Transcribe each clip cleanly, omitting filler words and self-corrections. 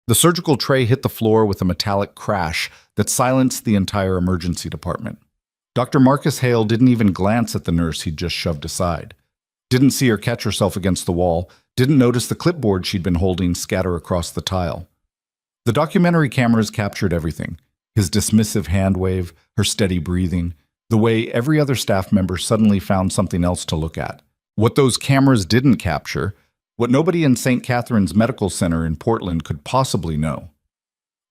The surgical tray hit the floor with a metallic crash that silenced the entire emergency department. Dr. Marcus Hale didn't even glance at the nurse he'd just shoved aside. Didn't see her catch herself against the wall, didn't notice the clipboard she'd been holding scatter across the tile. The documentary cameras captured everything. His dismissive hand wave, her steady breathing, the way every other staff member suddenly found something else to look at. What those cameras didn't capture, what nobody in St. Catherine's Medical Center in Portland could possibly know,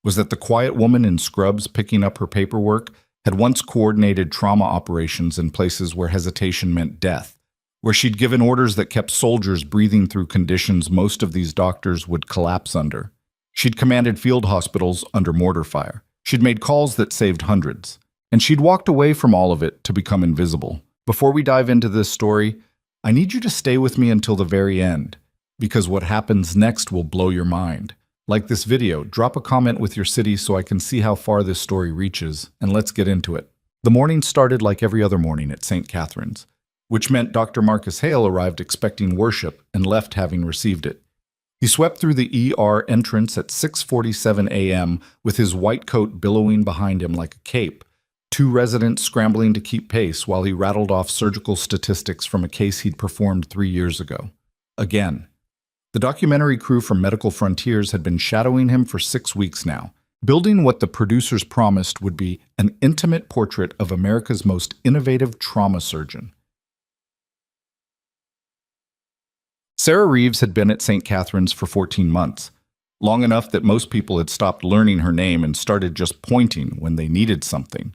was that the quiet woman in scrubs picking up her paperwork had once coordinated trauma operations in places where hesitation meant death, where she'd given orders that kept soldiers breathing through conditions most of these doctors would collapse under. She'd commanded field hospitals under mortar fire. She'd made calls that saved hundreds. And she'd walked away from all of it to become invisible. Before we dive into this story, I need you to stay with me until the very end, because what happens next will blow your mind. Like this video, drop a comment with your city so I can see how far this story reaches, and let's get into it. The morning started like every other morning at St. Catherine's, which meant Dr. Marcus Hale arrived expecting worship and left having received it. He swept through the ER entrance at 6:47 a.m. with his white coat billowing behind him like a cape, two residents scrambling to keep pace while he rattled off surgical statistics from a case he'd performed 3 years ago. Again. The documentary crew from Medical Frontiers had been shadowing him for 6 weeks now, building what the producers promised would be an intimate portrait of America's most innovative trauma surgeon. Sarah Reeves had been at St. Catherine's for 14 months, long enough that most people had stopped learning her name and started just pointing when they needed something.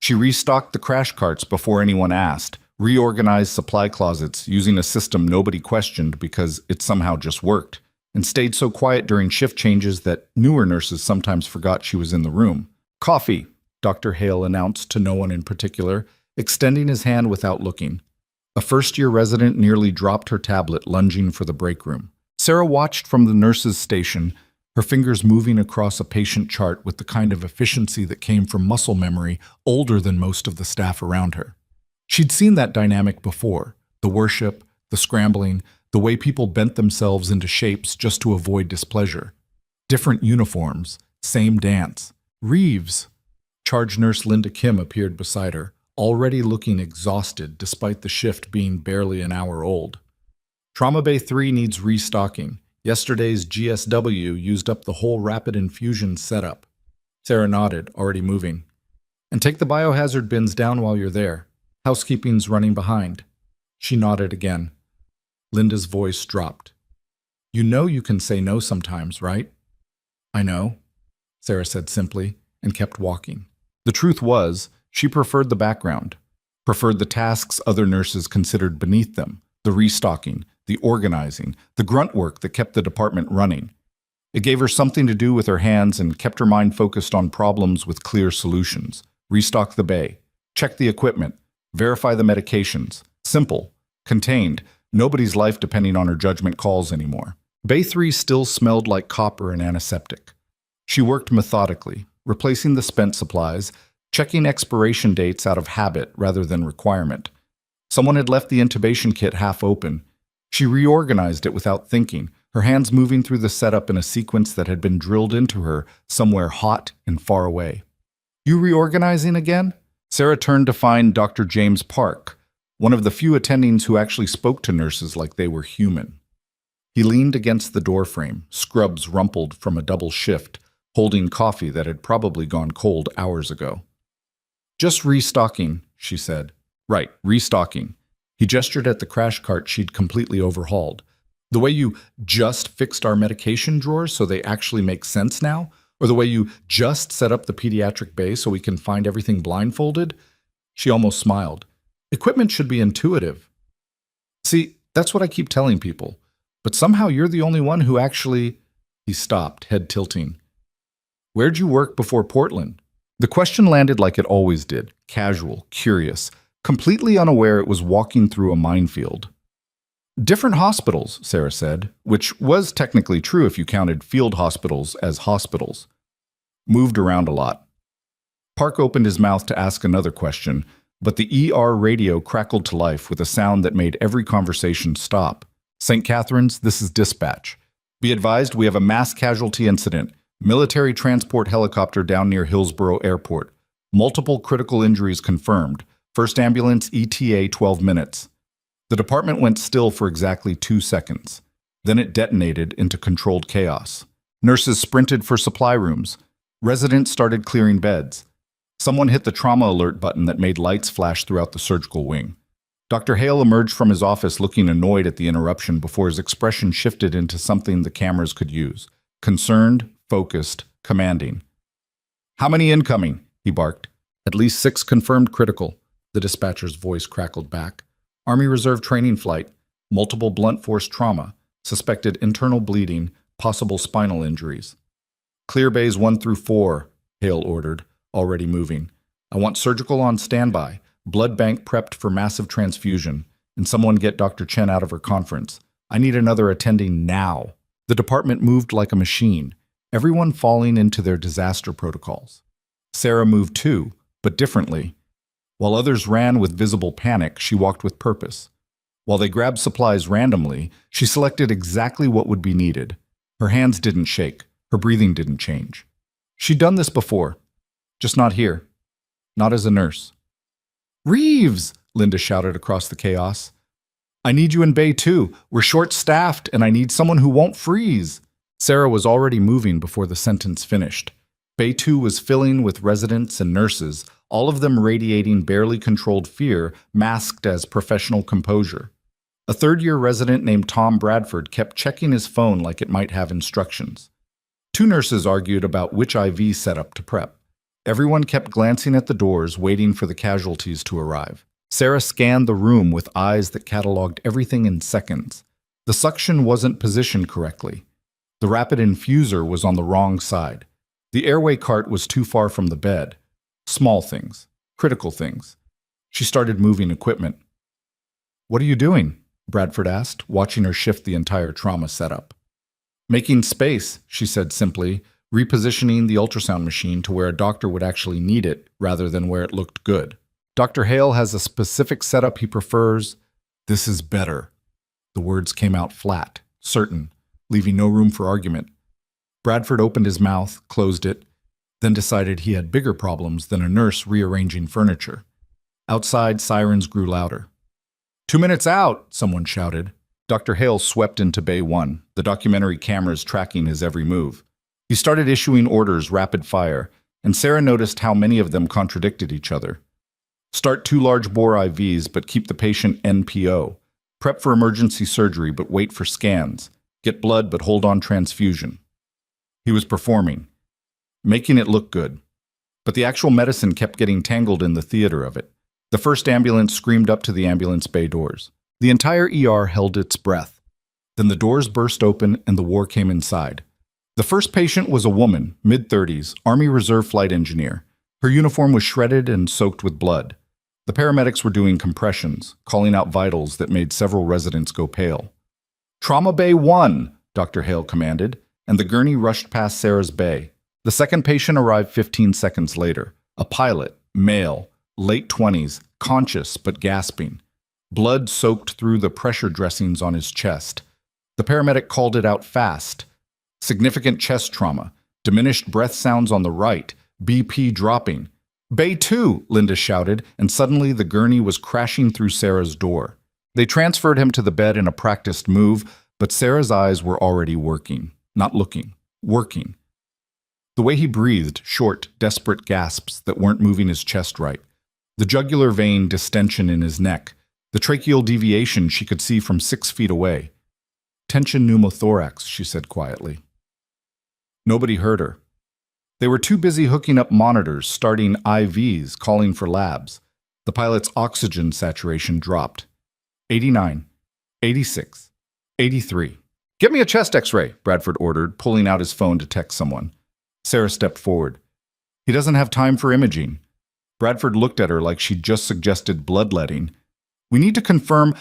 She restocked the crash carts before anyone asked, reorganized supply closets using a system nobody questioned because it somehow just worked, and stayed so quiet during shift changes that newer nurses sometimes forgot she was in the room. "Coffee," Dr. Hale announced to no one in particular, extending his hand without looking. A first-year resident nearly dropped her tablet, lunging for the break room. Sarah watched from the nurse's station, her fingers moving across a patient chart with the kind of efficiency that came from muscle memory older than most of the staff around her. She'd seen that dynamic before, the worship, the scrambling, the way people bent themselves into shapes just to avoid displeasure. Different uniforms, same dance. Reeves. Charge nurse Linda Kim appeared beside her, already looking exhausted despite the shift being barely an hour old. "Trauma Bay 3 needs restocking. Yesterday's GSW used up the whole rapid infusion setup." Sarah nodded, already moving. "And take the biohazard bins down while you're there. Housekeeping's running behind." She nodded again. Linda's voice dropped. "You know you can say no sometimes, right?" "I know," Sarah said simply, and kept walking. The truth was, she preferred the background, preferred the tasks other nurses considered beneath them, the restocking, the organizing, the grunt work that kept the department running. It gave her something to do with her hands and kept her mind focused on problems with clear solutions. Restock the bay, check the equipment, verify the medications. Simple, contained, nobody's life depending on her judgment calls anymore. Bay 3 still smelled like copper and antiseptic. She worked methodically, replacing the spent supplies, checking expiration dates out of habit rather than requirement. Someone had left the intubation kit half open. She reorganized it without thinking, her hands moving through the setup in a sequence that had been drilled into her somewhere hot and far away. "You reorganizing again?" Sarah turned to find Dr. James Park, one of the few attendings who actually spoke to nurses like they were human. He leaned against the doorframe, scrubs rumpled from a double shift, holding coffee that had probably gone cold hours ago. "Just restocking," she said. "Right, restocking." He gestured at the crash cart she'd completely overhauled. "The way you just fixed our medication drawers so they actually make sense now? Or the way you just set up the pediatric bay so we can find everything blindfolded?" She almost smiled. "Equipment should be intuitive." "See, that's what I keep telling people. But somehow you're the only one who actually—" He stopped, head tilting. "Where'd you work before Portland?" The question landed like it always did, casual, curious, completely unaware it was walking through a minefield. "Different hospitals," Sarah said, which was technically true if you counted field hospitals as hospitals. "Moved around a lot." Park opened his mouth to ask another question, but the ER radio crackled to life with a sound that made every conversation stop. "St. Catherine's, this is dispatch. Be advised, we have a mass casualty incident. Military transport helicopter down near Hillsborough Airport. Multiple critical injuries confirmed. First ambulance ETA 12 minutes. The department went still for exactly 2 seconds. Then it detonated into controlled chaos. Nurses sprinted for supply rooms. Residents started clearing beds. Someone hit the trauma alert button that made lights flash throughout the surgical wing. Dr. Hale emerged from his office looking annoyed at the interruption before his expression shifted into something the cameras could use. Concerned, focused, commanding. "How many incoming?" he barked. "At least 6 confirmed critical," the dispatcher's voice crackled back. "Army Reserve training flight, multiple blunt force trauma, suspected internal bleeding, possible spinal injuries." "Clear bays 1 through 4, Hale ordered, already moving. "I want surgical on standby, blood bank prepped for massive transfusion, and someone get Dr. Chen out of her conference. I need another attending now." The department moved like a machine, everyone falling into their disaster protocols. Sarah moved too, but differently. While others ran with visible panic, she walked with purpose. While they grabbed supplies randomly, she selected exactly what would be needed. Her hands didn't shake, her breathing didn't change. She'd done this before, just not here, not as a nurse. "Reeves!" Linda shouted across the chaos. "I need you in Bay 2. We're short-staffed, and I need someone who won't freeze." Sarah was already moving before the sentence finished. Bay 2 was filling with residents and nurses, all of them radiating barely controlled fear, masked as professional composure. A third-year resident named Tom Bradford kept checking his phone like it might have instructions. 2 nurses argued about which IV setup to prep. Everyone kept glancing at the doors, waiting for the casualties to arrive. Sarah scanned the room with eyes that cataloged everything in seconds. The suction wasn't positioned correctly. The rapid infuser was on the wrong side. The airway cart was too far from the bed. Small things, critical things. She started moving equipment. "What are you doing?" Bradford asked, watching her shift the entire trauma setup. "Making space," she said simply, repositioning the ultrasound machine to where a doctor would actually need it rather than where it looked good. "Dr. Hale has a specific setup he prefers. This is better." The words came out flat, certain, leaving no room for argument. Bradford opened his mouth, closed it, then decided he had bigger problems than a nurse rearranging furniture. Outside, sirens grew louder. "2 minutes out!" someone shouted. Dr. Hale swept into Bay 1, the documentary cameras tracking his every move. He started issuing orders rapid fire, and Sarah noticed how many of them contradicted each other. "Start 2 large bore IVs, but keep the patient NPO. Prep for emergency surgery, but wait for scans. Get blood, but hold on transfusion." He was performing, making it look good. But the actual medicine kept getting tangled in the theater of it. The first ambulance screamed up to the ambulance bay doors. The entire ER held its breath. Then the doors burst open and the war came inside. The first patient was a woman, mid-30s, Army Reserve flight engineer. Her uniform was shredded and soaked with blood. The paramedics were doing compressions, calling out vitals that made several residents go pale. "Trauma Bay 1, Dr. Hale commanded, and the gurney rushed past Sarah's bay. The second patient arrived 15 seconds later. A pilot, male, late 20s, conscious but gasping. Blood soaked through the pressure dressings on his chest. The paramedic called it out fast. Significant chest trauma, diminished breath sounds on the right, BP dropping. "Bay 2, Linda shouted, and suddenly the gurney was crashing through Sarah's door. They transferred him to the bed in a practiced move, but Sarah's eyes were already working. Not looking, working. The way he breathed, short, desperate gasps that weren't moving his chest right. The jugular vein distension in his neck. The tracheal deviation she could see from 6 feet away. "Tension pneumothorax," she said quietly. Nobody heard her. They were too busy hooking up monitors, starting IVs, calling for labs. The pilot's oxygen saturation dropped. 89, 86, 83. "Get me a chest x-ray," Bradford ordered, pulling out his phone to text someone. Sarah stepped forward. "He doesn't have time for imaging." Bradford looked at her like she'd just suggested bloodletting. "We need to confirm.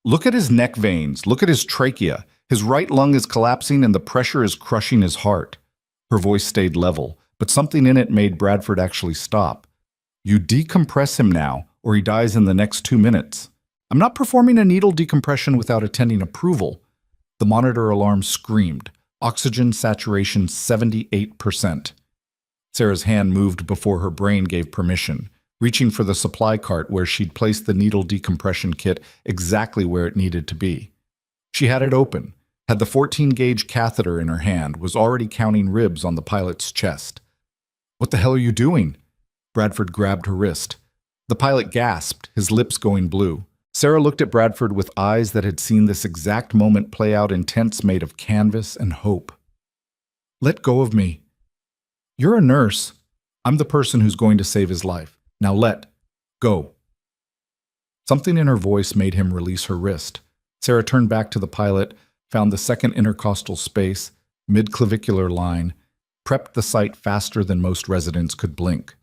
Look at his neck veins. Look at his trachea. His right lung is collapsing and the pressure is crushing his heart." Her voice stayed level, but something in it made Bradford actually stop. "You decompress him now, or he dies in the next 2 minutes. I'm not performing a needle decompression without attending approval." The monitor alarm screamed. Oxygen saturation 78%. Sarah's hand moved before her brain gave permission, reaching for the supply cart where she'd placed the needle decompression kit exactly where it needed to be. She had it open, had the 14-gauge catheter in her hand, was already counting ribs on the pilot's chest. "What the hell are you doing?" Bradford grabbed her wrist. The pilot gasped, his lips going blue. Sarah looked at Bradford with eyes that had seen this exact moment play out in tents made of canvas and hope. "Let go of me. You're a nurse. I'm the person who's going to save his life. Now let go." Something in her voice made him release her wrist. Sarah turned back to the pilot, found the second intercostal space, mid-clavicular line, prepped the site faster than most residents could blink.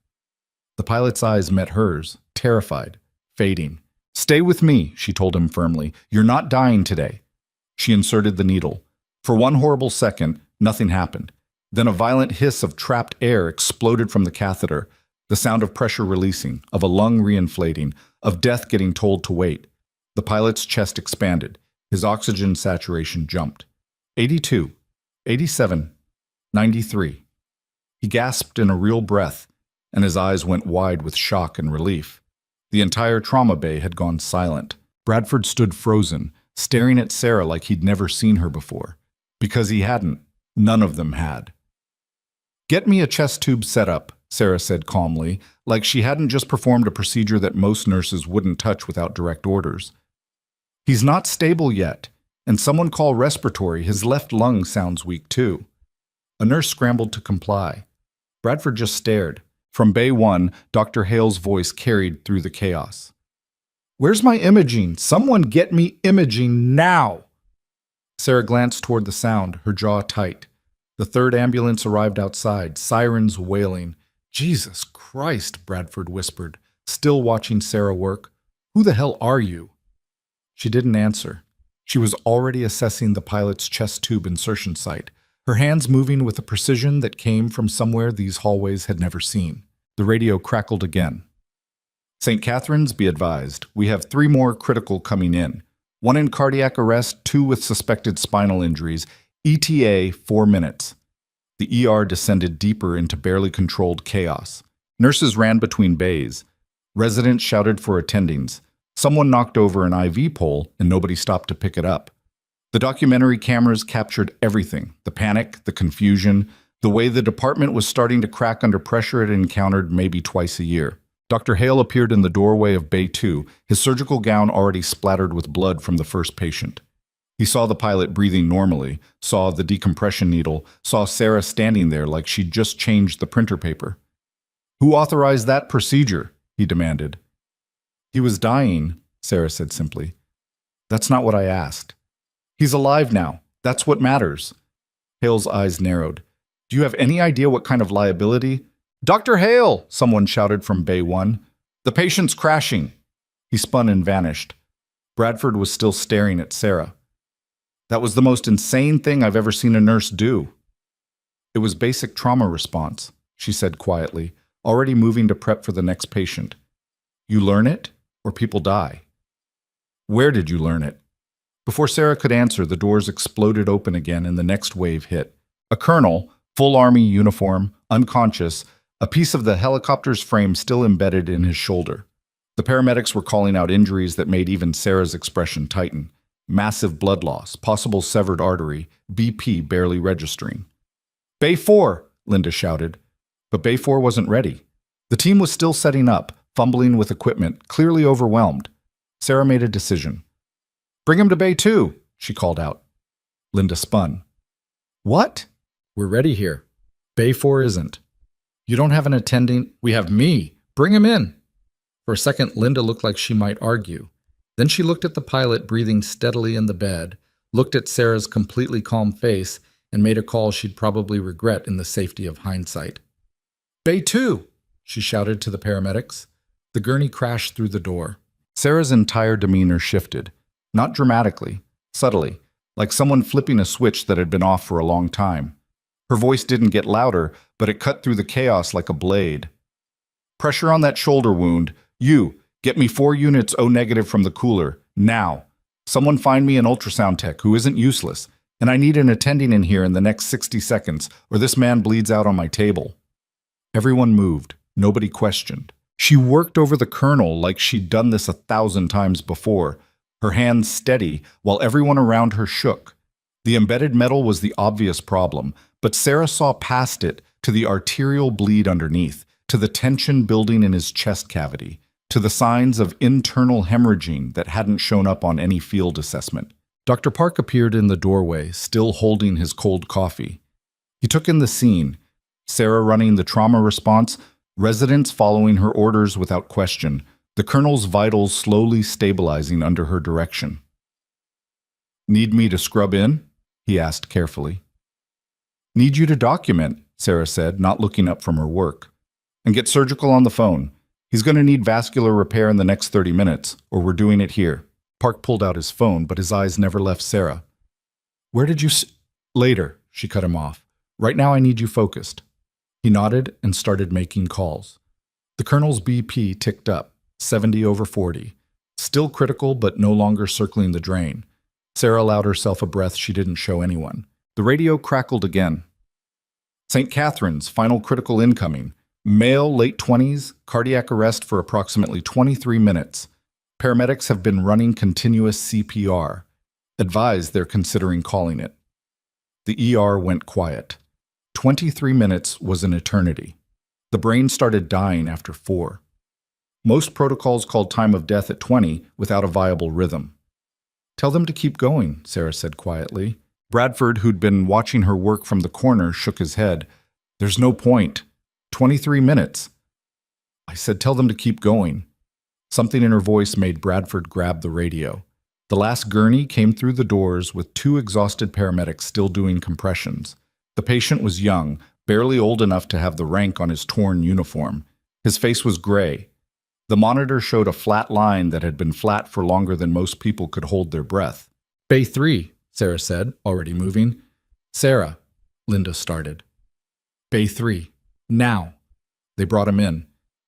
The pilot's eyes met hers, terrified, fading. "Stay with me," she told him firmly. "You're not dying today." She inserted the needle. For one horrible second, nothing happened. Then a violent hiss of trapped air exploded from the catheter, the sound of pressure releasing, of a lung reinflating, of death getting told to wait. The pilot's chest expanded. His oxygen saturation jumped. 82, 87, 93. He gasped in a real breath, and his eyes went wide with shock and relief. The entire trauma bay had gone silent. Bradford stood frozen, staring at Sarah like he'd never seen her before. Because he hadn't. None of them had. "Get me a chest tube set up," Sarah said calmly, like she hadn't just performed a procedure that most nurses wouldn't touch without direct orders. "He's not stable yet, and someone call respiratory. His left lung sounds weak too." A nurse scrambled to comply. Bradford just stared. From Bay 1, Dr. Hale's voice carried through the chaos. "Where's my imaging? Someone get me imaging now!" Sarah glanced toward the sound, her jaw tight. The third ambulance arrived outside, sirens wailing. "Jesus Christ," Bradford whispered, still watching Sarah work. "Who the hell are you?" She didn't answer. She was already assessing the pilot's chest tube insertion site, her hands moving with a precision that came from somewhere these hallways had never seen. The radio crackled again. "St. Catherine's, be advised. We have 3 more critical coming in. 1 in cardiac arrest, 2 with suspected spinal injuries. ETA 4 minutes." The ER descended deeper into barely controlled chaos. Nurses ran between bays. Residents shouted for attendings. Someone knocked over an IV pole, and nobody stopped to pick it up. The documentary cameras captured everything: the panic, the confusion, the way the department was starting to crack under pressure it encountered maybe twice a year. Dr. Hale appeared in the doorway of Bay 2, his surgical gown already splattered with blood from the first patient. He saw the pilot breathing normally, saw the decompression needle, saw Sarah standing there like she'd just changed the printer paper. "Who authorized that procedure?" he demanded. "He was dying," Sarah said simply. "That's not what I asked." "He's alive now. That's what matters." Hale's eyes narrowed. "Do you have any idea what kind of liability?" "Dr. Hale!" someone shouted from Bay 1. "The patient's crashing." He spun and vanished. Bradford was still staring at Sarah. "That was the most insane thing I've ever seen a nurse do." "It was basic trauma response," she said quietly, already moving to prep for the next patient. "You learn it, or people die." "Where did you learn it?" Before Sarah could answer, the doors exploded open again and the next wave hit. A colonel, full army uniform, unconscious, a piece of the helicopter's frame still embedded in his shoulder. The paramedics were calling out injuries that made even Sarah's expression tighten. Massive blood loss, possible severed artery, BP barely registering. "Bay 4, Linda shouted. But Bay 4 wasn't ready. The team was still setting up, fumbling with equipment, clearly overwhelmed. Sarah made a decision. "Bring him to Bay 2, she called out. Linda spun. "What?" "We're ready here. Bay 4 isn't. You don't have an attending. We have me. Bring him in." For a second, Linda looked like she might argue. Then she looked at the pilot breathing steadily in the bed, looked at Sarah's completely calm face, and made a call she'd probably regret in the safety of hindsight. "Bay 2, she shouted to the paramedics. The gurney crashed through the door. Sarah's entire demeanor shifted, not dramatically, subtly, like someone flipping a switch that had been off for a long time. Her voice didn't get louder, but it cut through the chaos like a blade. "Pressure on that shoulder wound. You, get me 4 units O negative from the cooler, now. Someone find me an ultrasound tech who isn't useless. And I need an attending in here in the next 60 seconds, or this man bleeds out on my table. Everyone moved. Nobody questioned. She worked over the colonel like she'd done this 1,000 times before, her hands steady while everyone around her shook. The embedded metal was the obvious problem, but Sarah saw past it to the arterial bleed underneath, to the tension building in his chest cavity, to the signs of internal hemorrhaging that hadn't shown up on any field assessment. Dr. Park appeared in the doorway, still holding his cold coffee. He took in the scene, Sarah running the trauma response, residents following her orders without question, the colonel's vitals slowly stabilizing under her direction. "Need me to scrub in?" he asked carefully. "Need you to document," Sarah said, not looking up from her work. "And get surgical on the phone. He's going to need vascular repair in the next 30 minutes, or we're doing it here." Park pulled out his phone, but his eyes never left Sarah. "Where did you Later," she cut him off. "Right now I need you focused." He nodded and started making calls. The colonel's BP ticked up, 70/40. Still critical, but no longer circling the drain. Sarah allowed herself a breath she didn't show anyone. The radio crackled again. "St. Catherine's, final critical incoming. Male, late 20s, cardiac arrest for approximately 23 minutes. Paramedics have been running continuous CPR. Advised they're considering calling it." The ER went quiet. 23 minutes was an eternity. The brain started dying after 4. Most protocols called time of death at 20 without a viable rhythm. "Tell them to keep going," Sarah said quietly. Bradford, who'd been watching her work from the corner, shook his head. "There's no point. 23 minutes. I said tell them to keep going." Something in her voice made Bradford grab the radio. The last gurney came through the doors with 2 exhausted paramedics still doing compressions. The patient was young, barely old enough to have the rank on his torn uniform. His face was gray. The monitor showed a flat line that had been flat for longer than most people could hold their breath. "Bay 3, Sarah said, already moving. "Sarah," Linda started. "Bay 3. Now." They brought him in.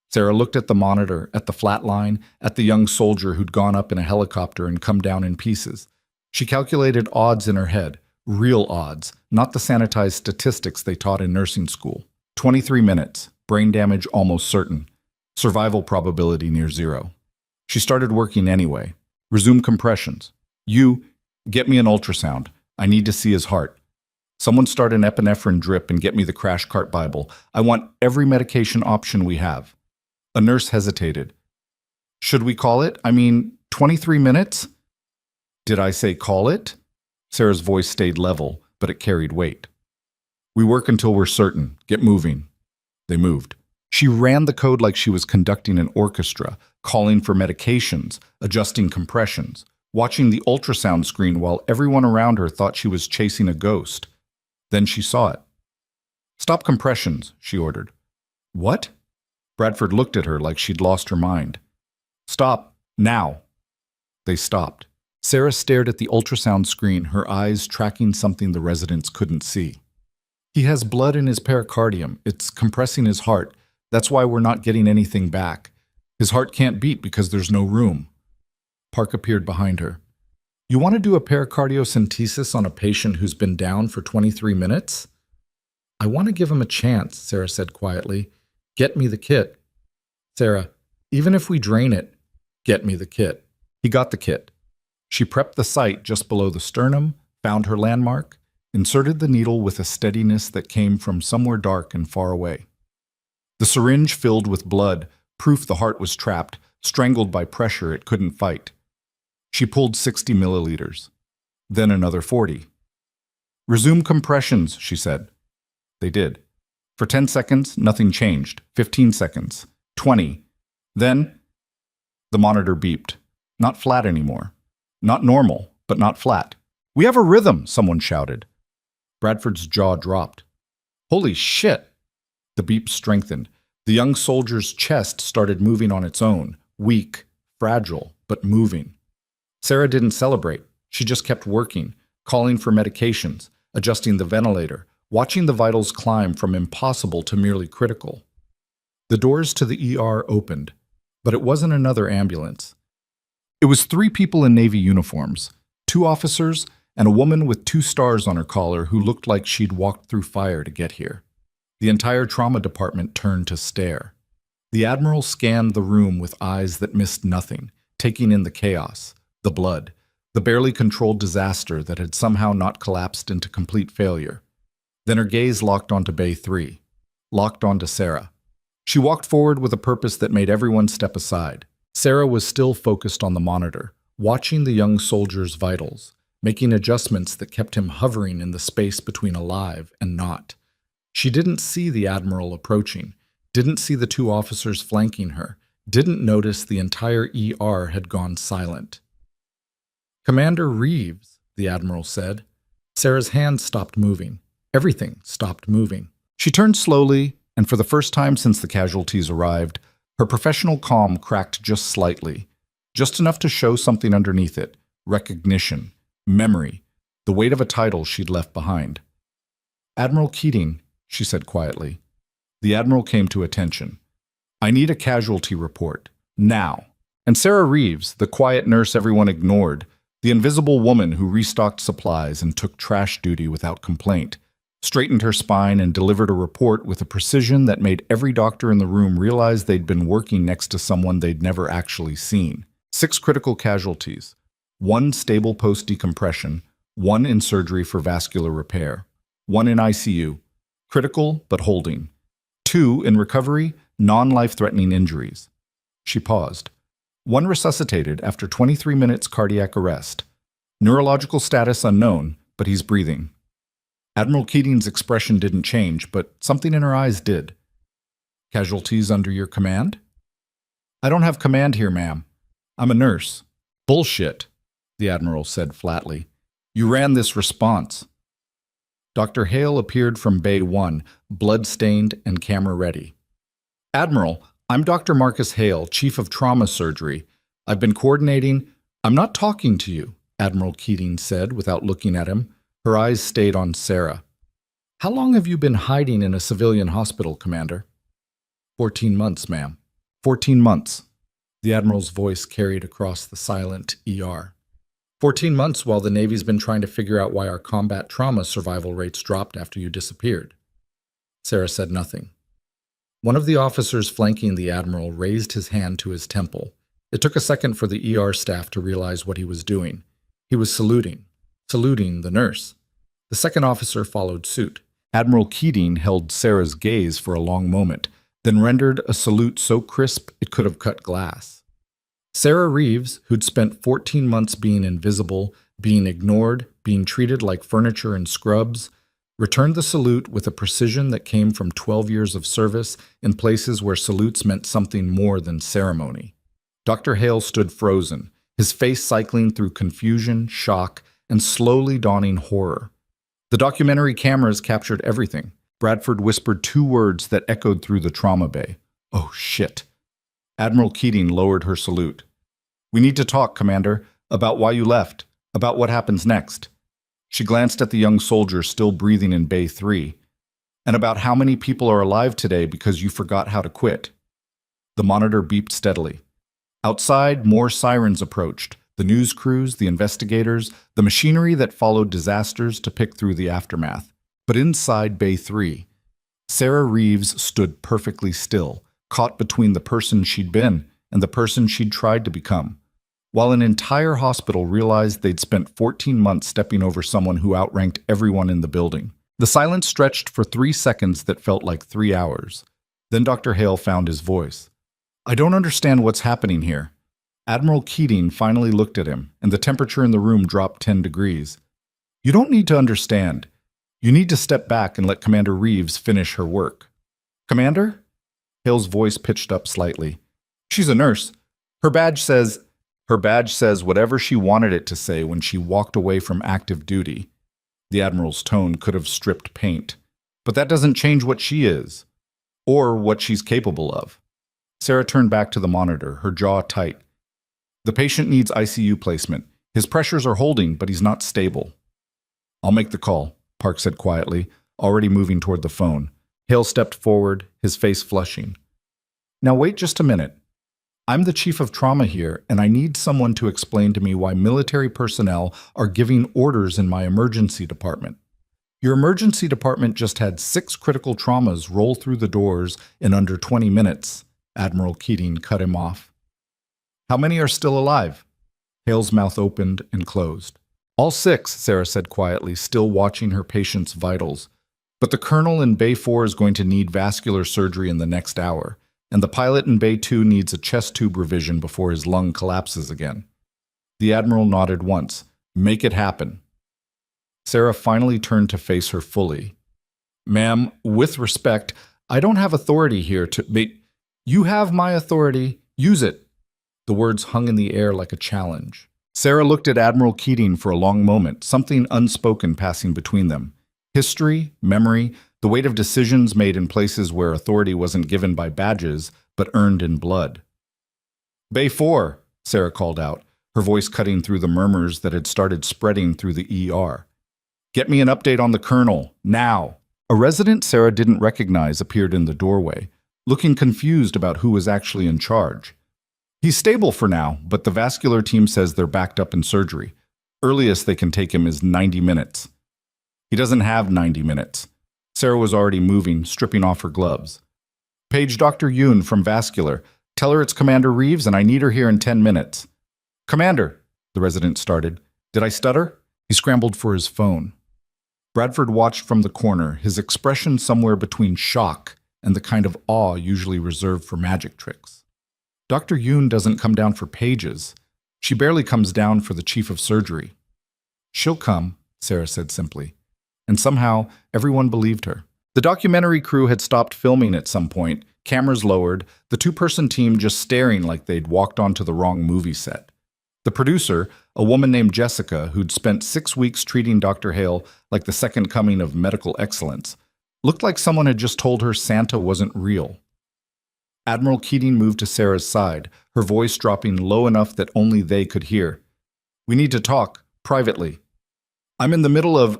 Sarah looked at the monitor, at the flat line, at the young soldier who'd gone up in a helicopter and come down in pieces. She calculated odds in her head, real odds, not the sanitized statistics they taught in nursing school. 23 minutes, brain damage almost certain, survival probability near 0. She started working anyway. "Resume compressions. You, get me an ultrasound. I need to see his heart. Someone start an epinephrine drip and get me the crash cart Bible. I want every medication option we have." A nurse hesitated. "Should we call it? 23 minutes? "Did I say call it?" Sarah's voice stayed level, but it carried weight. "We work until we're certain. Get moving." They moved. She ran the code like she was conducting an orchestra, calling for medications, adjusting compressions, watching the ultrasound screen while everyone around her thought she was chasing a ghost. Then she saw it. "Stop compressions," she ordered. "What?" Bradford looked at her like she'd lost her mind. "Stop, now." They stopped. Sarah stared at the ultrasound screen, her eyes tracking something the residents couldn't see. "He has blood in his pericardium. It's compressing his heart. That's why we're not getting anything back. His heart can't beat because there's no room." Park appeared behind her. "You want to do a pericardiocentesis on a patient who's been down for 23 minutes? "I want to give him a chance," Sarah said quietly. "Get me the kit." "Sarah, even if we drain it, get me the kit." He got the kit. She prepped the site just below the sternum, found her landmark, inserted the needle with a steadiness that came from somewhere dark and far away. The syringe filled with blood, proof the heart was trapped, strangled by pressure it couldn't fight. She pulled 60 milliliters. Then another 40. "Resume compressions," she said. They did. For 10 seconds, nothing changed. 15 seconds. 20. Then, the monitor beeped. Not flat anymore. Not normal, but not flat. "We have a rhythm," someone shouted. Bradford's jaw dropped. "Holy shit!" The beep strengthened. The young soldier's chest started moving on its own, weak, fragile, but moving. Sarah didn't celebrate. She just kept working, calling for medications, adjusting the ventilator, watching the vitals climb from impossible to merely critical. The doors to the ER opened, but it wasn't another ambulance. It was 3 people in Navy uniforms, 2 officers and a woman with 2 stars on her collar who looked like she'd walked through fire to get here. The entire trauma department turned to stare. The Admiral scanned the room with eyes that missed nothing, taking in the chaos, the blood, the barely controlled disaster that had somehow not collapsed into complete failure. Then her gaze locked onto Bay 3, locked onto Sarah. She walked forward with a purpose that made everyone step aside. Sarah was still focused on the monitor, watching the young soldier's vitals, making adjustments that kept him hovering in the space between alive and not. She didn't see the Admiral approaching, didn't see the 2 officers flanking her, didn't notice the entire ER had gone silent. "Commander Reeves," the Admiral said. Sarah's hands stopped moving. Everything stopped moving. She turned slowly, and for the first time since the casualties arrived, her professional calm cracked just slightly, just enough to show something underneath it: recognition, memory, the weight of a title she'd left behind. "Admiral Keating," she said quietly. The Admiral came to attention. "I need a casualty report, now." And Sarah Reeves, the quiet nurse everyone ignored, the invisible woman who restocked supplies and took trash duty without complaint, straightened her spine and delivered a report with a precision that made every doctor in the room realize they'd been working next to someone they'd never actually seen. 6 critical casualties, 1 stable post-decompression, 1 in surgery for vascular repair, 1 in ICU, critical but holding, 2 in recovery, non-life-threatening injuries. She paused. 1 resuscitated after 23 minutes cardiac arrest. Neurological status unknown, but he's breathing. Admiral Keating's expression didn't change, but something in her eyes did. "Casualties under your command?" "I don't have command here, ma'am. I'm a nurse." "Bullshit," the Admiral said flatly. "You ran this response." Dr. Hale appeared from Bay 1, blood-stained and camera-ready. "Admiral, I'm Dr. Marcus Hale, Chief of Trauma Surgery. I've been coordinating—" "I'm not talking to you," Admiral Keating said without looking at him. Her eyes stayed on Sarah. "How long have you been hiding in a civilian hospital, Commander?" 14 months, ma'am." 14 months. The Admiral's voice carried across the silent ER. 14 months while the Navy's been trying to figure out why our combat trauma survival rates dropped after you disappeared. Sarah said nothing. One of the officers flanking the Admiral raised his hand to his temple. It took a second for the ER staff to realize what he was doing. He was saluting the nurse. The second officer followed suit. Admiral Keating held Sarah's gaze for a long moment, then rendered a salute so crisp it could have cut glass. Sarah Reeves, who'd spent 14 months being invisible, being ignored, being treated like furniture and scrubs, returned the salute with a precision that came from 12 years of service in places where salutes meant something more than ceremony. Dr. Hale stood frozen, his face cycling through confusion, shock, and slowly dawning horror. The documentary cameras captured everything. Bradford whispered 2 words that echoed through the trauma bay. "Oh, shit." Admiral Keating lowered her salute. "We need to talk, Commander, about why you left, about what happens next." She glanced at the young soldier still breathing in Bay 3, "and about how many people are alive today because you forgot how to quit." The monitor beeped steadily. Outside, more sirens approached, the news crews, the investigators, the machinery that followed disasters to pick through the aftermath. But inside Bay 3, Sarah Reeves stood perfectly still, caught between the person she'd been and the person she'd tried to become. While an entire hospital realized they'd spent 14 months stepping over someone who outranked everyone in the building. The silence stretched for 3 seconds that felt like 3 hours. Then Dr. Hale found his voice. "I don't understand what's happening here." Admiral Keating finally looked at him, and the temperature in the room dropped 10 degrees. "You don't need to understand. You need to step back and let Commander Reeves finish her work." "Commander?" Hale's voice pitched up slightly. "She's a nurse. Her badge says whatever she wanted it to say when she walked away from active duty." The Admiral's tone could have stripped paint. "But that doesn't change what she is, or what she's capable of." Sarah turned back to the monitor, her jaw tight. "The patient needs ICU placement. His pressures are holding, but he's not stable." "I'll make the call," Park said quietly, already moving toward the phone. Hale stepped forward, his face flushing. "Now wait just a minute." I'm the chief of trauma here, and I need someone to explain to me why military personnel are giving orders in my emergency department. Your emergency department just had 6 critical traumas roll through the doors in under 20 minutes. Admiral Keating cut him off. How many are still alive? Hale's mouth opened and closed. All 6, Sarah said quietly, still watching her patient's vitals. But the colonel in Bay 4 is going to need vascular surgery in the next hour, and the pilot in Bay 2 needs a chest tube revision before his lung collapses again. The admiral nodded once. Make it happen. Sarah finally turned to face her fully. Ma'am, with respect, I don't have authority here to... You have my authority. Use it. The words hung in the air like a challenge. Sarah looked at Admiral Keating for a long moment, something unspoken passing between them. History, memory, the weight of decisions made in places where authority wasn't given by badges, but earned in blood. Bay 4, Sarah called out, her voice cutting through the murmurs that had started spreading through the ER. Get me an update on the colonel, now. A resident Sarah didn't recognize appeared in the doorway, looking confused about who was actually in charge. He's stable for now, but the vascular team says they're backed up in surgery. Earliest they can take him is 90 minutes. He doesn't have 90 minutes. Sarah was already moving, stripping off her gloves. Page Dr. Yoon from Vascular. Tell her it's Commander Reeves and I need her here in 10 minutes. Commander, the resident started. Did I stutter? He scrambled for his phone. Bradford watched from the corner, his expression somewhere between shock and the kind of awe usually reserved for magic tricks. Dr. Yoon doesn't come down for pages. She barely comes down for the chief of surgery. She'll come, Sarah said simply. And somehow, everyone believed her. The documentary crew had stopped filming at some point, cameras lowered, the 2-person team just staring like they'd walked onto the wrong movie set. The producer, a woman named Jessica, who'd spent 6 weeks treating Dr. Hale like the second coming of medical excellence, looked like someone had just told her Santa wasn't real. Admiral Keating moved to Sarah's side, her voice dropping low enough that only they could hear. We need to talk, privately. I'm in the middle of...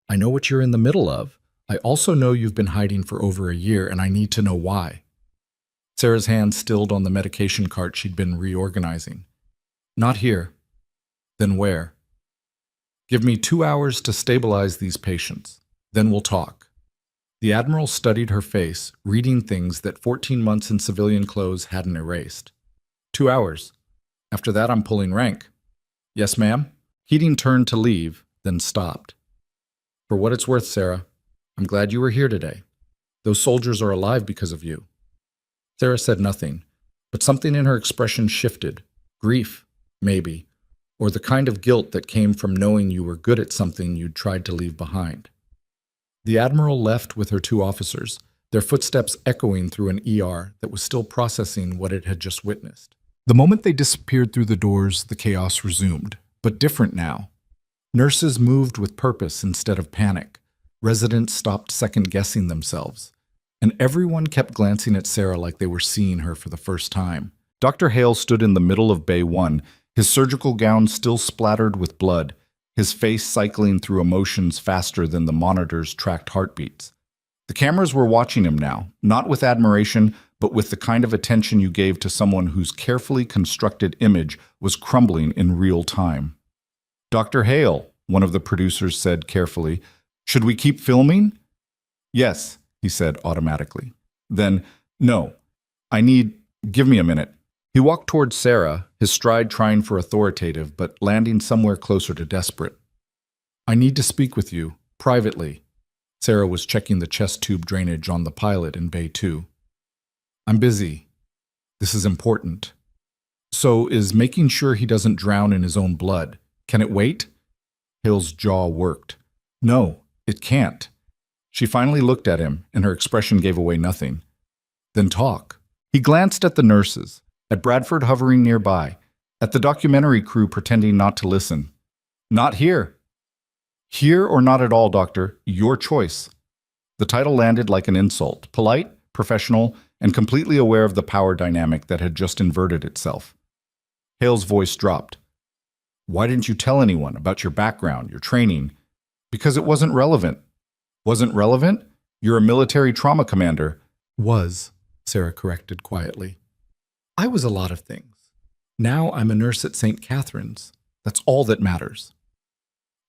I know what you're in the middle of. I also know you've been hiding for over a year, and I need to know why. Sarah's hand stilled on the medication cart she'd been reorganizing. Not here. Then where? Give me 2 hours to stabilize these patients. Then we'll talk. The Admiral studied her face, reading things that 14 months in civilian clothes hadn't erased. 2 hours. After that, I'm pulling rank. Yes, ma'am? Keating turned to leave, then stopped. For what it's worth, Sarah, I'm glad you were here today. Those soldiers are alive because of you. Sarah said nothing, but something in her expression shifted. Grief, maybe, or the kind of guilt that came from knowing you were good at something you'd tried to leave behind. The Admiral left with her 2 officers, their footsteps echoing through an ER that was still processing what it had just witnessed. The moment they disappeared through the doors, the chaos resumed, but different now. Nurses moved with purpose instead of panic. Residents stopped second-guessing themselves. And everyone kept glancing at Sarah like they were seeing her for the first time. Dr. Hale stood in the middle of Bay 1, his surgical gown still splattered with blood, his face cycling through emotions faster than the monitors tracked heartbeats. The cameras were watching him now, not with admiration, but with the kind of attention you gave to someone whose carefully constructed image was crumbling in real time. Dr. Hale, one of the producers said carefully, should we keep filming? Yes, he said automatically. Then, no, give me a minute. He walked towards Sarah, his stride trying for authoritative, but landing somewhere closer to desperate. I need to speak with you, privately. Sarah was checking the chest tube drainage on the pilot in Bay 2. I'm busy. This is important. So is making sure he doesn't drown in his own blood. Can it wait? Hill's jaw worked. No, it can't. She finally looked at him, and her expression gave away nothing. Then talk. He glanced at the nurses, at Bradford hovering nearby, at the documentary crew pretending not to listen. Not here. Here or not at all, doctor, your choice. The title landed like an insult, polite, professional, and completely aware of the power dynamic that had just inverted itself. Hale's voice dropped. Why didn't you tell anyone about your background, your training? Because it wasn't relevant. Wasn't relevant? You're a military trauma commander. Was. Sarah corrected quietly. I was a lot of things. Now I'm a nurse at St. Catherine's. That's all that matters.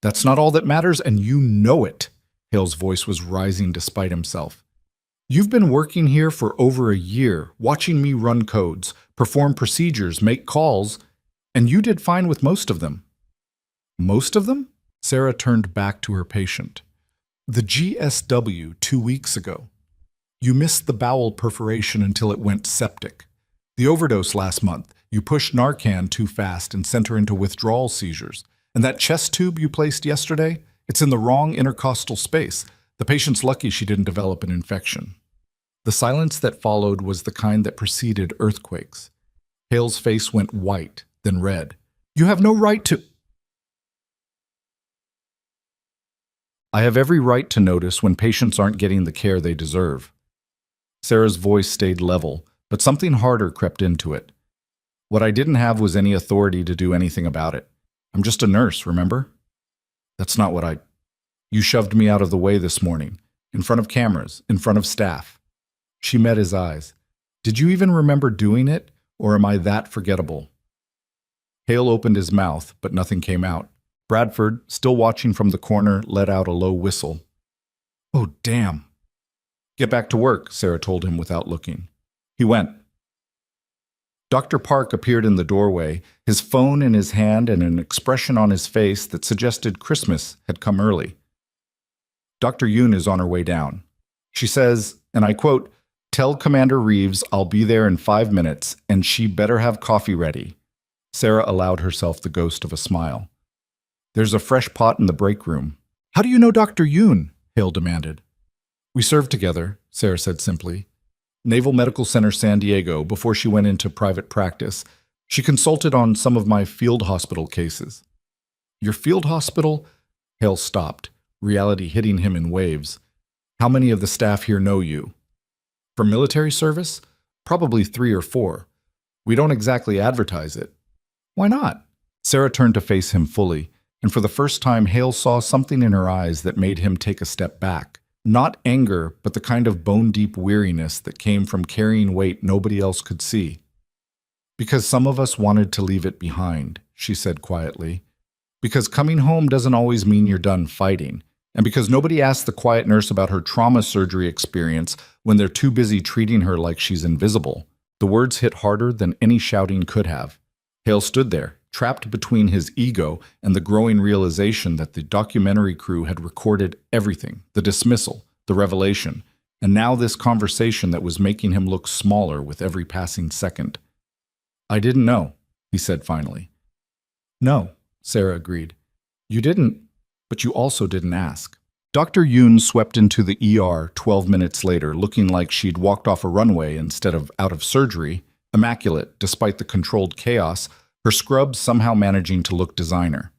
That's not all that matters, and you know it. Hale's voice was rising despite himself. You've been working here for over a year, watching me run codes, perform procedures, make calls, and you did fine with most of them. Most of them? Sarah turned back to her patient. The GSW 2 weeks ago. You missed the bowel perforation until it went septic. The overdose last month. You pushed Narcan too fast and sent her into withdrawal seizures. And that chest tube you placed yesterday? It's in the wrong intercostal space. The patient's lucky she didn't develop an infection. The silence that followed was the kind that preceded earthquakes. Hale's face went white, then red. You have no right to... I have every right to notice when patients aren't getting the care they deserve. Sarah's voice stayed level, but something harder crept into it. What I didn't have was any authority to do anything about it. I'm just a nurse, remember? That's not what I... You shoved me out of the way this morning, in front of cameras, in front of staff. She met his eyes. Did you even remember doing it, or am I that forgettable? Hale opened his mouth, but nothing came out. Bradford, still watching from the corner, let out a low whistle. Oh, damn. Get back to work, Sarah told him without looking. He went. Dr. Park appeared in the doorway, his phone in his hand and an expression on his face that suggested Christmas had come early. Dr. Yoon is on her way down. She says, and I quote, "Tell Commander Reeves I'll be there in 5 minutes, and she better have coffee ready." Sarah allowed herself the ghost of a smile. There's a fresh pot in the break room. How do you know Dr. Yoon? Hale demanded. We served together, Sarah said simply. Naval Medical Center San Diego before she went into private practice. She consulted on some of my field hospital cases. Your field hospital? Hale stopped, reality hitting him in waves. How many of the staff here know you? For military service? Probably 3 or 4. We don't exactly advertise it. Why not? Sarah turned to face him fully, and for the first time Hale saw something in her eyes that made him take a step back. Not anger, but the kind of bone-deep weariness that came from carrying weight nobody else could see. Because some of us wanted to leave it behind, she said quietly. Because coming home doesn't always mean you're done fighting. And because nobody asked the quiet nurse about her trauma surgery experience when they're too busy treating her like she's invisible. The words hit harder than any shouting could have. Hale stood there, trapped between his ego and the growing realization that the documentary crew had recorded everything, the dismissal, the revelation, and now this conversation that was making him look smaller with every passing second. I didn't know, he said finally. No, Sarah agreed. You didn't, but you also didn't ask. Dr. Yoon swept into the ER 12 minutes later, looking like she'd walked off a runway instead of out of surgery, immaculate despite the controlled chaos, her scrubs somehow managing to look designer.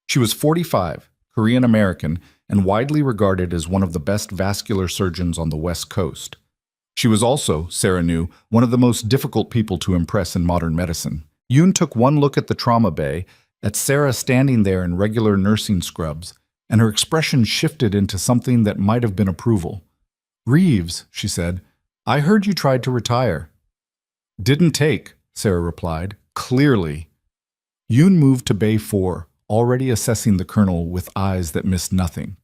She was 45, Korean-American, and widely regarded as one of the best vascular surgeons on the West Coast. She was also, Sarah knew, one of the most difficult people to impress in modern medicine. Yoon took one look at the trauma bay, at Sarah standing there in regular nursing scrubs, and her expression shifted into something that might have been approval. Reeves, she said, I heard you tried to retire. Didn't take, Sarah replied, clearly. Yoon moved to Bay 4, already assessing the colonel with eyes that missed nothing.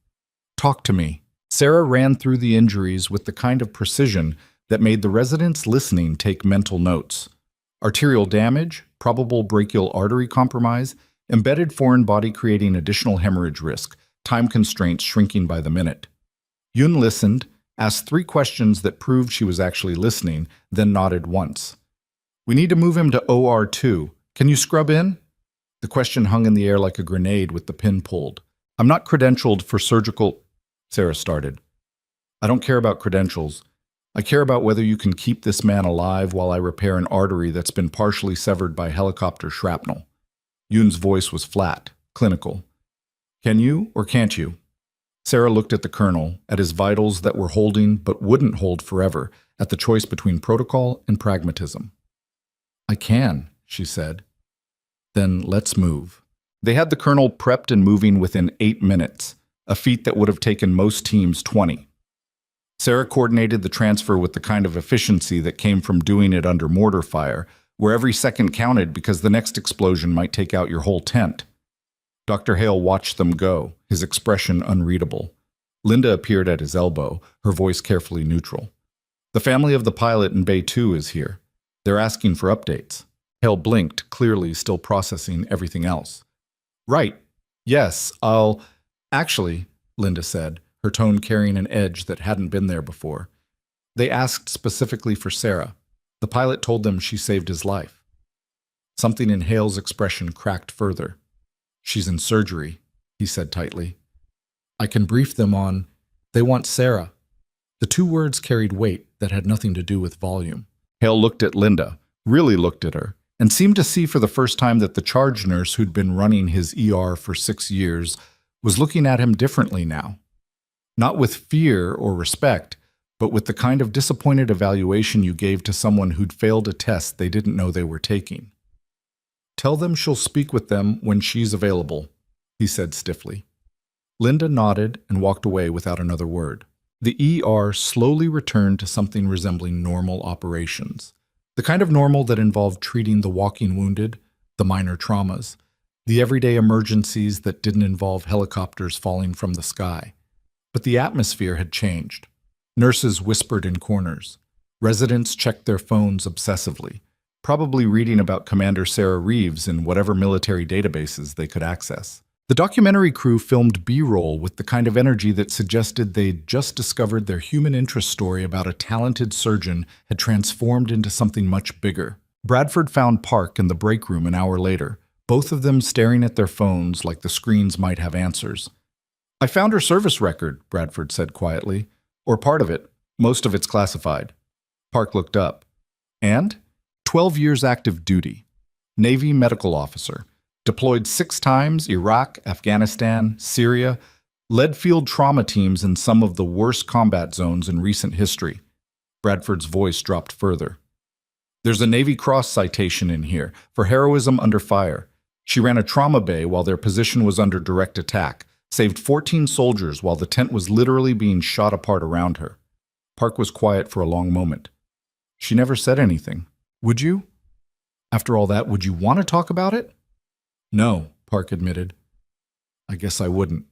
Talk to me. Sarah ran through the injuries with the kind of precision that made the residents listening take mental notes. Arterial damage, probable brachial artery compromise, embedded foreign body creating additional hemorrhage risk, time constraints shrinking by the minute. Yoon listened, asked 3 questions that proved she was actually listening, then nodded once. We need to move him to OR 2. Can you scrub in? The question hung in the air like a grenade with the pin pulled. I'm not credentialed for surgical... Sarah started. I don't care about credentials. I care about whether you can keep this man alive while I repair an artery that's been partially severed by helicopter shrapnel. Yoon's voice was flat, clinical. Can you or can't you? Sarah looked at the colonel, at his vitals that were holding but wouldn't hold forever, at the choice between protocol and pragmatism. I can, she said. Then let's move. They had the colonel prepped and moving within 8 minutes, a feat that would have taken most teams 20. Sarah coordinated the transfer with the kind of efficiency that came from doing it under mortar fire, where every second counted because the next explosion might take out your whole tent. Dr. Hale watched them go, his expression unreadable. Linda appeared at his elbow, her voice carefully neutral. The family of the pilot in Bay 2 is here. They're asking for updates. Hale blinked, clearly still processing everything else. Right. Yes, Actually, Linda said, her tone carrying an edge that hadn't been there before. They asked specifically for Sarah. The pilot told them she saved his life. Something in Hale's expression cracked further. She's in surgery, he said tightly. I can brief them on, they want Sarah. The two words carried weight that had nothing to do with volume. Hale looked at Linda, really looked at her, and seemed to see for the first time that the charge nurse who'd been running his ER for 6 years was looking at him differently now. Not with fear or respect, but with the kind of disappointed evaluation you gave to someone who'd failed a test they didn't know they were taking. Tell them she'll speak with them when she's available, he said stiffly. Linda nodded and walked away without another word. The ER slowly returned to something resembling normal operations. The kind of normal that involved treating the walking wounded, the minor traumas, the everyday emergencies that didn't involve helicopters falling from the sky. But the atmosphere had changed. Nurses whispered in corners. Residents checked their phones obsessively, probably reading about Commander Sarah Reeves in whatever military databases they could access. The documentary crew filmed B-roll with the kind of energy that suggested they'd just discovered their human interest story about a talented surgeon had transformed into something much bigger. Bradford found Park in the break room an hour later, both of them staring at their phones like the screens might have answers. I found her service record, Bradford said quietly. Or part of it. Most of it's classified. Park looked up. And? 12 years active duty. Navy medical officer. Deployed 6 times, Iraq, Afghanistan, Syria. Led field trauma teams in some of the worst combat zones in recent history. Bradford's voice dropped further. There's a Navy Cross citation in here for heroism under fire. She ran a trauma bay while their position was under direct attack. Saved 14 soldiers while the tent was literally being shot apart around her. Park was quiet for a long moment. She never said anything. Would you? After all that, would you want to talk about it? No, Park admitted. I guess I wouldn't.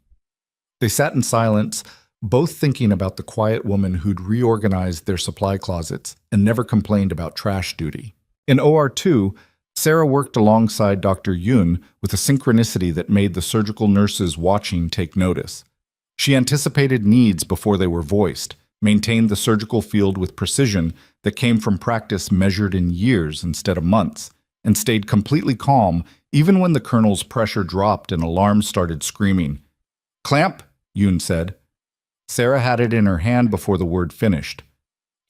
They sat in silence, both thinking about the quiet woman who'd reorganized their supply closets and never complained about trash duty. In OR2, Sarah worked alongside Dr. Yoon with a synchronicity that made the surgical nurses watching take notice. She anticipated needs before they were voiced, maintained the surgical field with precision that came from practice measured in years instead of months, and stayed completely calm even when the colonel's pressure dropped and alarms started screaming. Clamp, Yoon said. Sarah had it in her hand before the word finished.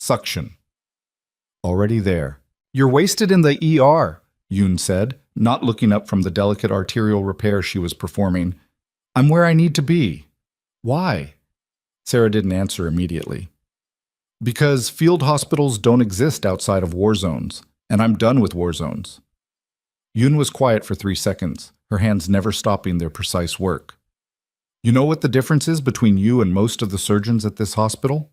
Suction. Already there. You're wasted in the ER, Yoon said, not looking up from the delicate arterial repair she was performing. I'm where I need to be. Why? Sarah didn't answer immediately. Because field hospitals don't exist outside of war zones, and I'm done with war zones. Yoon was quiet for 3 seconds, her hands never stopping their precise work. You know what the difference is between you and most of the surgeons at this hospital?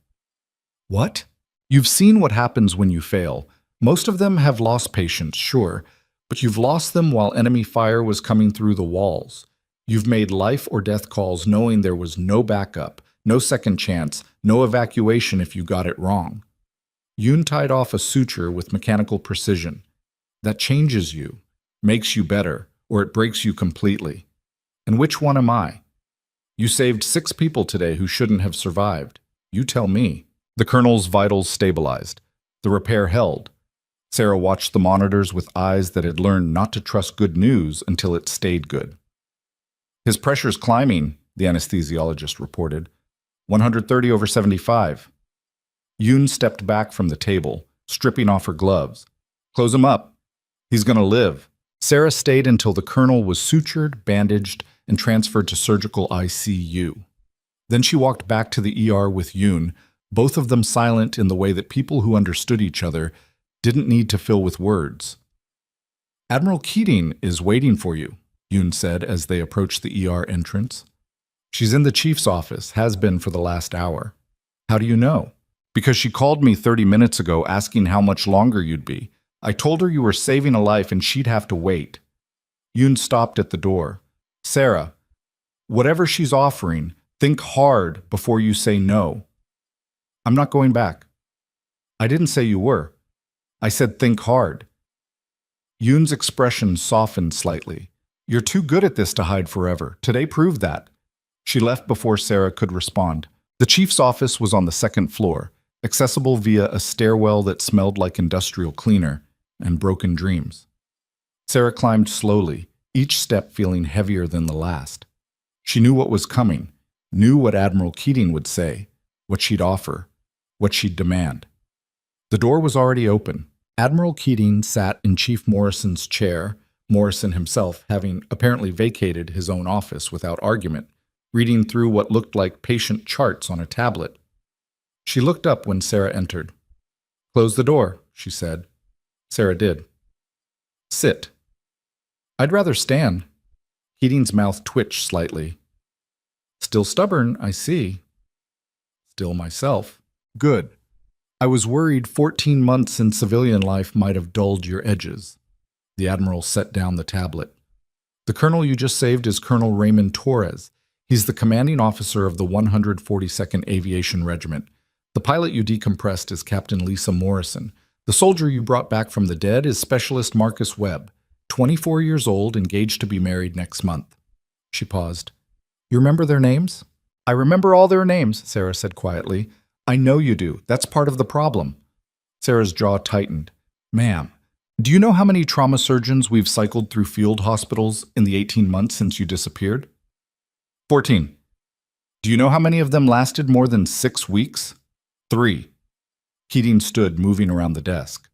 What? You've seen what happens when you fail. Most of them have lost patients, sure, but you've lost them while enemy fire was coming through the walls. You've made life or death calls knowing there was no backup, no second chance, no evacuation if you got it wrong. Yoon tied off a suture with mechanical precision. That changes you, makes you better, or it breaks you completely. And which one am I? You saved 6 people today who shouldn't have survived. You tell me. The colonel's vitals stabilized. The repair held. Sarah watched the monitors with eyes that had learned not to trust good news until it stayed good. His pressure's climbing, the anesthesiologist reported. 130/75. Yoon stepped back from the table, stripping off her gloves. Close him up. He's gonna live. Sarah stayed until the colonel was sutured, bandaged, and transferred to surgical ICU. Then she walked back to the ER with Yoon, both of them silent in the way that people who understood each other didn't need to fill with words. Admiral Keating is waiting for you, Yoon said as they approached the ER entrance. She's in the chief's office, has been for the last hour. How do you know? Because she called me 30 minutes ago asking how much longer you'd be. I told her you were saving a life and she'd have to wait. Yoon stopped at the door. Sarah, whatever she's offering, think hard before you say no. I'm not going back. I didn't say you were. I said think hard. Yoon's expression softened slightly. You're too good at this to hide forever. Today proved that. She left before Sarah could respond. The chief's office was on the second floor, accessible via a stairwell that smelled like industrial cleaner and broken dreams. Sarah climbed slowly, each step feeling heavier than the last. She knew what was coming, knew what Admiral Keating would say, what she'd offer, what she'd demand. The door was already open. Admiral Keating sat in Chief Morrison's chair, Morrison himself having apparently vacated his own office without argument, reading through what looked like patient charts on a tablet. She looked up when Sarah entered. Close the door, she said. Sarah did. Sit. I'd rather stand. Keating's mouth twitched slightly. Still stubborn, I see. Still myself. Good. I was worried 14 months in civilian life might have dulled your edges. The Admiral set down the tablet. The colonel you just saved is Colonel Raymond Torres. He's the commanding officer of the 142nd Aviation Regiment. The pilot you decompressed is Captain Lisa Morrison. The soldier you brought back from the dead is Specialist Marcus Webb, 24 years old, engaged to be married next month. She paused. You remember their names? I remember all their names, Sarah said quietly. I know you do. That's part of the problem. Sarah's jaw tightened. Ma'am, do you know how many trauma surgeons we've cycled through field hospitals in the 18 months since you disappeared? 14. Do you know how many of them lasted more than 6 weeks? 3. Keating stood, moving around the desk.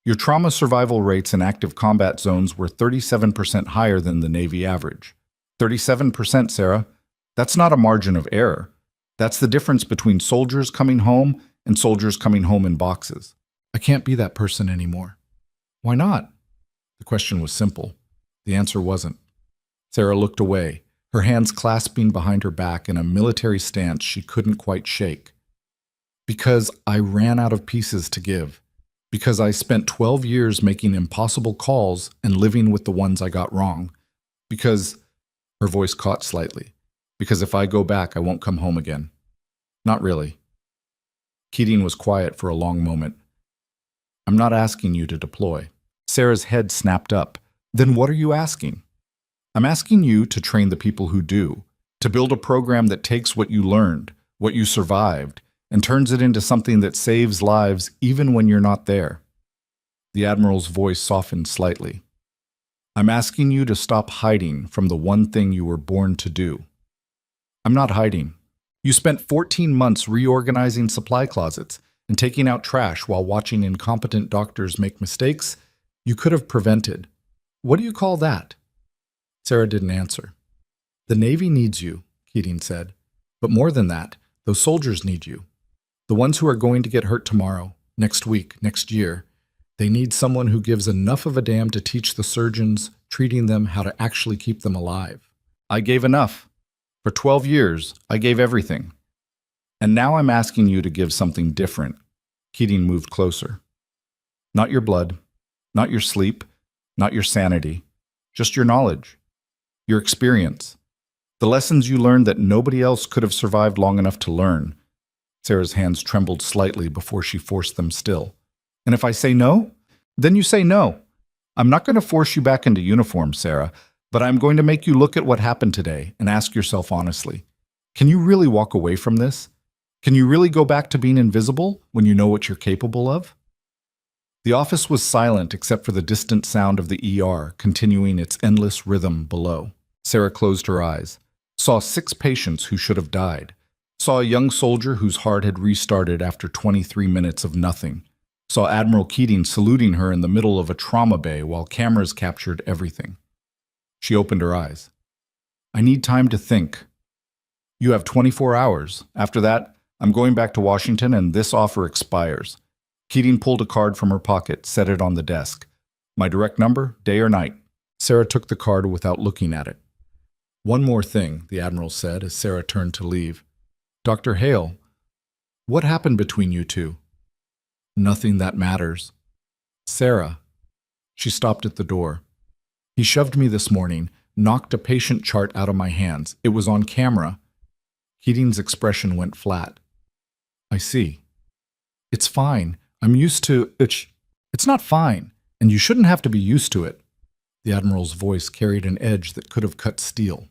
Your trauma survival rates in active combat zones were 37% higher than the Navy average. 37%, Sarah. That's not a margin of error. That's the difference between soldiers coming home and soldiers coming home in boxes. I can't be that person anymore. Why not? The question was simple. The answer wasn't. Sarah looked away, her hands clasping behind her back in a military stance she couldn't quite shake. Because I ran out of pieces to give. Because I spent 12 years making impossible calls and living with the ones I got wrong. Because, her voice caught slightly, because if I go back, I won't come home again. Not really. Keating was quiet for a long moment. I'm not asking you to deploy. Sarah's head snapped up. Then what are you asking? I'm asking you to train the people who do, to build a program that takes what you learned, what you survived, and turns it into something that saves lives even when you're not there. The Admiral's voice softened slightly. I'm asking you to stop hiding from the one thing you were born to do. I'm not hiding. You spent 14 months reorganizing supply closets and taking out trash while watching incompetent doctors make mistakes you could have prevented. What do you call that? Sarah didn't answer. The Navy needs you, Keating said. But more than that, those soldiers need you. The ones who are going to get hurt tomorrow, next week, next year. They need someone who gives enough of a damn to teach the surgeons treating them how to actually keep them alive. I gave enough. For 12 years, I gave everything. And now I'm asking you to give something different. Keating moved closer. Not your blood, not your sleep, not your sanity, just your knowledge, your experience, the lessons you learned that nobody else could have survived long enough to learn. Sarah's hands trembled slightly before she forced them still. And if I say no, then you say no. I'm not going to force you back into uniform, Sarah, but I'm going to make you look at what happened today and ask yourself honestly, can you really walk away from this? Can you really go back to being invisible when you know what you're capable of? The office was silent except for the distant sound of the ER continuing its endless rhythm below. Sarah closed her eyes, saw 6 patients who should have died, saw a young soldier whose heart had restarted after 23 minutes of nothing, saw Admiral Keating saluting her in the middle of a trauma bay while cameras captured everything. She opened her eyes. I need time to think. You have 24 hours. After that, I'm going back to Washington and this offer expires. Keating pulled a card from her pocket, set it on the desk. My direct number, day or night. Sarah took the card without looking at it. One more thing, the Admiral said as Sarah turned to leave. Dr. Hale, What happened between you two? Nothing that matters. Sarah. She stopped at the door. He shoved me this morning, knocked a patient chart out of my hands. It was on camera. Keating's expression went flat. I see. It's fine. I'm used to it. It's not fine, and you shouldn't have to be used to it. The Admiral's voice carried an edge that could have cut steel.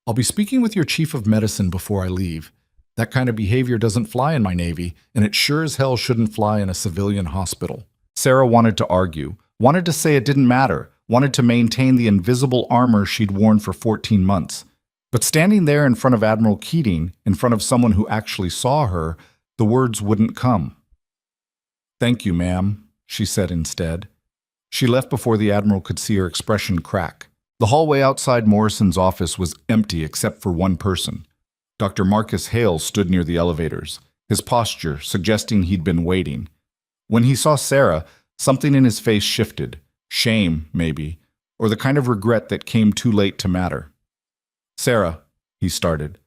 I'll be speaking with your chief of medicine before I leave. That kind of behavior doesn't fly in my Navy, and it sure as hell shouldn't fly in a civilian hospital. Sarah wanted to argue, wanted to say it didn't matter, wanted to maintain the invisible armor she'd worn for 14 months. But standing there in front of Admiral Keating, in front of someone who actually saw her, the words wouldn't come. Thank you, ma'am, she said instead. She left before the Admiral could see her expression crack. The hallway outside Morrison's office was empty except for one person. Dr. Marcus Hale stood near the elevators, his posture suggesting he'd been waiting. When he saw Sarah, something in his face shifted. Shame, maybe, or the kind of regret that came too late to matter. Sarah, he started.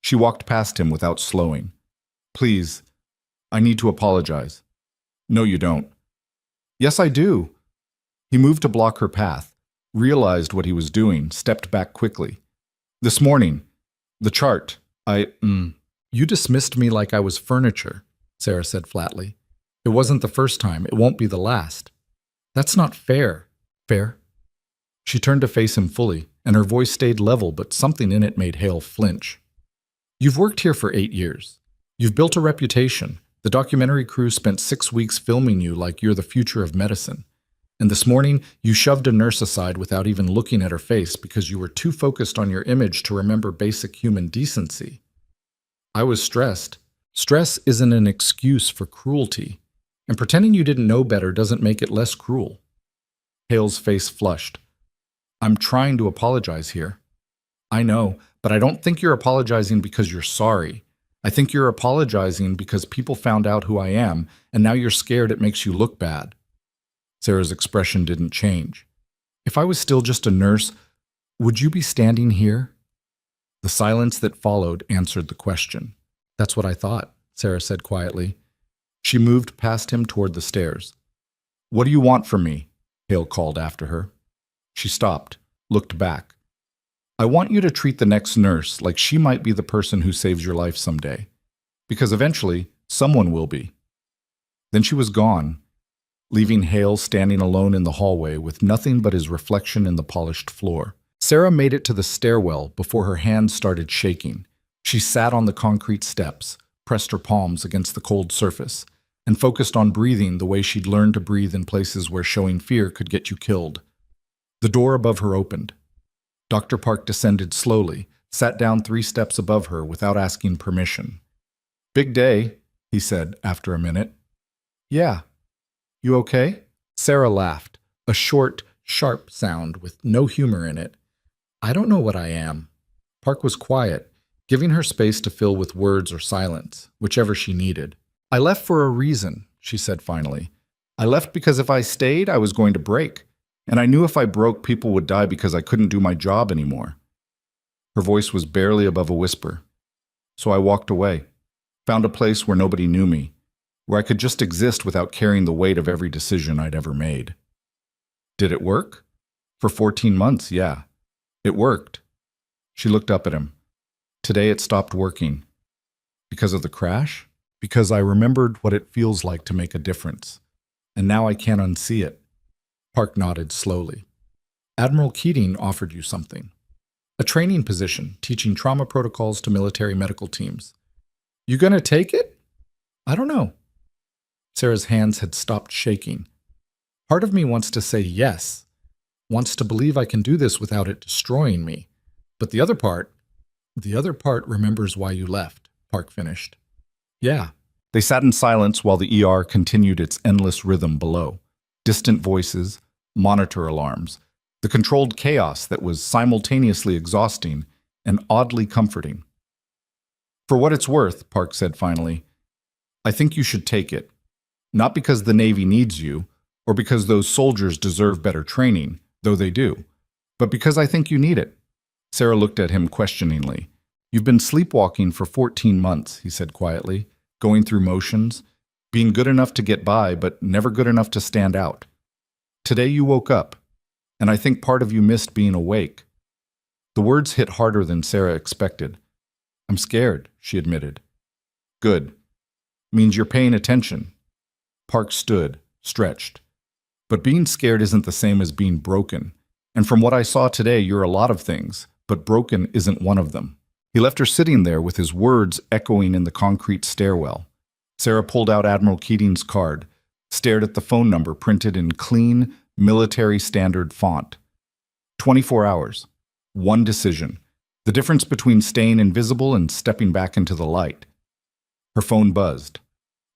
She walked past him without slowing. Please, I need to apologize. No, you don't. Yes, I do. He moved to block her path, realized what he was doing, stepped back quickly. This morning, the chart, You dismissed me like I was furniture, Sarah said flatly. It wasn't the first time. It won't be the last. That's not fair. Fair? She turned to face him fully, and her voice stayed level, but something in it made Hale flinch. You've worked here for 8 years. You've built a reputation. The documentary crew spent 6 weeks filming you like you're the future of medicine. And this morning, you shoved a nurse aside without even looking at her face because you were too focused on your image to remember basic human decency. I was stressed. Stress isn't an excuse for cruelty, and pretending you didn't know better doesn't make it less cruel. Hale's face flushed. I'm trying to apologize here. I know, but I don't think you're apologizing because you're sorry. I think you're apologizing because people found out who I am, and now you're scared it makes you look bad. Sarah's expression didn't change. If I was still just a nurse, would you be standing here? The silence that followed answered the question. That's what I thought, Sarah said quietly. She moved past him toward the stairs. What do you want from me? Hale called after her. She stopped, looked back. I want you to treat the next nurse like she might be the person who saves your life someday. Because eventually, someone will be. Then she was gone, leaving Hale standing alone in the hallway with nothing but his reflection in the polished floor. Sarah made it to the stairwell before her hands started shaking. She sat on the concrete steps, pressed her palms against the cold surface, and focused on breathing the way she'd learned to breathe in places where showing fear could get you killed. The door above her opened. Dr. Park descended slowly, sat down 3 steps above her without asking permission. Big day, he said after a minute. Yeah. You okay? Sarah laughed, a short, sharp sound with no humor in it. I don't know what I am. Park was quiet, giving her space to fill with words or silence, whichever she needed. I left for a reason, she said finally. I left because if I stayed, I was going to break. And I knew if I broke, people would die because I couldn't do my job anymore. Her voice was barely above a whisper. So I walked away, found a place where nobody knew me, where I could just exist without carrying the weight of every decision I'd ever made. Did it work? For 14 months, yeah. It worked. She looked up at him. Today it stopped working. Because of the crash? Because I remembered what it feels like to make a difference. And now I can't unsee it. Park nodded slowly. Admiral Keating offered you something. A training position, teaching trauma protocols to military medical teams. You gonna take it? I don't know. Sarah's hands had stopped shaking. Part of me wants to say yes, wants to believe I can do this without it destroying me. But the other part remembers why you left, Park finished. Yeah. They sat in silence while the ER continued its endless rhythm below. Distant voices, monitor alarms, the controlled chaos that was simultaneously exhausting and oddly comforting. For what it's worth, Park said finally, I think you should take it. Not because the Navy needs you, or because those soldiers deserve better training, though they do, but because I think you need it. Sarah looked at him questioningly. You've been sleepwalking for 14 months, he said quietly, going through motions, being good enough to get by, but never good enough to stand out. Today you woke up, and I think part of you missed being awake. The words hit harder than Sarah expected. I'm scared, she admitted. Good. Means you're paying attention. Park stood, stretched. But being scared isn't the same as being broken. And from what I saw today, you're a lot of things, but broken isn't one of them. He left her sitting there with his words echoing in the concrete stairwell. Sarah pulled out Admiral Keating's card, stared at the phone number printed in clean, military standard font. 24 hours. One decision. The difference between staying invisible and stepping back into the light. Her phone buzzed.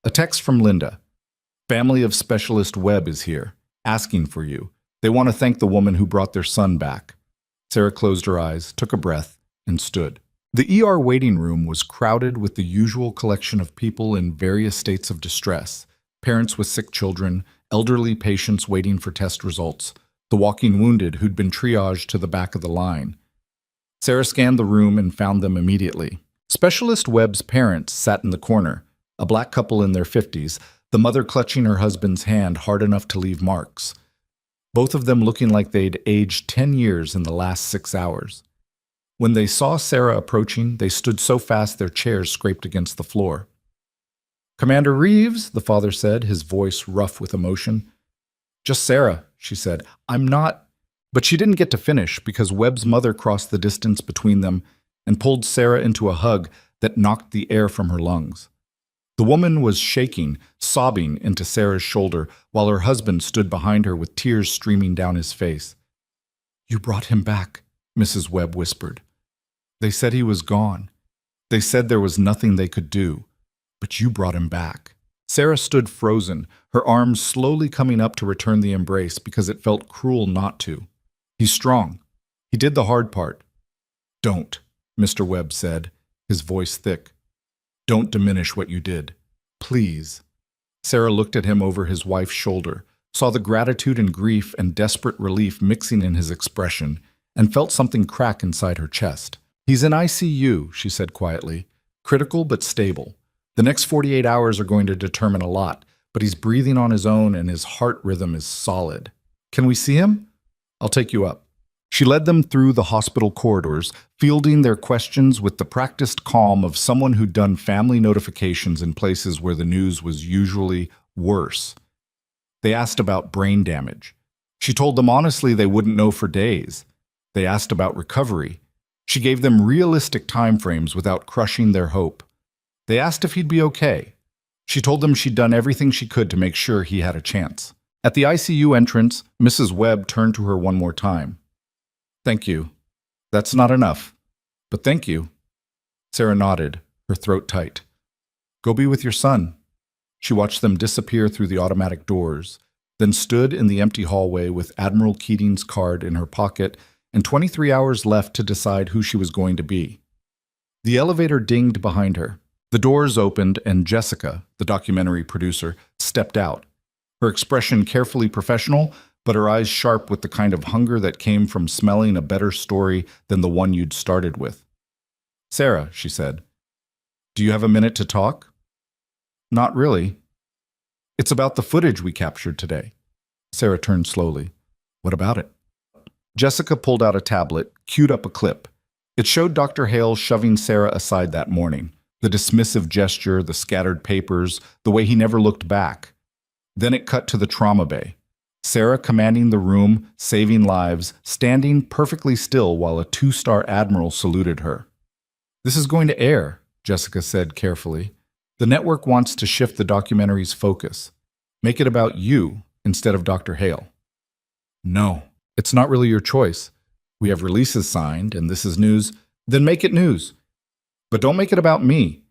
A text from Linda. Family of Specialist Webb is here, asking for you. They want to thank the woman who brought their son back. Sarah closed her eyes, took a breath, and stood. The ER waiting room was crowded with the usual collection of people in various states of distress. Parents with sick children, elderly patients waiting for test results, the walking wounded who'd been triaged to the back of the line. Sarah scanned the room and found them immediately. Specialist Webb's parents sat in the corner, a black couple in their 50s, the mother clutching her husband's hand hard enough to leave marks. Both of them looking like they'd aged 10 years in the last 6 hours. When they saw Sarah approaching, they stood so fast their chairs scraped against the floor. Commander Reeves, the father said, his voice rough with emotion. Just Sarah, she said. I'm not... But she didn't get to finish because Webb's mother crossed the distance between them and pulled Sarah into a hug that knocked the air from her lungs. The woman was shaking, sobbing into Sarah's shoulder while her husband stood behind her with tears streaming down his face. You brought him back, Mrs. Webb whispered. They said he was gone. They said there was nothing they could do. But you brought him back. Sarah stood frozen, her arms slowly coming up to return the embrace because it felt cruel not to. He's strong. He did the hard part. Don't, Mr. Webb said, his voice thick. Don't diminish what you did. Please. Sarah looked at him over his wife's shoulder, saw the gratitude and grief and desperate relief mixing in his expression, and felt something crack inside her chest. He's in ICU, she said quietly. Critical but stable. The next 48 hours are going to determine a lot, but he's breathing on his own and his heart rhythm is solid. Can we see him? I'll take you up. She led them through the hospital corridors, fielding their questions with the practiced calm of someone who'd done family notifications in places where the news was usually worse. They asked about brain damage. She told them honestly they wouldn't know for days. They asked about recovery. She gave them realistic timeframes without crushing their hope. They asked if he'd be okay. She told them she'd done everything she could to make sure he had a chance. At the ICU entrance, Mrs. Webb turned to her one more time. Thank you. That's not enough, but thank you. Sarah nodded, her throat tight. Go be with your son. She watched them disappear through the automatic doors, then stood in the empty hallway with Admiral Keating's card in her pocket and 23 hours left to decide who she was going to be. The elevator dinged behind her. The doors opened and Jessica, the documentary producer, stepped out. Her expression carefully professional, but her eyes sharp with the kind of hunger that came from smelling a better story than the one you'd started with. Sarah, she said, do you have a minute to talk? Not really. It's about the footage we captured today. Sarah turned slowly. What about it? Jessica pulled out a tablet, queued up a clip. It showed Dr. Hale shoving Sarah aside that morning, the dismissive gesture, the scattered papers, the way he never looked back. Then it cut to the trauma bay. Sarah commanding the room, saving lives, standing perfectly still while a 2-star admiral saluted her. This is going to air, Jessica said carefully. The network wants to shift the documentary's focus. Make it about you instead of Dr. Hale. No, it's not really your choice. We have releases signed, and this is news. Then make it news. But don't make it about me.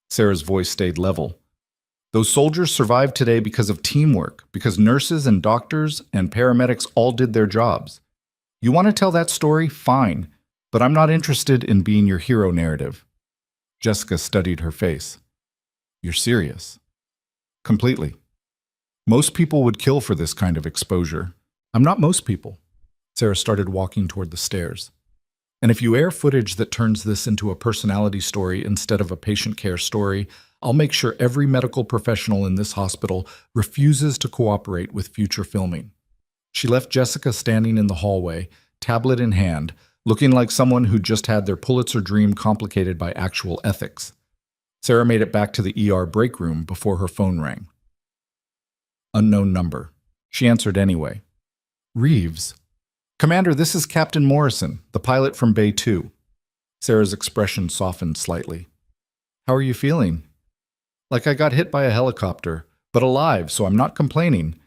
Sarah's voice stayed level. Those soldiers survived today because of teamwork, because nurses and doctors and paramedics all did their jobs. You want to tell that story? Fine, but I'm not interested in being your hero narrative. Jessica studied her face. You're serious? Completely. Most people would kill for this kind of exposure. I'm not most people. Sarah started walking toward the stairs. And if you air footage that turns this into a personality story instead of a patient care story, I'll make sure every medical professional in this hospital refuses to cooperate with future filming. She left Jessica standing in the hallway, tablet in hand, looking like someone who'd just had their Pulitzer dream complicated by actual ethics. Sarah made it back to the ER break room before her phone rang. Unknown number. She answered anyway. Reeves. Commander, this is Captain Morrison, the pilot from Bay 2. Sarah's expression softened slightly. How are you feeling? Like I got hit by a helicopter, but alive, so I'm not complaining.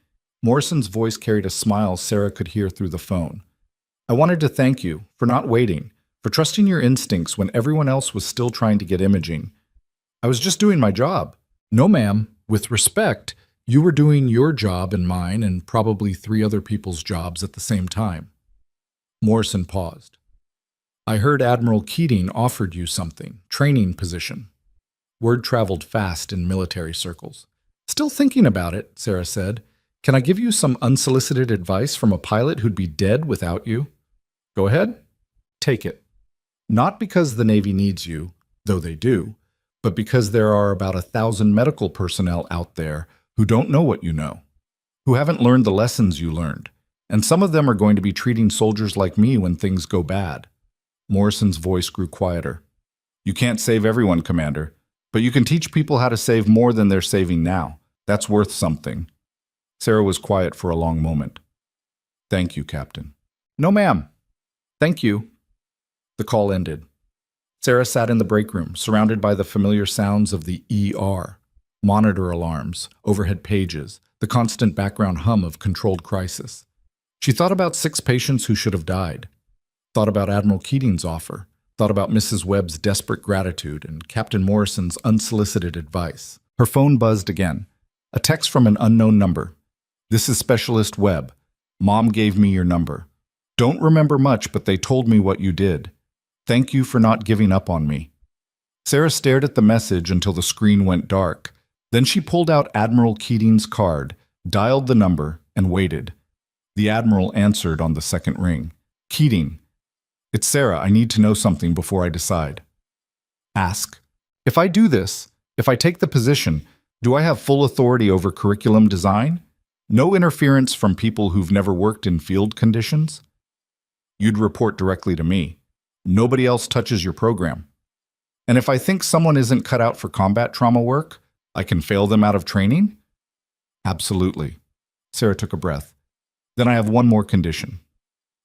Morrison's voice carried a smile Sarah could hear through the phone. I wanted to thank you for not waiting, for trusting your instincts when everyone else was still trying to get imaging. I was just doing my job. No, ma'am. With respect, you were doing your job and mine and probably 3 other people's jobs at the same time. Morrison paused. I heard Admiral Keating offered you something, training position. Word traveled fast in military circles. Still thinking about it, Sarah said. Can I give you some unsolicited advice from a pilot who'd be dead without you? Go ahead. Take it. Not because the Navy needs you, though they do, but because there are about 1,000 medical personnel out there who don't know what you know, who haven't learned the lessons you learned, and some of them are going to be treating soldiers like me when things go bad. Morrison's voice grew quieter. You can't save everyone, Commander, but you can teach people how to save more than they're saving now. That's worth something. Sarah was quiet for a long moment. Thank you, Captain. No, ma'am. Thank you. The call ended. Sarah sat in the break room, surrounded by the familiar sounds of the ER, monitor alarms, overhead pages, the constant background hum of controlled crisis. She thought about 6 patients who should have died, thought about Admiral Keating's offer, thought about Mrs. Webb's desperate gratitude and Captain Morrison's unsolicited advice. Her phone buzzed again. A text from an unknown number. This is Specialist Webb. Mom gave me your number. Don't remember much, but they told me what you did. Thank you for not giving up on me. Sarah stared at the message until the screen went dark. Then she pulled out Admiral Keating's card, dialed the number, and waited. The Admiral answered on the second ring. Keating. It's Sarah. I need to know something before I decide. Ask. If I do this, if I take the position, do I have full authority over curriculum design? No interference from people who've never worked in field conditions? You'd report directly to me. Nobody else touches your program. And if I think someone isn't cut out for combat trauma work, I can fail them out of training? Absolutely. Sarah took a breath. Then I have one more condition.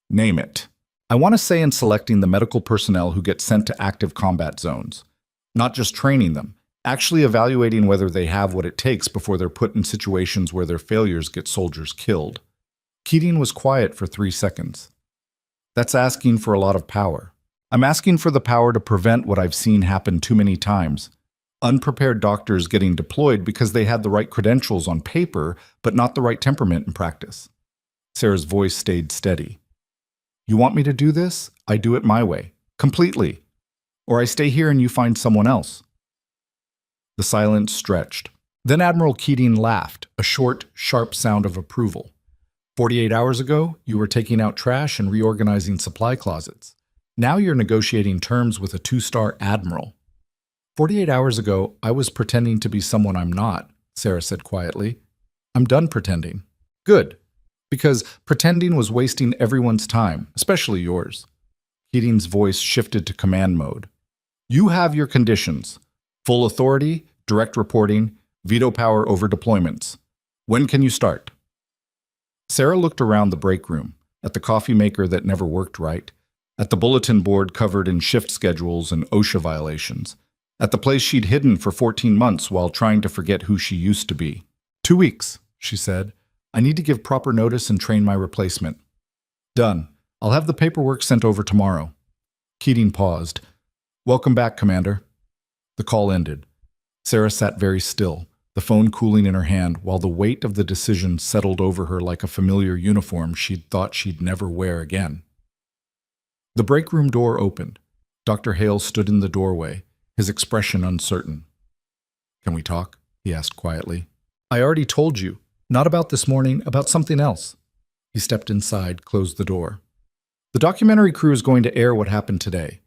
Name it. I want to say in selecting the medical personnel who get sent to active combat zones, not just training them, actually evaluating whether they have what it takes before they're put in situations where their failures get soldiers killed. Keating was quiet for 3 seconds. That's asking for a lot of power. I'm asking for the power to prevent what I've seen happen too many times. Unprepared doctors getting deployed because they had the right credentials on paper, but not the right temperament in practice. Sarah's voice stayed steady. You want me to do this? I do it my way, completely. Or I stay here and you find someone else. The silence stretched. Then Admiral Keating laughed, a short, sharp sound of approval. 48 hours ago, you were taking out trash and reorganizing supply closets. Now you're negotiating terms with a 2-star admiral. 48 hours ago, I was pretending to be someone I'm not, Sarah said quietly. I'm done pretending. Good. Because pretending was wasting everyone's time, especially yours. Keating's voice shifted to command mode. You have your conditions. Full authority, direct reporting, veto power over deployments. When can you start? Sarah looked around the break room, at the coffee maker that never worked right, at the bulletin board covered in shift schedules and OSHA violations, at the place she'd hidden for 14 months while trying to forget who she used to be. 2 weeks, she said. I need to give proper notice and train my replacement. Done. I'll have the paperwork sent over tomorrow. Keating paused. Welcome back, Commander. The call ended. Sarah sat very still, the phone cooling in her hand, while the weight of the decision settled over her like a familiar uniform she'd thought she'd never wear again. The break room door opened. Dr. Hale stood in the doorway, his expression uncertain. Can we talk? He asked quietly. I already told you. Not about this morning, about something else. He stepped inside, closed the door. The documentary crew is going to air what happened today.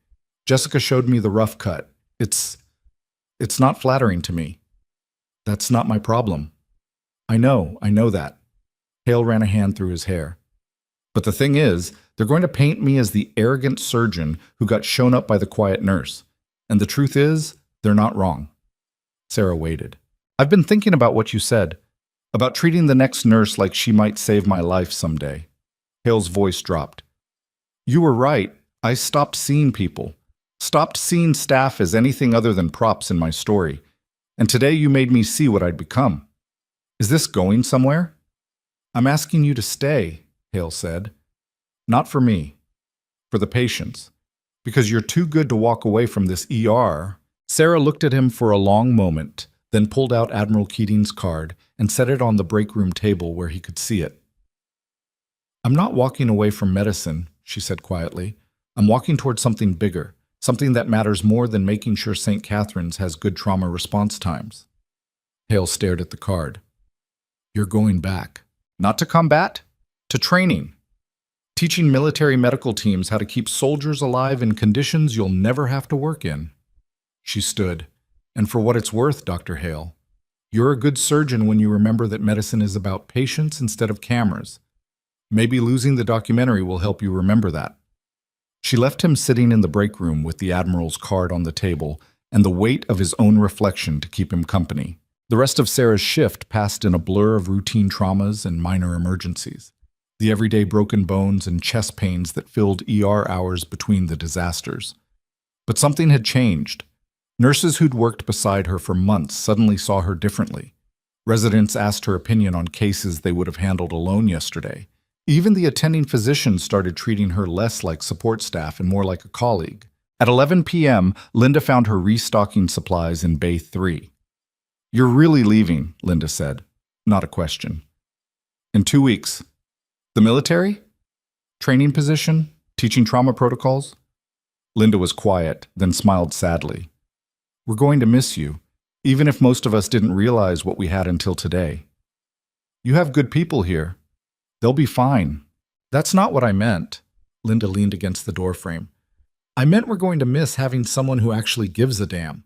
Jessica showed me the rough cut. It's not flattering to me. That's not my problem. I know that. Hale ran a hand through his hair. But the thing is, they're going to paint me as the arrogant surgeon who got shown up by the quiet nurse. And the truth is, they're not wrong. Sarah waited. I've been thinking about what you said, about treating the next nurse like she might save my life someday. Hale's voice dropped. You were right. I stopped seeing people. Stopped seeing staff as anything other than props in my story. And today you made me see what I'd become. Is this going somewhere? I'm asking you to stay, Hale said. Not for me. For the patients. Because you're too good to walk away from this ER. Sarah looked at him for a long moment, then pulled out Admiral Keating's card and set it on the break room table where he could see it. I'm not walking away from medicine, she said quietly. I'm walking towards something bigger, something that matters more than making sure St. Catherine's has good trauma response times. Hale stared at the card. You're going back. Not to combat, to training. Teaching military medical teams how to keep soldiers alive in conditions you'll never have to work in. She stood. And for what it's worth, Dr. Hale, you're a good surgeon when you remember that medicine is about patients instead of cameras. Maybe losing the documentary will help you remember that. She left him sitting in the break room with the Admiral's card on the table and the weight of his own reflection to keep him company. The rest of Sarah's shift passed in a blur of routine traumas and minor emergencies, the everyday broken bones and chest pains that filled ER hours between the disasters. But something had changed. Nurses who'd worked beside her for months suddenly saw her differently. Residents asked her opinion on cases they would have handled alone yesterday. Even the attending physicians started treating her less like support staff and more like a colleague. At 11 p.m., Linda found her restocking supplies in Bay 3. You're really leaving, Linda said. Not a question. In 2 weeks. The military? Training position? Teaching trauma protocols? Linda was quiet, then smiled sadly. We're going to miss you, even if most of us didn't realize what we had until today. You have good people here. They'll be fine. That's not what I meant. Linda leaned against the doorframe. I meant we're going to miss having someone who actually gives a damn,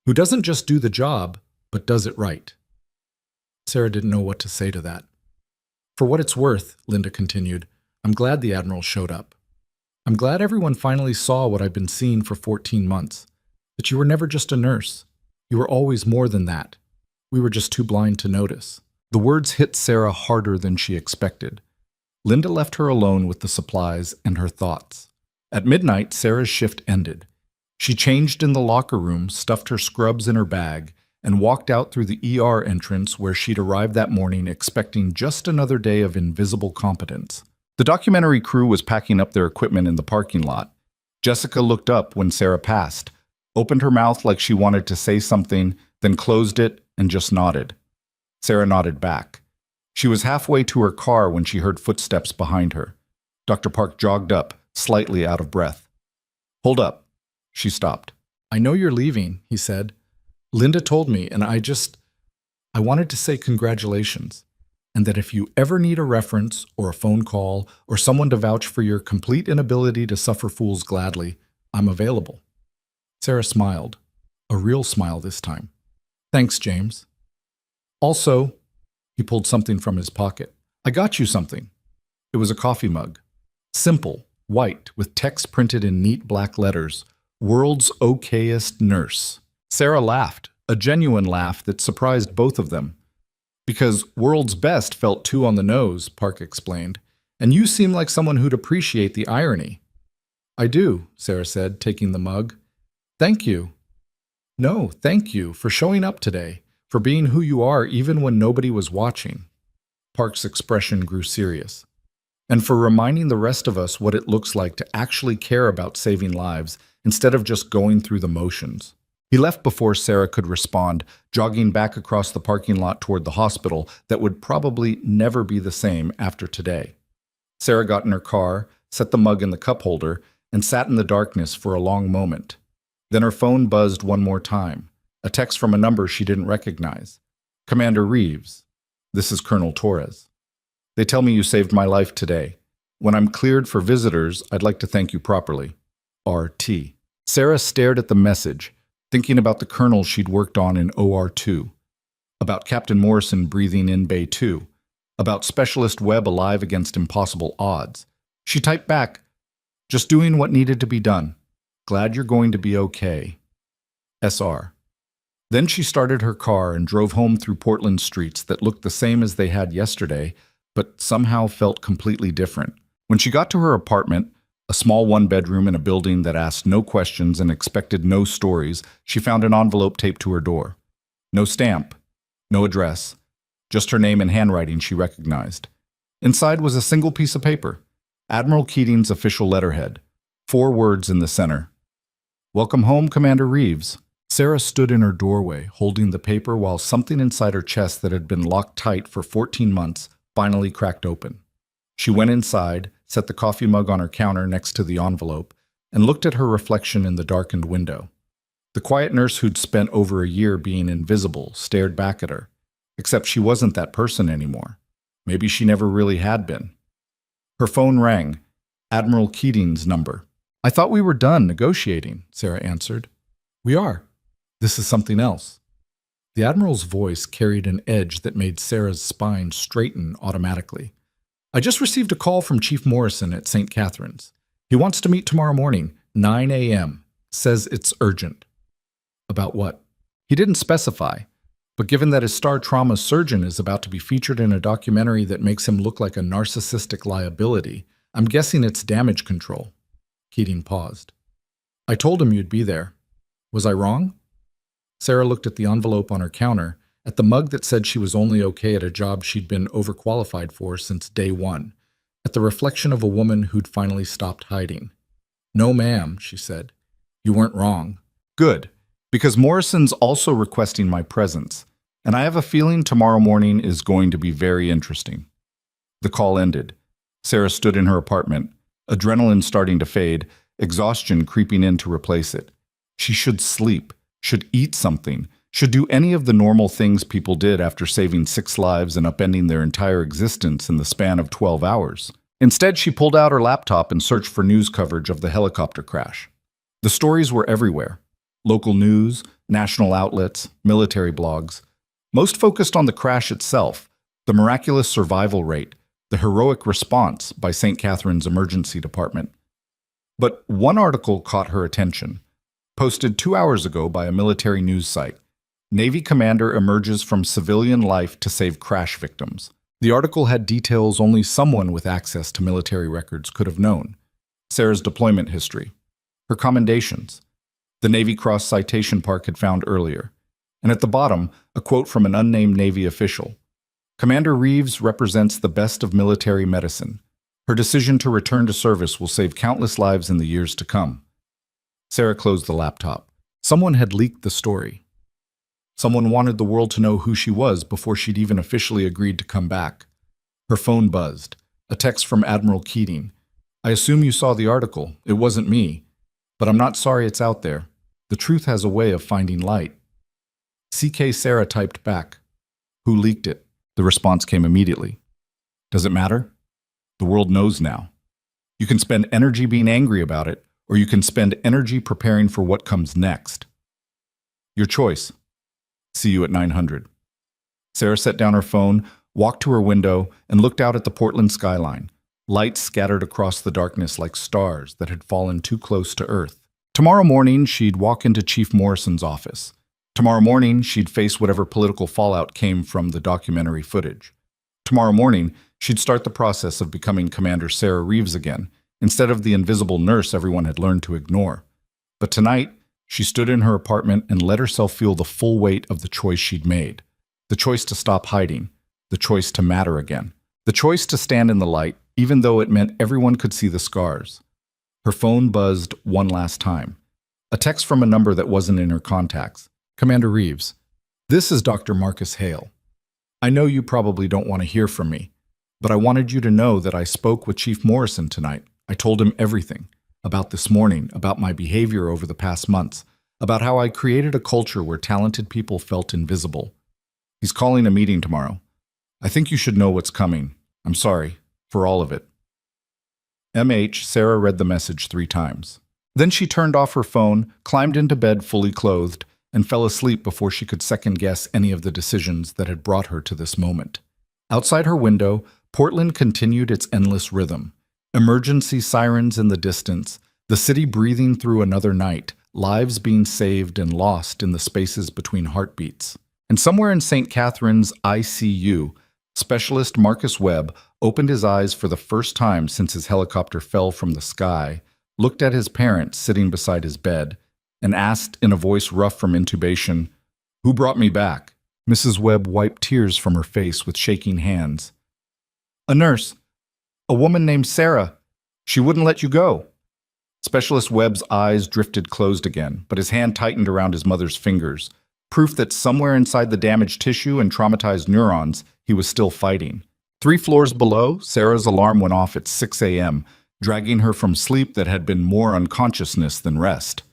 who doesn't just do the job, but does it right. Sarah didn't know what to say to that. For what it's worth, Linda continued, I'm glad the Admiral showed up. I'm glad everyone finally saw what I've been seeing for 14 months, that you were never just a nurse. You were always more than that. We were just too blind to notice. The words hit Sarah harder than she expected. Linda left her alone with the supplies and her thoughts. At midnight, Sarah's shift ended. She changed in the locker room, stuffed her scrubs in her bag, and walked out through the ER entrance where she'd arrived that morning expecting just another day of invisible competence. The documentary crew was packing up their equipment in the parking lot. Jessica looked up when Sarah passed, opened her mouth like she wanted to say something, then closed it and just nodded. Sarah nodded back. She was halfway to her car when she heard footsteps behind her. Dr. Park jogged up, slightly out of breath. Hold up. She stopped. I know you're leaving, he said. Linda told me, and I wanted to say congratulations, and that if you ever need a reference or a phone call or someone to vouch for your complete inability to suffer fools gladly, I'm available. Sarah smiled, a real smile this time. Thanks, James. Also, he pulled something from his pocket. I got you something. It was a coffee mug. Simple, white, with text printed in neat black letters. World's okayest nurse. Sarah laughed, a genuine laugh that surprised both of them. Because world's best felt too on the nose, Park explained, and you seem like someone who'd appreciate the irony. I do, Sarah said, taking the mug. Thank you. No, thank you for showing up today, for being who you are even when nobody was watching. Park's expression grew serious. And for reminding the rest of us what it looks like to actually care about saving lives instead of just going through the motions. He left before Sarah could respond, jogging back across the parking lot toward the hospital that would probably never be the same after today. Sarah got in her car, set the mug in the cup holder, and sat in the darkness for a long moment. Then her phone buzzed one more time, a text from a number she didn't recognize. Commander Reeves, this is Colonel Torres. They tell me you saved my life today. When I'm cleared for visitors, I'd like to thank you properly. RT. Sarah stared at the message, thinking about the colonel she'd worked on in OR2, about Captain Morrison breathing in Bay 2, about Specialist Webb alive against impossible odds. She typed back, just doing what needed to be done. Glad you're going to be okay. SR. Then she started her car and drove home through Portland streets that looked the same as they had yesterday, but somehow felt completely different. When she got to her apartment, a small one-bedroom in a building that asked no questions and expected no stories, she found an envelope taped to her door. No stamp, no address, just her name and handwriting she recognized. Inside was a single piece of paper, Admiral Keating's official letterhead, 4 words in the center. Welcome home, Commander Reeves. Sarah stood in her doorway, holding the paper while something inside her chest that had been locked tight for 14 months finally cracked open. She went inside, set the coffee mug on her counter next to the envelope, and looked at her reflection in the darkened window. The quiet nurse who'd spent over a year being invisible stared back at her, except she wasn't that person anymore. Maybe she never really had been. Her phone rang, Admiral Keating's number. I thought we were done negotiating, Sarah answered. We are. This is something else. The Admiral's voice carried an edge that made Sarah's spine straighten automatically. I just received a call from Chief Morrison at St. Catherine's. He wants to meet tomorrow morning, 9 a.m. Says it's urgent. About what? He didn't specify, but given that his star trauma surgeon is about to be featured in a documentary that makes him look like a narcissistic liability, I'm guessing it's damage control. Keating paused. I told him you'd be there. Was I wrong? Sarah looked at the envelope on her counter, at the mug that said she was only okay at a job she'd been overqualified for since day one, at the reflection of a woman who'd finally stopped hiding. No, ma'am, she said. You weren't wrong. Good, because Morrison's also requesting my presence, and I have a feeling tomorrow morning is going to be very interesting. The call ended. Sarah stood in her apartment, adrenaline starting to fade, exhaustion creeping in to replace it. She should sleep, should eat something, should do any of the normal things people did after saving 6 lives and upending their entire existence in the span of 12 hours. Instead, she pulled out her laptop and searched for news coverage of the helicopter crash. The stories were everywhere. Local news, national outlets, military blogs. Most focused on the crash itself, the miraculous survival rate, the heroic response by St. Catherine's Emergency Department. But one article caught her attention, posted 2 hours ago by a military news site. Navy commander emerges from civilian life to save crash victims. The article had details only someone with access to military records could have known. Sarah's deployment history, her commendations, the Navy Cross Citation Park had found earlier, and at the bottom, a quote from an unnamed Navy official. Commander Reeves represents the best of military medicine. Her decision to return to service will save countless lives in the years to come. Sarah closed the laptop. Someone had leaked the story. Someone wanted the world to know who she was before she'd even officially agreed to come back. Her phone buzzed. A text from Admiral Keating. I assume you saw the article. It wasn't me. But I'm not sorry it's out there. The truth has a way of finding light. CK Sarah typed back. Who leaked it? The response came immediately. Does it matter? The world knows now. You can spend energy being angry about it, or you can spend energy preparing for what comes next. Your choice. See you at 900. Sarah set down her phone, walked to her window, and looked out at the Portland skyline, lights scattered across the darkness like stars that had fallen too close to Earth. Tomorrow morning, she'd walk into Chief Morrison's office. Tomorrow morning, she'd face whatever political fallout came from the documentary footage. Tomorrow morning, she'd start the process of becoming Commander Sarah Reeves again, instead of the invisible nurse everyone had learned to ignore. But tonight, she stood in her apartment and let herself feel the full weight of the choice she'd made. The choice to stop hiding. The choice to matter again. The choice to stand in the light, even though it meant everyone could see the scars. Her phone buzzed one last time. A text from a number that wasn't in her contacts. Commander Reeves, this is Dr. Marcus Hale. I know you probably don't want to hear from me, but I wanted you to know that I spoke with Chief Morrison tonight. I told him everything. About this morning, about my behavior over the past months, about how I created a culture where talented people felt invisible. He's calling a meeting tomorrow. I think you should know what's coming. I'm sorry for all of it. Sarah read the message 3 times. Then she turned off her phone, climbed into bed fully clothed, and fell asleep before she could second-guess any of the decisions that had brought her to this moment. Outside her window, Portland continued its endless rhythm. Emergency sirens in the distance, the city breathing through another night, lives being saved and lost in the spaces between heartbeats. And somewhere in St. Catherine's ICU, specialist Marcus Webb opened his eyes for the first time since his helicopter fell from the sky, looked at his parents sitting beside his bed, and asked in a voice rough from intubation, "Who brought me back?" Mrs. Webb wiped tears from her face with shaking hands. "A nurse. A woman named Sarah. She wouldn't let you go." Specialist Webb's eyes drifted closed again, but his hand tightened around his mother's fingers, proof that somewhere inside the damaged tissue and traumatized neurons, he was still fighting. 3 floors below, Sarah's alarm went off at 6 a.m., dragging her from sleep that had been more unconsciousness than rest.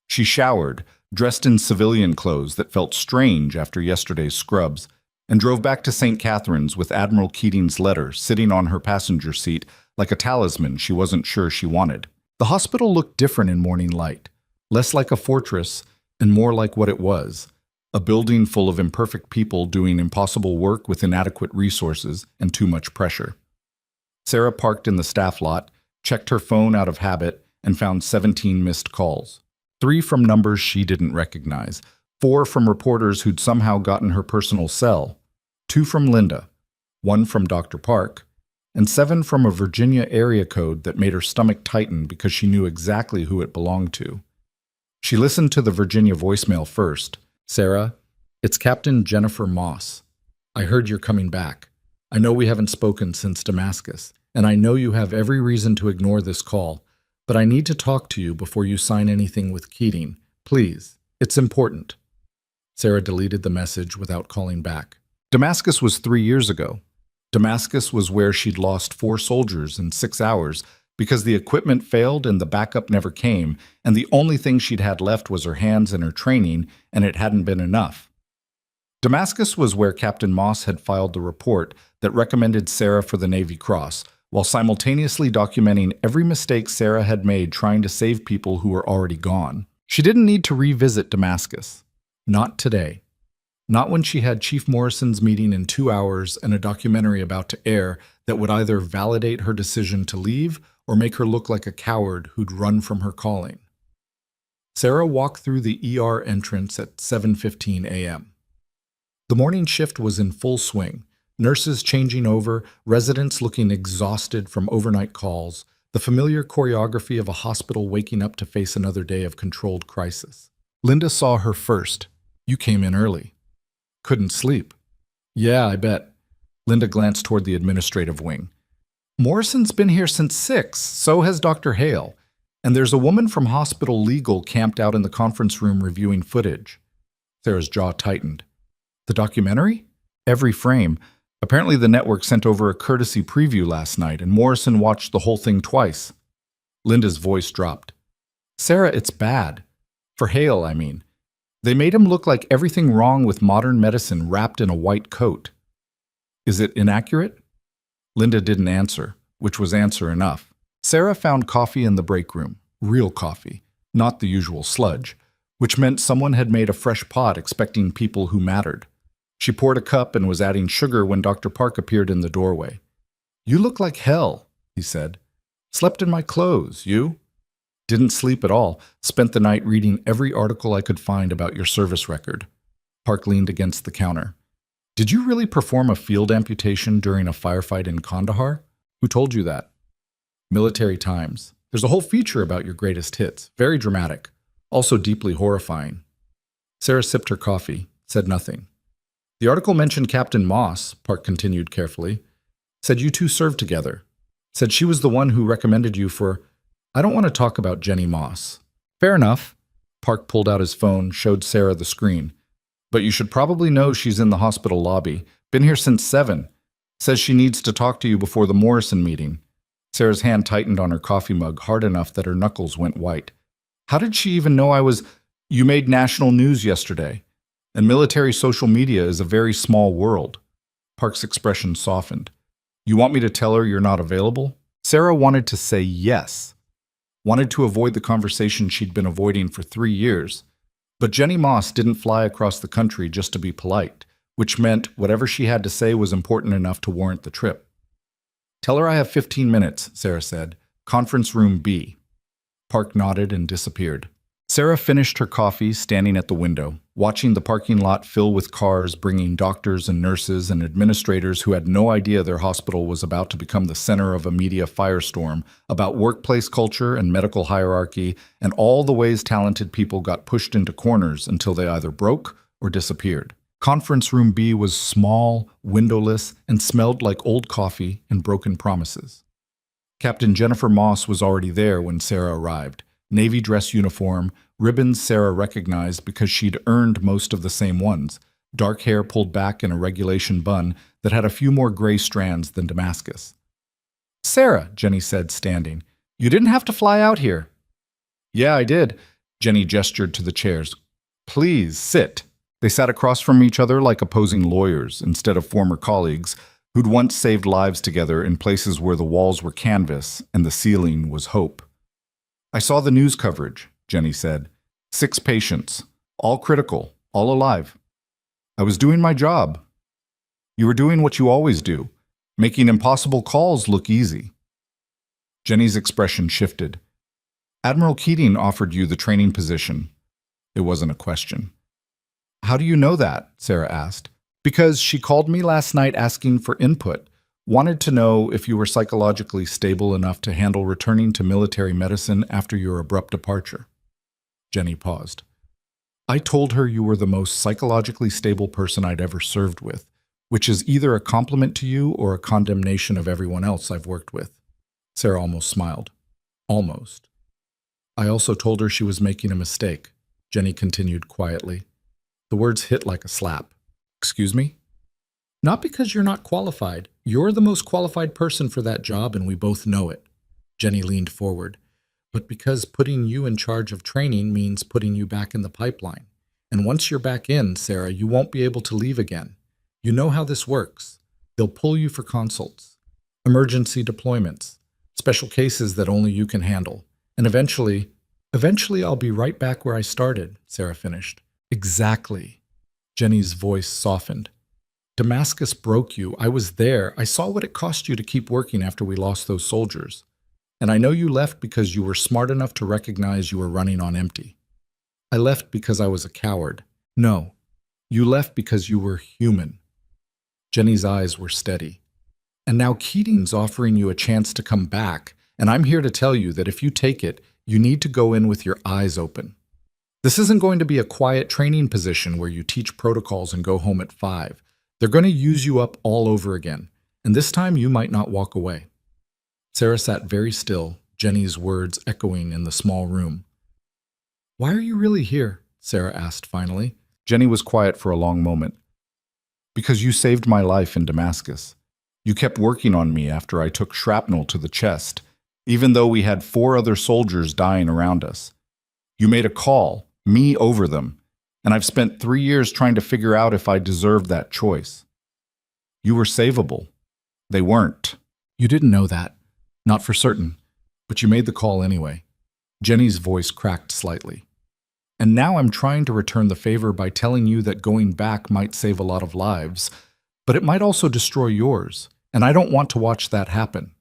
She showered, dressed in civilian clothes that felt strange after yesterday's scrubs, and drove back to St. Catherine's with Admiral Keating's letter sitting on her passenger seat like a talisman she wasn't sure she wanted. The hospital looked different in morning light, less like a fortress and more like what it was, a building full of imperfect people doing impossible work with inadequate resources and too much pressure. Sarah parked in the staff lot, checked her phone out of habit, and found 17 missed calls. 3 from numbers she didn't recognize, 4 from reporters who'd somehow gotten her personal cell, 2 from Linda, 1 from Dr. Park, and 7 from a Virginia area code that made her stomach tighten because she knew exactly who it belonged to. She listened to the Virginia voicemail first. "Sarah, it's Captain Jennifer Moss. I heard you're coming back. I know we haven't spoken since Damascus, and I know you have every reason to ignore this call, but I need to talk to you before you sign anything with Keating. Please, it's important." Sarah deleted the message without calling back. Damascus was 3 years ago. Damascus was where she'd lost 4 soldiers in 6 hours because the equipment failed and the backup never came, and the only thing she'd had left was her hands and her training, and it hadn't been enough. Damascus was where Captain Moss had filed the report that recommended Sarah for the Navy Cross, while simultaneously documenting every mistake Sarah had made trying to save people who were already gone. She didn't need to revisit Damascus. Not today. Not when she had Chief Morrison's meeting in 2 hours and a documentary about to air that would either validate her decision to leave or make her look like a coward who'd run from her calling. Sarah walked through the ER entrance at 7:15 a.m. The morning shift was in full swing, nurses changing over, residents looking exhausted from overnight calls, the familiar choreography of a hospital waking up to face another day of controlled crisis. Linda saw her first. "You came in early." "Couldn't sleep." "Yeah, I bet." Linda glanced toward the administrative wing. "Morrison's been here since 6, so has Dr. Hale. And there's a woman from Hospital Legal camped out in the conference room reviewing footage." Sarah's jaw tightened. "The documentary?" "Every frame. Apparently the network sent over a courtesy preview last night, and Morrison watched the whole thing twice." Linda's voice dropped. "Sarah, it's bad. For Hale, I mean. They made him look like everything wrong with modern medicine wrapped in a white coat." "Is it inaccurate?" Linda didn't answer, which was answer enough. Sarah found coffee in the break room, real coffee, not the usual sludge, which meant someone had made a fresh pot expecting people who mattered. She poured a cup and was adding sugar when Dr. Park appeared in the doorway. "You look like hell," he said. "Slept in my clothes, you?" "Didn't sleep at all. Spent the night reading every article I could find about your service record." Park leaned against the counter. "Did you really perform a field amputation during a firefight in Kandahar? Who told you that?" "Military Times. There's a whole feature about your greatest hits. Very dramatic. Also deeply horrifying." Sarah sipped her coffee, said nothing. "The article mentioned Captain Moss," Park continued carefully. "Said you two served together. Said she was the one who recommended you for... I don't want to talk about Jenny Moss." "Fair enough." Park pulled out his phone, showed Sarah the screen. "But you should probably know she's in the hospital lobby. Been here since 7. Says she needs to talk to you before the Morrison meeting." Sarah's hand tightened on her coffee mug hard enough that her knuckles went white. "How did she even know I was... You made national news yesterday. And military social media is a very small world." Park's expression softened. "You want me to tell her you're not available?" Sarah wanted to say yes, wanted to avoid the conversation she'd been avoiding for 3 years, but Jenny Moss didn't fly across the country just to be polite, which meant whatever she had to say was important enough to warrant the trip. "Tell her I have 15 minutes, Sarah said. "Conference room B." Park nodded and disappeared. Sarah finished her coffee standing at the window, watching the parking lot fill with cars bringing doctors and nurses and administrators who had no idea their hospital was about to become the center of a media firestorm about workplace culture and medical hierarchy and all the ways talented people got pushed into corners until they either broke or disappeared. Conference room B was small, windowless, and smelled like old coffee and broken promises. Captain Jennifer Moss was already there when Sarah arrived. Navy dress uniform, ribbons Sarah recognized because she'd earned most of the same ones, dark hair pulled back in a regulation bun that had a few more gray strands than Damascus. "Sarah," Jenny said, standing, "you didn't have to fly out here." "Yeah, I did," Jenny gestured to the chairs. "Please, sit." They sat across from each other like opposing lawyers instead of former colleagues who'd once saved lives together in places where the walls were canvas and the ceiling was hope. "I saw the news coverage," Jenny said. 6 patients, all critical, all alive. I was doing my job. You were doing what you always do, making impossible calls look easy." Jenny's expression shifted. "Admiral Keating offered you the training position." It wasn't a question. "How do you know that?" Sarah asked. "Because she called me last night asking for input. Wanted to know if you were psychologically stable enough to handle returning to military medicine after your abrupt departure." Jenny paused. "I told her you were the most psychologically stable person I'd ever served with, which is either a compliment to you or a condemnation of everyone else I've worked with." Sarah almost smiled. "Almost." "I also told her she was making a mistake," Jenny continued quietly. The words hit like a slap. "Excuse me?" "Not because you're not qualified. You're the most qualified person for that job, and we both know it." Jenny leaned forward. "But because putting you in charge of training means putting you back in the pipeline. And once you're back in, Sarah, you won't be able to leave again. You know how this works. They'll pull you for consults, emergency deployments, special cases that only you can handle. And eventually I'll be right back where I started," Sarah finished. "Exactly." Jenny's voice softened. "Damascus broke you. I was there. I saw what it cost you to keep working after we lost those soldiers. And I know you left because you were smart enough to recognize you were running on empty. I left because I was a coward. No, you left because you were human." Jenny's eyes were steady. "And now Keating's offering you a chance to come back, and I'm here to tell you that if you take it, you need to go in with your eyes open. This isn't going to be a quiet training position where you teach protocols and go home at 5. They're going to use you up all over again, and this time you might not walk away." Sarah sat very still, Jenny's words echoing in the small room. "Why are you really here?" Sarah asked finally. Jenny was quiet for a long moment. "Because you saved my life in Damascus. You kept working on me after I took shrapnel to the chest, even though we had 4 other soldiers dying around us. You made a call, me over them, and I've spent 3 years trying to figure out if I deserved that choice. You were savable. They weren't. You didn't know that. Not for certain, but you made the call anyway." Jenny's voice cracked slightly. "And now I'm trying to return the favor by telling you that going back might save a lot of lives, but it might also destroy yours, and I don't want to watch that happen."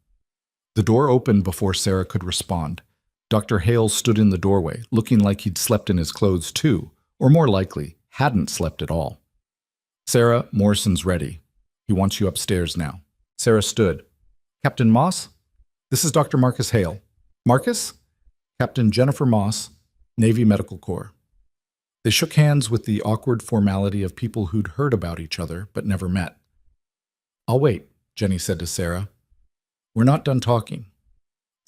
The door opened before Sarah could respond. Dr. Hale stood in the doorway, looking like he'd slept in his clothes too, or more likely, hadn't slept at all. "Sarah, Morrison's ready. He wants you upstairs now." Sarah stood. "Captain Moss? This is Dr. Marcus Hale." "Marcus?" "Captain Jennifer Moss, Navy Medical Corps." They shook hands with the awkward formality of people who'd heard about each other but never met. "I'll wait," Jenny said to Sarah. "We're not done talking."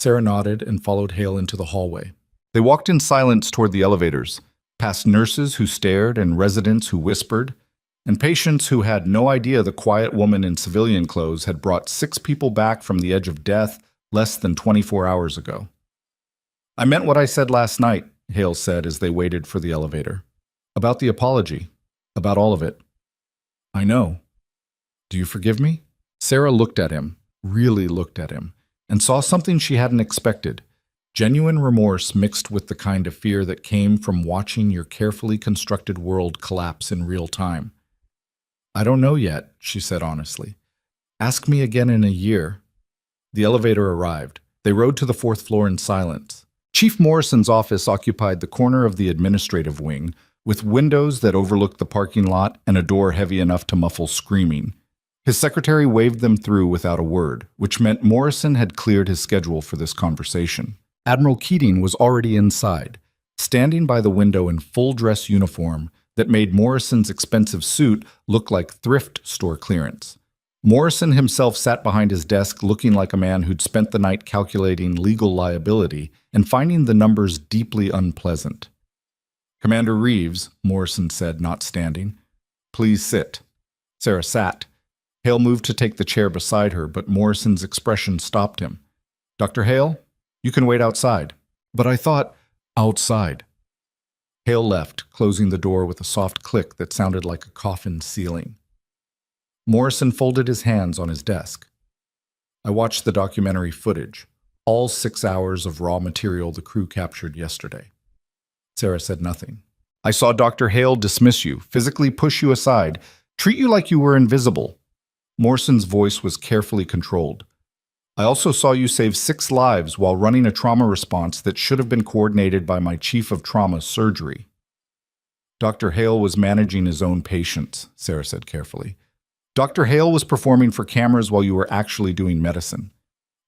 Sarah nodded and followed Hale into the hallway. They walked in silence toward the elevators, past nurses who stared and residents who whispered, and patients who had no idea the quiet woman in civilian clothes had brought 6 people back from the edge of death less than 24 hours ago. "I meant what I said last night," Hale said as they waited for the elevator. "About the apology. About all of it." "I know. Do you forgive me?" Sarah looked at him, really looked at him. and saw something she hadn't expected. Genuine remorse mixed with the kind of fear that came from watching your carefully constructed world collapse in real time. "I don't know yet," she said honestly. "Ask me again in a year." The elevator arrived. They rode to the fourth floor in silence. Chief Morrison's office occupied the corner of the administrative wing, with windows that overlooked the parking lot and a door heavy enough to muffle screaming. His secretary waved them through without a word, which meant Morrison had cleared his schedule for this conversation. Admiral Keating was already inside, standing by the window in full dress uniform that made Morrison's expensive suit look like thrift store clearance. Morrison himself sat behind his desk looking like a man who'd spent the night calculating legal liability and finding the numbers deeply unpleasant. "Commander Reeves," Morrison said, not standing. "Please sit." Sarah sat. Hale moved to take the chair beside her, but Morrison's expression stopped him. "Dr. Hale, you can wait outside." "But I thought—" "Outside." Hale left, closing the door with a soft click that sounded like a coffin ceiling. Morrison folded his hands on his desk. "I watched the documentary footage, all 6 hours of raw material the crew captured yesterday." Sarah said nothing. "I saw Dr. Hale dismiss you, physically push you aside, treat you like you were invisible." Morrison's voice was carefully controlled. "I also saw you save 6 lives while running a trauma response that should have been coordinated by my chief of trauma surgery." "Dr. Hale was managing his own patients," Sarah said carefully. "Dr. Hale was performing for cameras while you were actually doing medicine."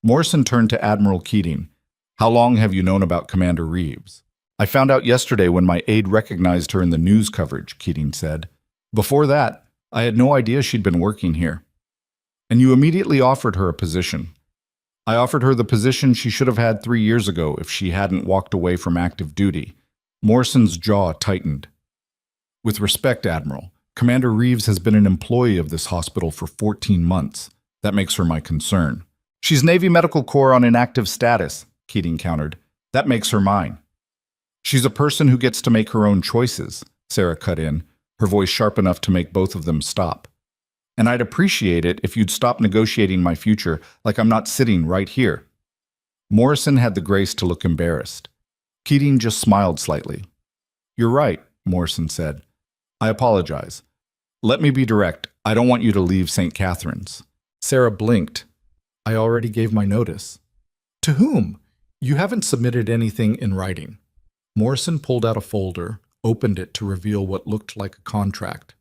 Morrison turned to Admiral Keating. "How long have you known about Commander Reeves?" "I found out yesterday when my aide recognized her in the news coverage," Keating said. "Before that, I had no idea she'd been working here." "And you immediately offered her a position." "I offered her the position she should have had 3 years ago if she hadn't walked away from active duty." Morrison's jaw tightened. "With respect, Admiral, Commander Reeves has been an employee of this hospital for 14 months. That makes her my concern." "She's Navy Medical Corps on inactive status," Keating countered. "That makes her mine." "She's a person who gets to make her own choices," Sarah cut in, her voice sharp enough to make both of them stop. "And I'd appreciate it if you'd stop negotiating my future like I'm not sitting right here." Morrison had the grace to look embarrassed. Keating just smiled slightly. "You're right," Morrison said. "I apologize. Let me be direct. I don't want you to leave St. Catherine's." Sarah blinked. "I already gave my notice." "To whom? You haven't submitted anything in writing." Morrison pulled out a folder, opened it to reveal what looked like a contract.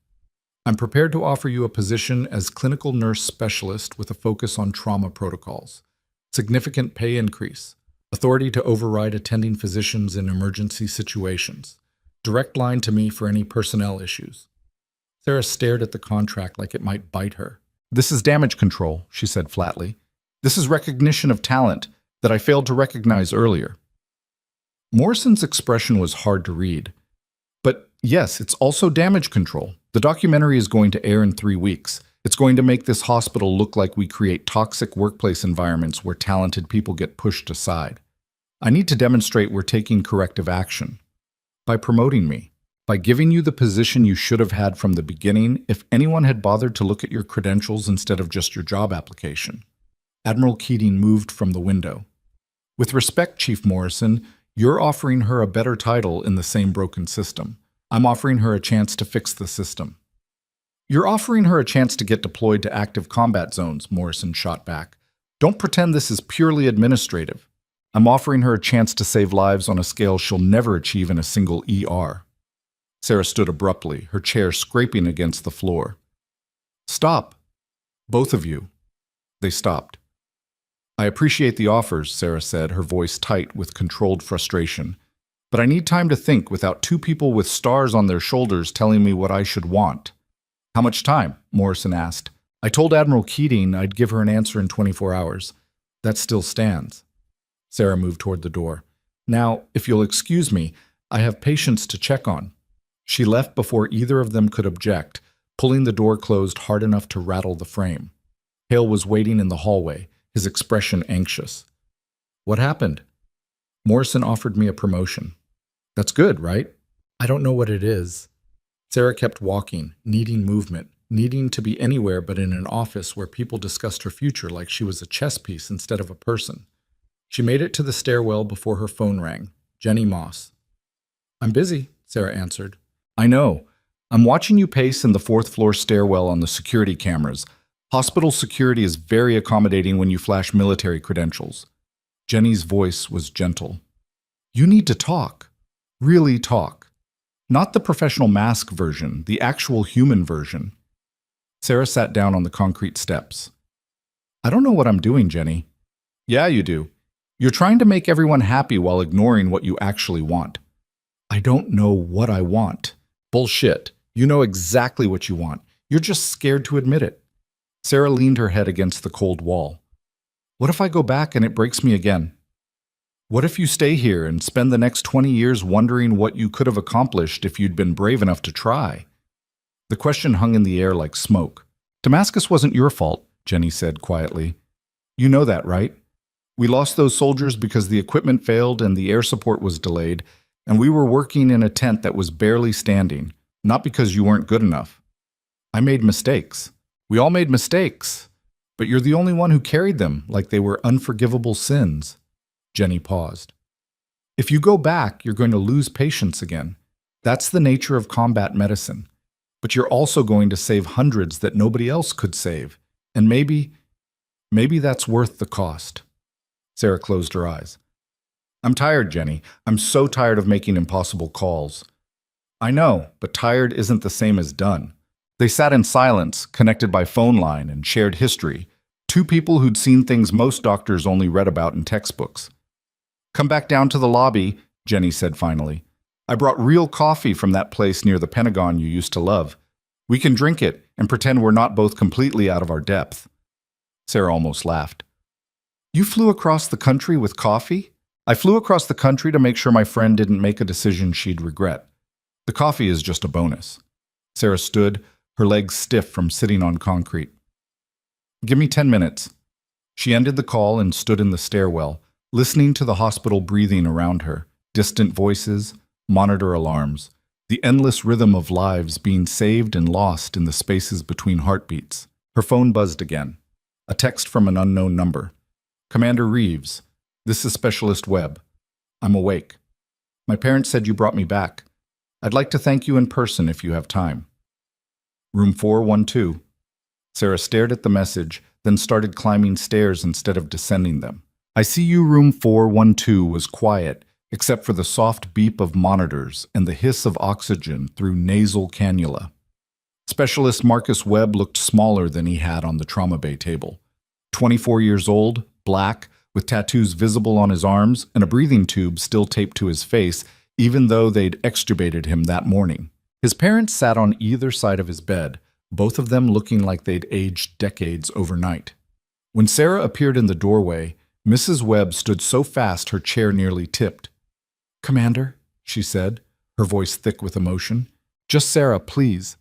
"I'm prepared to offer you a position as clinical nurse specialist with a focus on trauma protocols. Significant pay increase. Authority to override attending physicians in emergency situations. Direct line to me for any personnel issues." Sarah stared at the contract like it might bite her. "This is damage control," she said flatly. "This is recognition of talent that I failed to recognize earlier." Morrison's expression was hard to read. "But yes, it's also damage control. The documentary is going to air in 3 weeks. It's going to make this hospital look like we create toxic workplace environments where talented people get pushed aside. I need to demonstrate we're taking corrective action. By promoting me, by giving you the position you should have had from the beginning if anyone had bothered to look at your credentials instead of just your job application." Admiral Keating moved from the window. "With respect, Chief Morrison, you're offering her a better title in the same broken system. I'm offering her a chance to fix the system." "You're offering her a chance to get deployed to active combat zones," Morrison shot back. "Don't pretend this is purely administrative. I'm offering her a chance to save lives on a scale she'll never achieve in a single ER." Sarah stood abruptly, her chair scraping against the floor. "Stop. Both of you." They stopped. "I appreciate the offers," Sarah said, her voice tight with controlled frustration. "But I need time to think without 2 people with stars on their shoulders telling me what I should want." "How much time?" Morrison asked. "I told Admiral Keating I'd give her an answer in 24 hours. That still stands." Sarah moved toward the door. "Now, if you'll excuse me, I have patients to check on." She left before either of them could object, pulling the door closed hard enough to rattle the frame. Hale was waiting in the hallway, his expression anxious. "What happened?" "Morrison offered me a promotion." "That's good, right?" "I don't know what it is." Sarah kept walking, needing movement. needing to be anywhere but in an office where people discussed her future like she was a chess piece instead of a person. She made it to the stairwell before her phone rang. Jenny Moss. "I'm busy," Sarah answered. "I know. I'm watching you pace in the fourth-floor stairwell on the security cameras. Hospital security is very accommodating when you flash military credentials." Jenny's voice was gentle. "You need to talk. Really talk. Not the professional mask version, the actual human version." Sarah sat down on the concrete steps. "I don't know what I'm doing, Jenny." "Yeah, you do. You're trying to make everyone happy while ignoring what you actually want." "I don't know what I want." "Bullshit. You know exactly what you want. You're just scared to admit it." Sarah leaned her head against the cold wall. "What if I go back and it breaks me again? What if you stay here and spend the next 20 years wondering what you could have accomplished if you'd been brave enough to try?" The question hung in the air like smoke. "Damascus wasn't your fault," Jenny said quietly. "You know that, right? We lost those soldiers because the equipment failed and the air support was delayed, and we were working in a tent that was barely standing, not because you weren't good enough. I made mistakes. We all made mistakes, but you're the only one who carried them like they were unforgivable sins." Jenny paused. "If you go back, you're going to lose patients again. That's the nature of combat medicine. But you're also going to save hundreds that nobody else could save, and maybe that's worth the cost." Sarah closed her eyes. "I'm tired, Jenny. I'm so tired of making impossible calls." "I know, but tired isn't the same as done." They sat in silence, connected by phone line and shared history. Two people who'd seen things most doctors only read about in textbooks. "Come back down to the lobby," Jenny said finally. "I brought real coffee from that place near the Pentagon you used to love. We can drink it and pretend we're not both completely out of our depth." Sarah almost laughed. "You flew across the country with coffee?" "I flew across the country to make sure my friend didn't make a decision she'd regret. The coffee is just a bonus." Sarah stood, her legs stiff from sitting on concrete. "Give me 10 minutes." She ended the call and stood in the stairwell, listening to the hospital breathing around her, distant voices, monitor alarms, the endless rhythm of lives being saved and lost in the spaces between heartbeats. Her phone buzzed again. A text from an unknown number. "Commander Reeves, this is Specialist Webb. I'm awake. My parents said you brought me back. I'd like to thank you in person if you have time." "Room 412. Sarah stared at the message, then started climbing stairs instead of descending them. "I see you room 412 was quiet, except for the soft beep of monitors and the hiss of oxygen through nasal cannula." Specialist Marcus Webb looked smaller than he had on the trauma bay table. 24 years old, black, with tattoos visible on his arms and a breathing tube still taped to his face, even though they'd extubated him that morning. His parents sat on either side of his bed, both of them looking like they'd aged decades overnight. When Sarah appeared in the doorway, Mrs. Webb stood so fast her chair nearly tipped. "Commander," she said, her voice thick with emotion. "Just Sarah, please."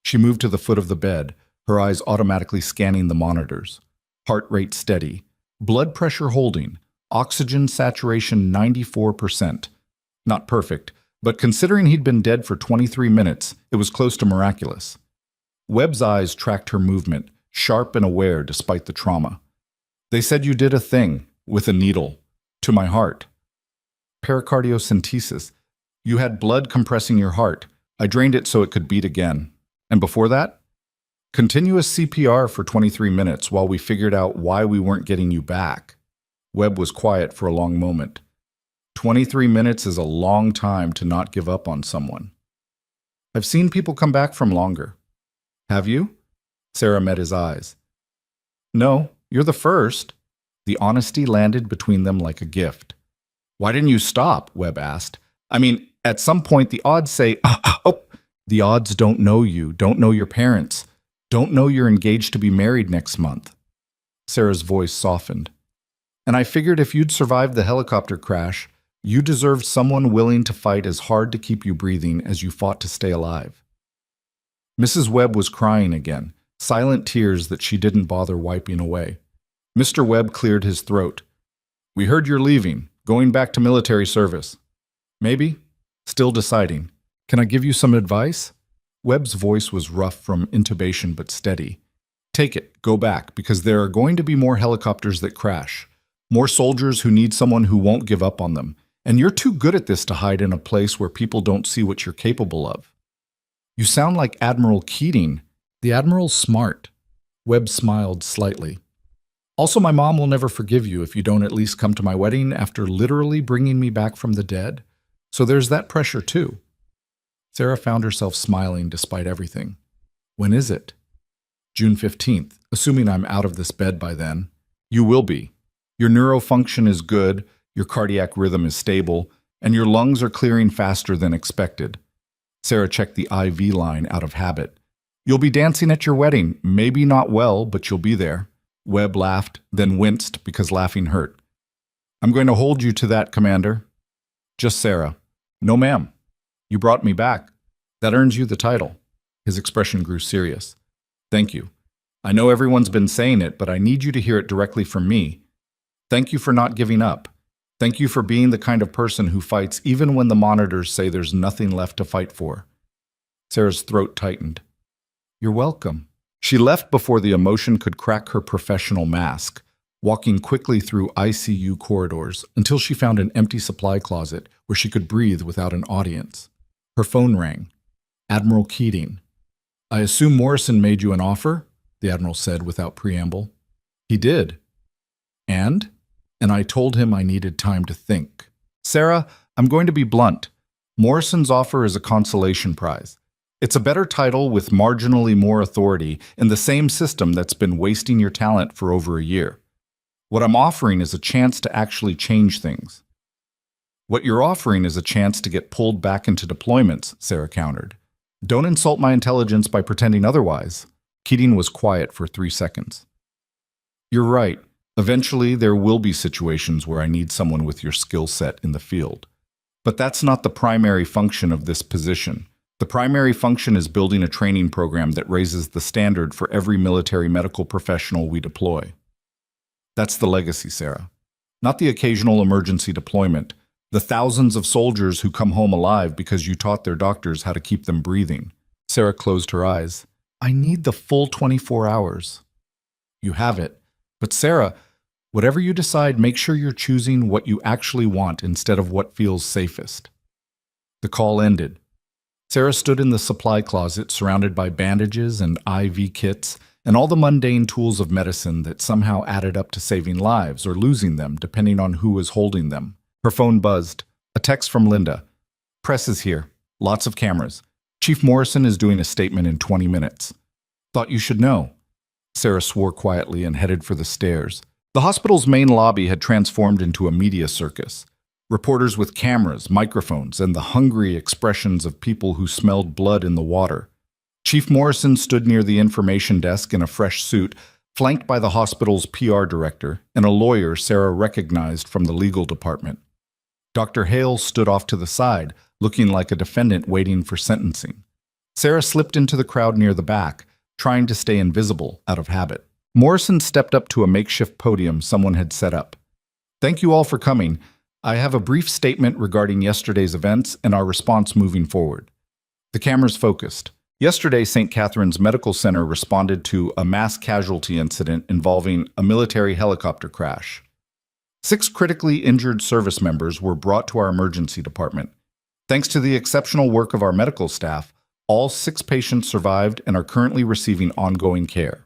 She moved to the foot of the bed, her eyes automatically scanning the monitors. Heart rate steady, blood pressure holding, oxygen saturation 94%. Not perfect, but considering he'd been dead for 23 minutes, it was close to miraculous. Webb's eyes tracked her movement, sharp and aware despite the trauma. "They said you did a thing, with a needle, to my heart. Pericardiocentesis. You had blood compressing your heart. I drained it so it could beat again. And before that? Continuous CPR for 23 minutes while we figured out why we weren't getting you back." Webb was quiet for a long moment. 23 minutes is a long time to not give up on someone. "I've seen people come back from longer." "Have you?" Sarah met his eyes. "No, you're the first." The honesty landed between them like a gift. "Why didn't you stop?" Webb asked. "I mean, at some point the odds say, oh, the odds don't know you, don't know your parents, don't know you're engaged to be married next month." Sarah's voice softened. "And I figured if you'd survived the helicopter crash, you deserved someone willing to fight as hard to keep you breathing as you fought to stay alive." Mrs. Webb was crying again, silent tears that she didn't bother wiping away. Mr. Webb cleared his throat. "We heard you're leaving, going back to military service." "Maybe. Still deciding. Can I give you some advice?" Webb's voice was rough from intubation but steady. Take it, go back, because there are going to be more helicopters that crash. More soldiers who need someone who won't give up on them. And you're too good at this to hide in a place where people don't see what you're capable of. You sound like Admiral Keating. The Admiral's smart. Webb smiled slightly. Also, my mom will never forgive you if you don't at least come to my wedding after literally bringing me back from the dead. So there's that pressure too. Sarah found herself smiling despite everything. When is it? June 15th, assuming I'm out of this bed by then. You will be. Your neurofunction is good, your cardiac rhythm is stable, and your lungs are clearing faster than expected. Sarah checked the IV line out of habit. You'll be dancing at your wedding, maybe not well, but you'll be there. Webb laughed, then winced because laughing hurt. I'm going to hold you to that, Commander. Just Sarah. No, ma'am. You brought me back. That earns you the title. His expression grew serious. Thank you. I know everyone's been saying it, but I need you to hear it directly from me. Thank you for not giving up. Thank you for being the kind of person who fights even when the monitors say there's nothing left to fight for. Sarah's throat tightened. You're welcome. She left before the emotion could crack her professional mask, walking quickly through ICU corridors until she found an empty supply closet where she could breathe without an audience. Her phone rang. Admiral Keating. I assume Morrison made you an offer? The Admiral said without preamble. He did. And I told him I needed time to think. Sarah, I'm going to be blunt. Morrison's offer is a consolation prize. It's a better title with marginally more authority in the same system that's been wasting your talent for over a year. What I'm offering is a chance to actually change things. What you're offering is a chance to get pulled back into deployments, Sarah countered. Don't insult my intelligence by pretending otherwise. Keating was quiet for 3 seconds. You're right. Eventually, there will be situations where I need someone with your skill set in the field. But that's not the primary function of this position. The primary function is building a training program that raises the standard for every military medical professional we deploy. That's the legacy, Sarah. Not the occasional emergency deployment, the thousands of soldiers who come home alive because you taught their doctors how to keep them breathing. Sarah closed her eyes. I need the full 24 hours. You have it. But Sarah, whatever you decide, make sure you're choosing what you actually want instead of what feels safest. The call ended. Sarah stood in the supply closet surrounded by bandages and IV kits and all the mundane tools of medicine that somehow added up to saving lives or losing them depending on who was holding them. Her phone buzzed. A text from Linda. Press is here. Lots of cameras. Chief Morrison is doing a statement in 20 minutes. Thought you should know. Sarah swore quietly and headed for the stairs. The hospital's main lobby had transformed into a media circus. Reporters with cameras, microphones, and the hungry expressions of people who smelled blood in the water. Chief Morrison stood near the information desk in a fresh suit, flanked by the hospital's PR director and a lawyer Sarah recognized from the legal department. Dr. Hale stood off to the side, looking like a defendant waiting for sentencing. Sarah slipped into the crowd near the back, trying to stay invisible out of habit. Morrison stepped up to a makeshift podium someone had set up. Thank you all for coming. I have a brief statement regarding yesterday's events and our response moving forward. The cameras focused. Yesterday, St. Catherine's Medical Center responded to a mass casualty incident involving a military helicopter crash. 6 critically injured service members were brought to our emergency department. Thanks to the exceptional work of our medical staff, all 6 patients survived and are currently receiving ongoing care.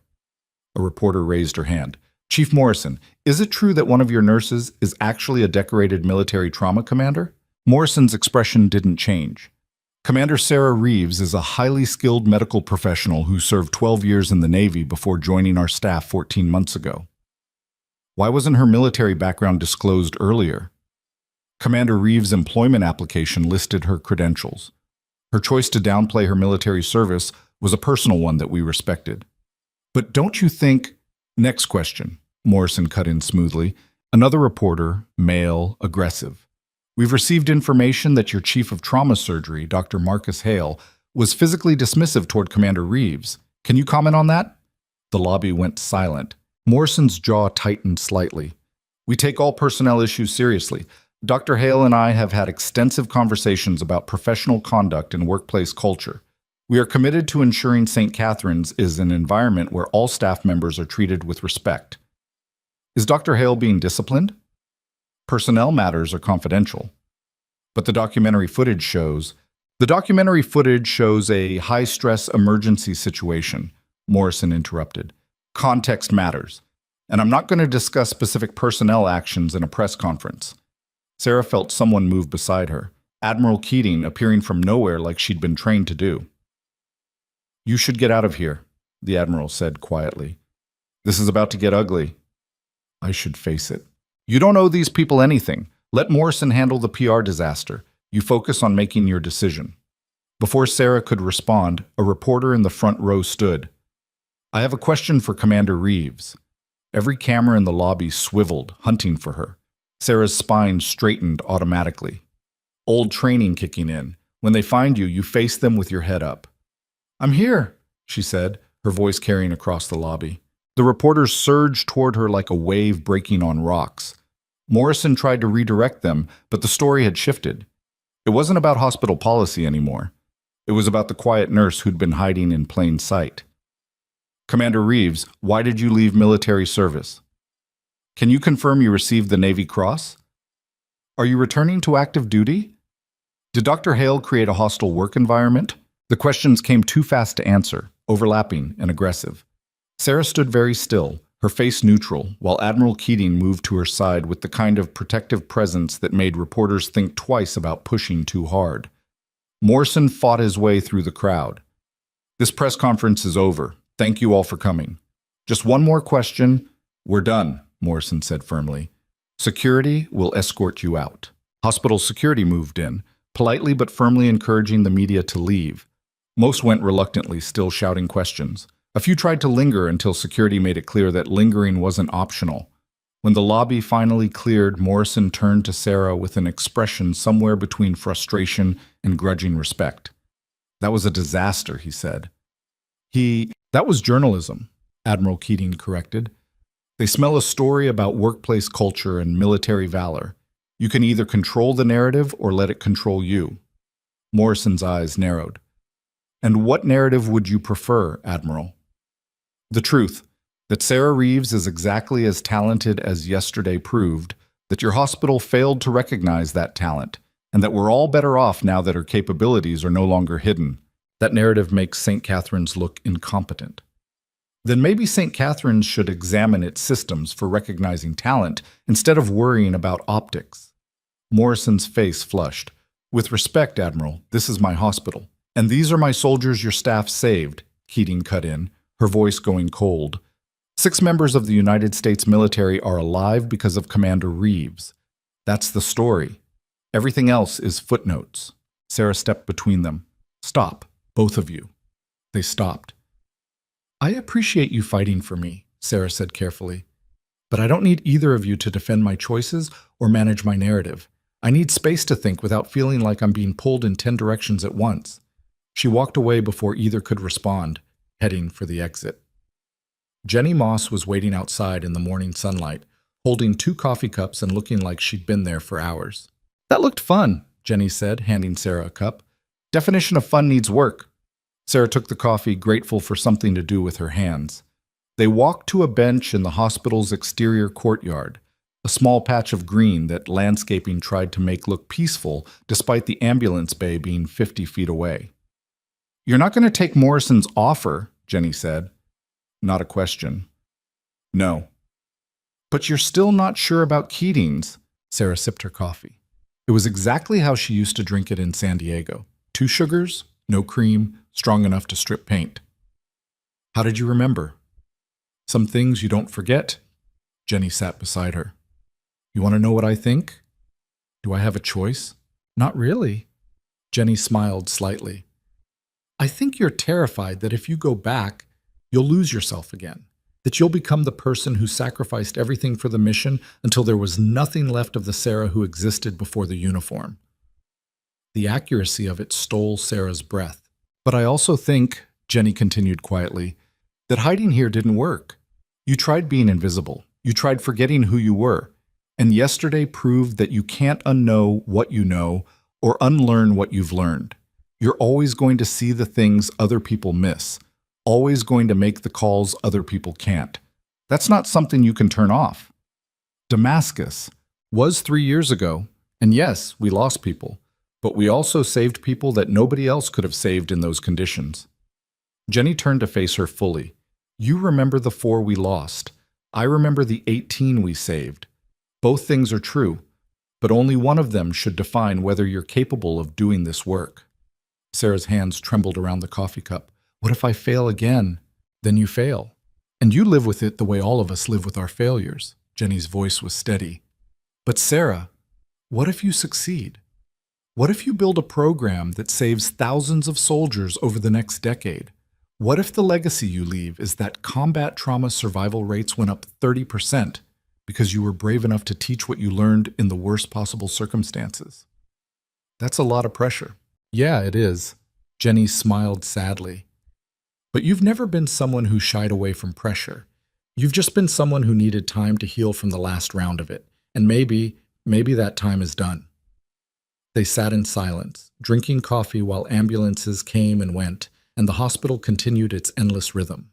A reporter raised her hand. Chief Morrison, is it true that one of your nurses is actually a decorated military trauma commander? Morrison's expression didn't change. Commander Sarah Reeves is a highly skilled medical professional who served 12 years in the Navy before joining our staff 14 months ago. Why wasn't her military background disclosed earlier? Commander Reeves' employment application listed her credentials. Her choice to downplay her military service was a personal one that we respected. But don't you think— Next question, Morrison cut in smoothly. Another reporter, male, aggressive. We've received information that your chief of trauma surgery, Dr. Marcus Hale, was physically dismissive toward Commander Reeves. Can you comment on that? The lobby went silent. Morrison's jaw tightened slightly. We take all personnel issues seriously. Dr. Hale and I have had extensive conversations about professional conduct and workplace culture. We are committed to ensuring St. Catherine's is an environment where all staff members are treated with respect. Is Dr. Hale being disciplined? Personnel matters are confidential. But the documentary footage shows a high-stress emergency situation, Morrison interrupted. Context matters. And I'm not going to discuss specific personnel actions in a press conference. Sarah felt someone move beside her, Admiral Keating appearing from nowhere like she'd been trained to do. You should get out of here, the Admiral said quietly. This is about to get ugly. I should face it. You don't owe these people anything. Let Morrison handle the PR disaster. You focus on making your decision. Before Sarah could respond, a reporter in the front row stood. I have a question for Commander Reeves. Every camera in the lobby swiveled, hunting for her. Sarah's spine straightened automatically. Old training kicking in. When they find you, you face them with your head up. I'm here, she said, her voice carrying across the lobby. The reporters surged toward her like a wave breaking on rocks. Morrison tried to redirect them, but the story had shifted. It wasn't about hospital policy anymore. It was about the quiet nurse who'd been hiding in plain sight. Commander Reeves, why did you leave military service? Can you confirm you received the Navy Cross? Are you returning to active duty? Did Dr. Hale create a hostile work environment? The questions came too fast to answer, overlapping and aggressive. Sarah stood very still, her face neutral, while Admiral Keating moved to her side with the kind of protective presence that made reporters think twice about pushing too hard. Morrison fought his way through the crowd. This press conference is over. Thank you all for coming. Just one more question. We're done, Morrison said firmly. Security will escort you out. Hospital security moved in, politely but firmly encouraging the media to leave. Most went reluctantly, still shouting questions. A few tried to linger until security made it clear that lingering wasn't optional. When the lobby finally cleared, Morrison turned to Sarah with an expression somewhere between frustration and grudging respect. That was a disaster, he said. That was journalism, Admiral Keating corrected. They smell a story about workplace culture and military valor. You can either control the narrative or let it control you. Morrison's eyes narrowed. And what narrative would you prefer, Admiral? The truth, that Sarah Reeves is exactly as talented as yesterday proved, that your hospital failed to recognize that talent, and that we're all better off now that her capabilities are no longer hidden. That narrative makes St. Catherine's look incompetent. Then maybe St. Catherine's should examine its systems for recognizing talent instead of worrying about optics. Morrison's face flushed. With respect, Admiral, this is my hospital. And these are my soldiers your staff saved, Keating cut in, her voice going cold. 6 members of the United States military are alive because of Commander Reeves. That's the story. Everything else is footnotes. Sarah stepped between them. Stop, both of you. They stopped. I appreciate you fighting for me, Sarah said carefully. But I don't need either of you to defend my choices or manage my narrative. I need space to think without feeling like I'm being pulled in 10 directions at once. She walked away before either could respond, heading for the exit. Jenny Moss was waiting outside in the morning sunlight, holding 2 coffee cups and looking like she'd been there for hours. That looked fun, Jenny said, handing Sarah a cup. Definition of fun needs work. Sarah took the coffee, grateful for something to do with her hands. They walked to a bench in the hospital's exterior courtyard, a small patch of green that landscaping tried to make look peaceful despite the ambulance bay being 50 feet away. You're not going to take Morrison's offer, Jenny said. Not a question. No. But you're still not sure about Keating's, Sarah sipped her coffee. It was exactly how she used to drink it in San Diego. 2 sugars, no cream, strong enough to strip paint. How did you remember? Some things you don't forget. Jenny sat beside her. You want to know what I think? Do I have a choice? Not really. Jenny smiled slightly. I think you're terrified that if you go back, you'll lose yourself again, that you'll become the person who sacrificed everything for the mission until there was nothing left of the Sarah who existed before the uniform. The accuracy of it stole Sarah's breath. But I also think, Jenny continued quietly, that hiding here didn't work. You tried being invisible. You tried forgetting who you were. And yesterday proved that you can't unknow what you know or unlearn what you've learned. You're always going to see the things other people miss, always going to make the calls other people can't. That's not something you can turn off. Damascus was 3 years ago, and yes, we lost people, but we also saved people that nobody else could have saved in those conditions. Jenny turned to face her fully. You remember the 4 we lost. I remember the 18 we saved. Both things are true, but only one of them should define whether you're capable of doing this work. Sarah's hands trembled around the coffee cup. What if I fail again? Then you fail. And you live with it the way all of us live with our failures. Jenny's voice was steady. But Sarah, what if you succeed? What if you build a program that saves thousands of soldiers over the next decade? What if the legacy you leave is that combat trauma survival rates went up 30% because you were brave enough to teach what you learned in the worst possible circumstances? That's a lot of pressure. Yeah, it is. Jenny smiled sadly. But you've never been someone who shied away from pressure. You've just been someone who needed time to heal from the last round of it. And maybe that time is done. They sat in silence, drinking coffee while ambulances came and went, and the hospital continued its endless rhythm.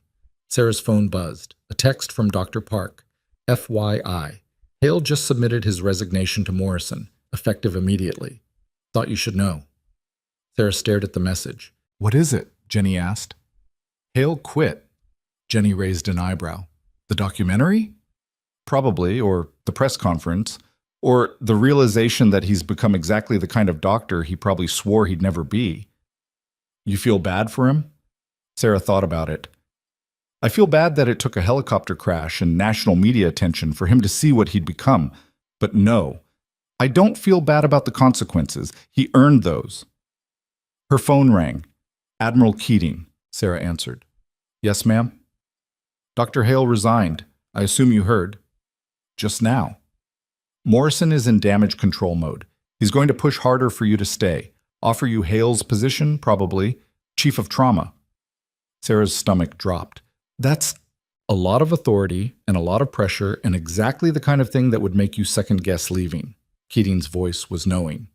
Sarah's phone buzzed. A text from Dr. Park. FYI. Hale just submitted his resignation to Morrison, effective immediately. Thought you should know. Sarah stared at the message. What is it? Jenny asked. Hale quit. Jenny raised an eyebrow. The documentary? Probably, or the press conference, or the realization that he's become exactly the kind of doctor he probably swore he'd never be. You feel bad for him? Sarah thought about it. I feel bad that it took a helicopter crash and national media attention for him to see what he'd become. But no, I don't feel bad about the consequences. He earned those. Her phone rang. Admiral Keating, Sarah answered. Yes, ma'am? Dr. Hale resigned. I assume you heard. Just now. Morrison is in damage control mode. He's going to push harder for you to stay. Offer you Hale's position, probably. Chief of Trauma. Sarah's stomach dropped. That's a lot of authority and a lot of pressure and exactly the kind of thing that would make you second-guess leaving. Keating's voice was knowing.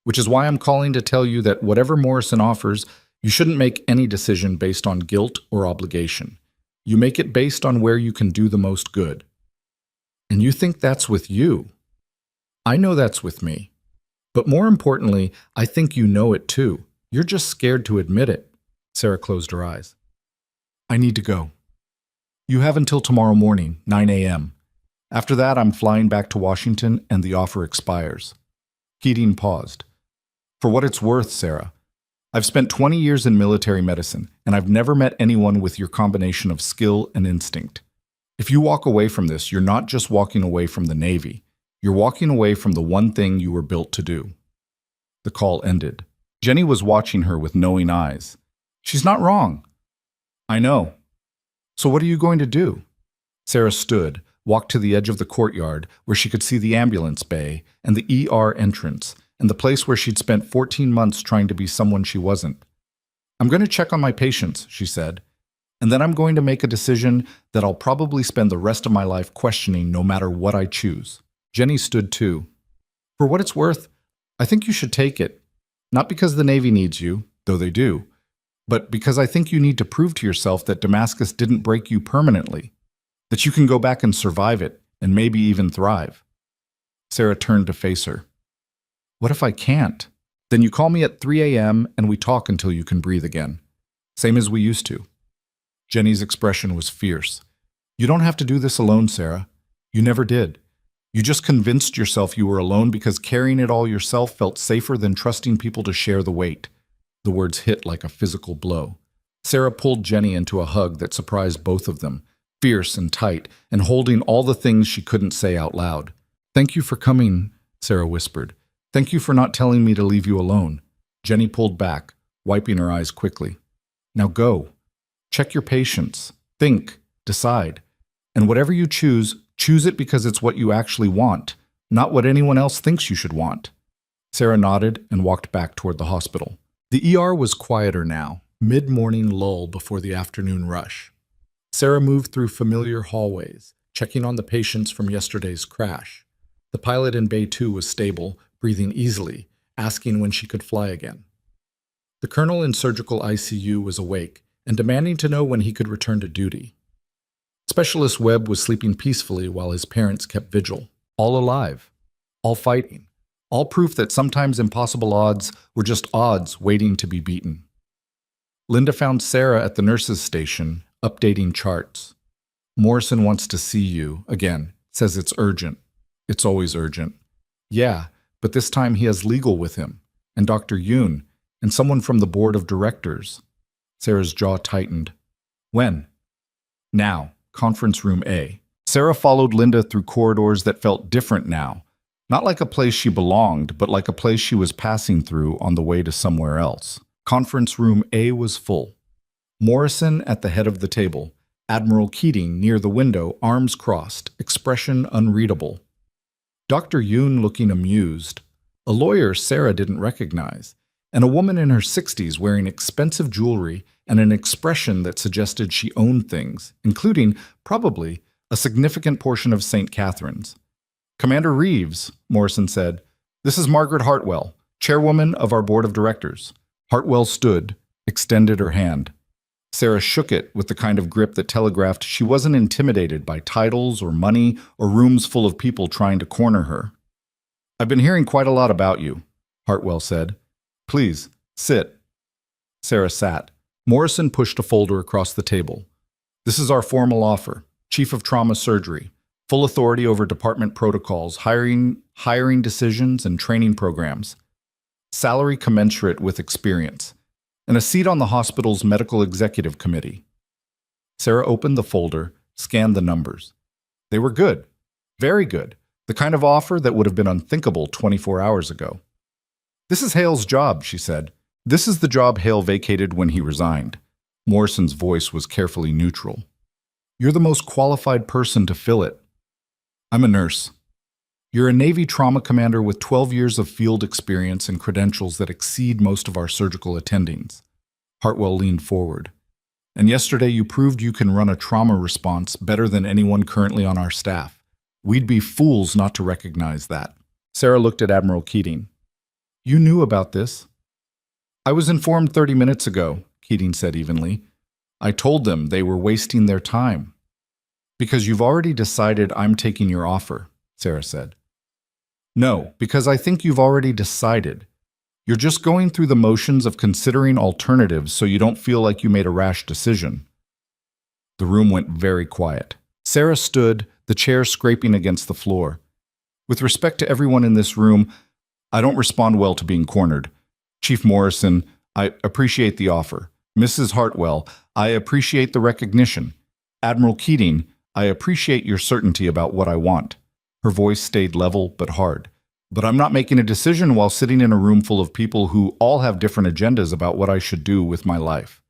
Which is why I'm calling to tell you that whatever Morrison offers, you shouldn't make any decision based on guilt or obligation. You make it based on where you can do the most good. And you think that's with you. I know that's with me. But more importantly, I think you know it too. You're just scared to admit it. Sarah closed her eyes. I need to go. You have until tomorrow morning, 9 a.m. After that, I'm flying back to Washington and the offer expires. Keating paused. For what it's worth, Sarah, I've spent 20 years in military medicine, and I've never met anyone with your combination of skill and instinct. If you walk away from this, you're not just walking away from the Navy. You're walking away from the one thing you were built to do. The call ended. Jenny was watching her with knowing eyes. She's not wrong. I know. So what are you going to do? Sarah stood, walked to the edge of the courtyard where she could see the ambulance bay and the ER entrance and the place where she'd spent 14 months trying to be someone she wasn't. I'm going to check on my patients, she said, and then I'm going to make a decision that I'll probably spend the rest of my life questioning no matter what I choose. Jenny stood too. For what it's worth, I think you should take it. Not because the Navy needs you, though they do, but because I think you need to prove to yourself that Damascus didn't break you permanently, that you can go back and survive it, and maybe even thrive. Sarah turned to face her. What if I can't? Then you call me at 3 a.m. and we talk until you can breathe again. Same as we used to. Jenny's expression was fierce. You don't have to do this alone, Sarah. You never did. You just convinced yourself you were alone because carrying it all yourself felt safer than trusting people to share the weight. The words hit like a physical blow. Sarah pulled Jenny into a hug that surprised both of them, fierce and tight, and holding all the things she couldn't say out loud. Thank you for coming, Sarah whispered. Thank you for not telling me to leave you alone. Jenny pulled back, wiping her eyes quickly. Now go. Check your patients. Think. Decide. And whatever you choose, choose it because it's what you actually want, not what anyone else thinks you should want. Sarah nodded and walked back toward the hospital. The ER was quieter now, mid-morning lull before the afternoon rush. Sarah moved through familiar hallways, checking on the patients from yesterday's crash. The pilot in Bay 2 was stable, breathing easily, asking when she could fly again. The colonel in surgical ICU was awake and demanding to know when he could return to duty. Specialist Webb was sleeping peacefully while his parents kept vigil. All alive, all fighting, all proof that sometimes impossible odds were just odds waiting to be beaten. Linda found Sarah at the nurse's station, updating charts. Morrison wants to see you, again, says it's urgent. It's always urgent. Yeah, but this time he has legal with him, and Dr. Yoon, and someone from the board of directors. Sarah's jaw tightened. When? Now, conference room A. Sarah followed Linda through corridors that felt different now. Not like a place she belonged, but like a place she was passing through on the way to somewhere else. Conference room A was full. Morrison at the head of the table. Admiral Keating near the window, arms crossed, expression unreadable. Dr. Yoon looking amused. A lawyer Sarah didn't recognize. And a woman in her 60s wearing expensive jewelry and an expression that suggested she owned things, including, probably, a significant portion of St. Catherine's. Commander Reeves, Morrison said, this is Margaret Hartwell, chairwoman of our board of directors. Hartwell stood, extended her hand. Sarah shook it with the kind of grip that telegraphed she wasn't intimidated by titles or money or rooms full of people trying to corner her. I've been hearing quite a lot about you, Hartwell said. Please, sit. Sarah sat. Morrison pushed a folder across the table. This is our formal offer. Chief of Trauma Surgery. Full authority over department protocols, hiring decisions, and training programs. Salary commensurate with experience. And a seat on the hospital's medical executive committee. Sarah opened the folder, scanned the numbers. They were good. Very good. The kind of offer that would have been unthinkable 24 hours ago. This is Hale's job, she said. This is the job Hale vacated when he resigned. Morrison's voice was carefully neutral. You're the most qualified person to fill it. I'm a nurse. You're a Navy trauma commander with 12 years of field experience and credentials that exceed most of our surgical attendings. Hartwell leaned forward. And yesterday you proved you can run a trauma response better than anyone currently on our staff. We'd be fools not to recognize that. Sarah looked at Admiral Keating. You knew about this. I was informed 30 minutes ago, Keating said evenly. I told them they were wasting their time. Because you've already decided I'm taking your offer, Sarah said. No, because I think you've already decided. You're just going through the motions of considering alternatives so you don't feel like you made a rash decision. The room went very quiet. Sarah stood, the chair scraping against the floor. With respect to everyone in this room, I don't respond well to being cornered. Chief Morrison, I appreciate the offer. Mrs. Hartwell, I appreciate the recognition. Admiral Keating, I appreciate your certainty about what I want. Her voice stayed level but hard. But I'm not making a decision while sitting in a room full of people who all have different agendas about what I should do with my life.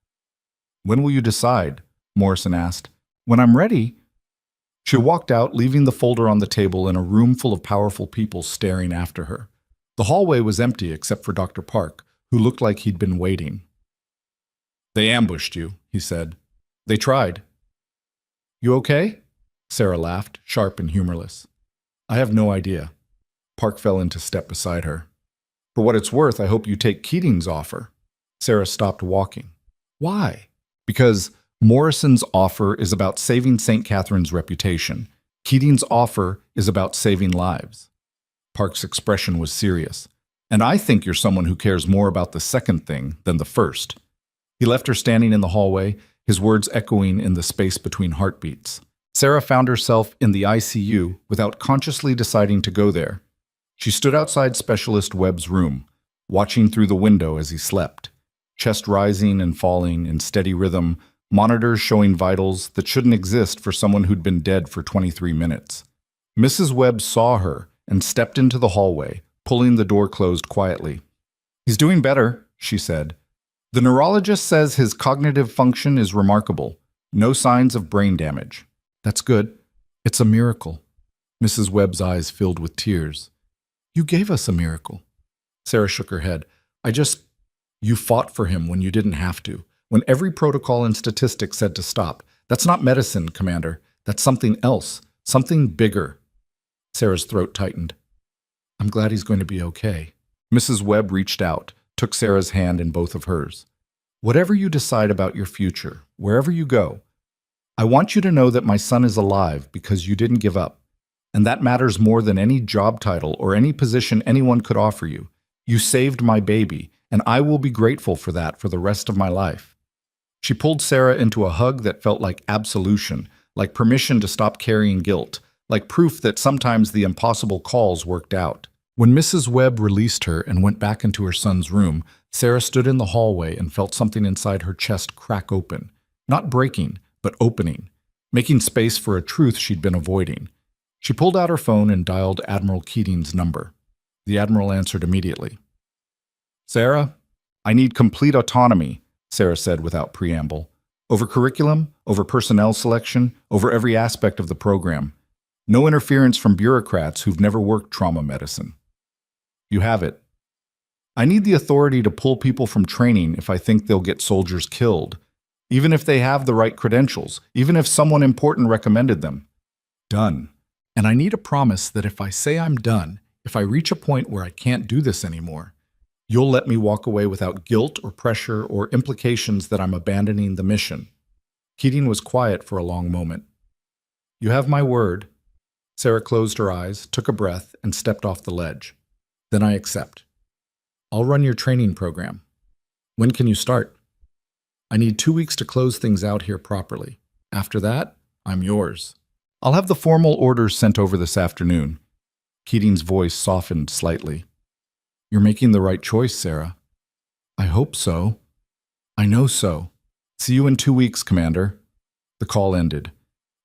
When will you decide? Morrison asked. When I'm ready. She walked out, leaving the folder on the table in a room full of powerful people staring after her. The hallway was empty except for Dr. Park, who looked like he'd been waiting. They ambushed you, he said. They tried. You okay? Sarah laughed, sharp and humorless. I have no idea. Park fell into step beside her. For what it's worth, I hope you take Keating's offer. Sarah stopped walking. Why? Because Morrison's offer is about saving St. Catherine's reputation. Keating's offer is about saving lives. Park's expression was serious. And I think you're someone who cares more about the second thing than the first. He left her standing in the hallway, his words echoing in the space between heartbeats. Sarah found herself in the ICU without consciously deciding to go there. She stood outside Specialist Webb's room, watching through the window as he slept. Chest rising and falling in steady rhythm, monitors showing vitals that shouldn't exist for someone who'd been dead for 23 minutes. Mrs. Webb saw her and stepped into the hallway, pulling the door closed quietly. He's doing better, she said. The neurologist says his cognitive function is remarkable. No signs of brain damage. That's good. It's a miracle. Mrs. Webb's eyes filled with tears. You gave us a miracle. Sarah shook her head. You fought for him when you didn't have to, when every protocol and statistic said to stop. That's not medicine, Commander. That's something else, something bigger. Sarah's throat tightened. I'm glad he's going to be okay. Mrs. Webb reached out, took Sarah's hand in both of hers. Whatever you decide about your future, wherever you go, I want you to know that my son is alive because you didn't give up. And that matters more than any job title or any position anyone could offer you. You saved my baby, and I will be grateful for that for the rest of my life. She pulled Sarah into a hug that felt like absolution, like permission to stop carrying guilt, like proof that sometimes the impossible calls worked out. When Mrs. Webb released her and went back into her son's room, Sarah stood in the hallway and felt something inside her chest crack open. Not breaking, but opening, making space for a truth she'd been avoiding. She pulled out her phone and dialed Admiral Keating's number. The Admiral answered immediately. "Sarah, I need complete autonomy," Sarah said without preamble. "Over curriculum, over personnel selection, over every aspect of the program. No interference from bureaucrats who've never worked trauma medicine." "You have it. I need the authority to pull people from training if I think they'll get soldiers killed, even if they have the right credentials, even if someone important recommended them. Done. And I need a promise that if I say I'm done, if I reach a point where I can't do this anymore, you'll let me walk away without guilt or pressure or implications that I'm abandoning the mission." Keating was quiet for a long moment. "You have my word." Sarah closed her eyes, took a breath, and stepped off the ledge. "Then I accept. I'll run your training program. When can you start?" "I need 2 weeks to close things out here properly. After that, I'm yours. I'll have the formal orders sent over this afternoon." Keating's voice softened slightly. "You're making the right choice, Sarah." "I hope so. I know so. See you in 2 weeks, Commander." The call ended.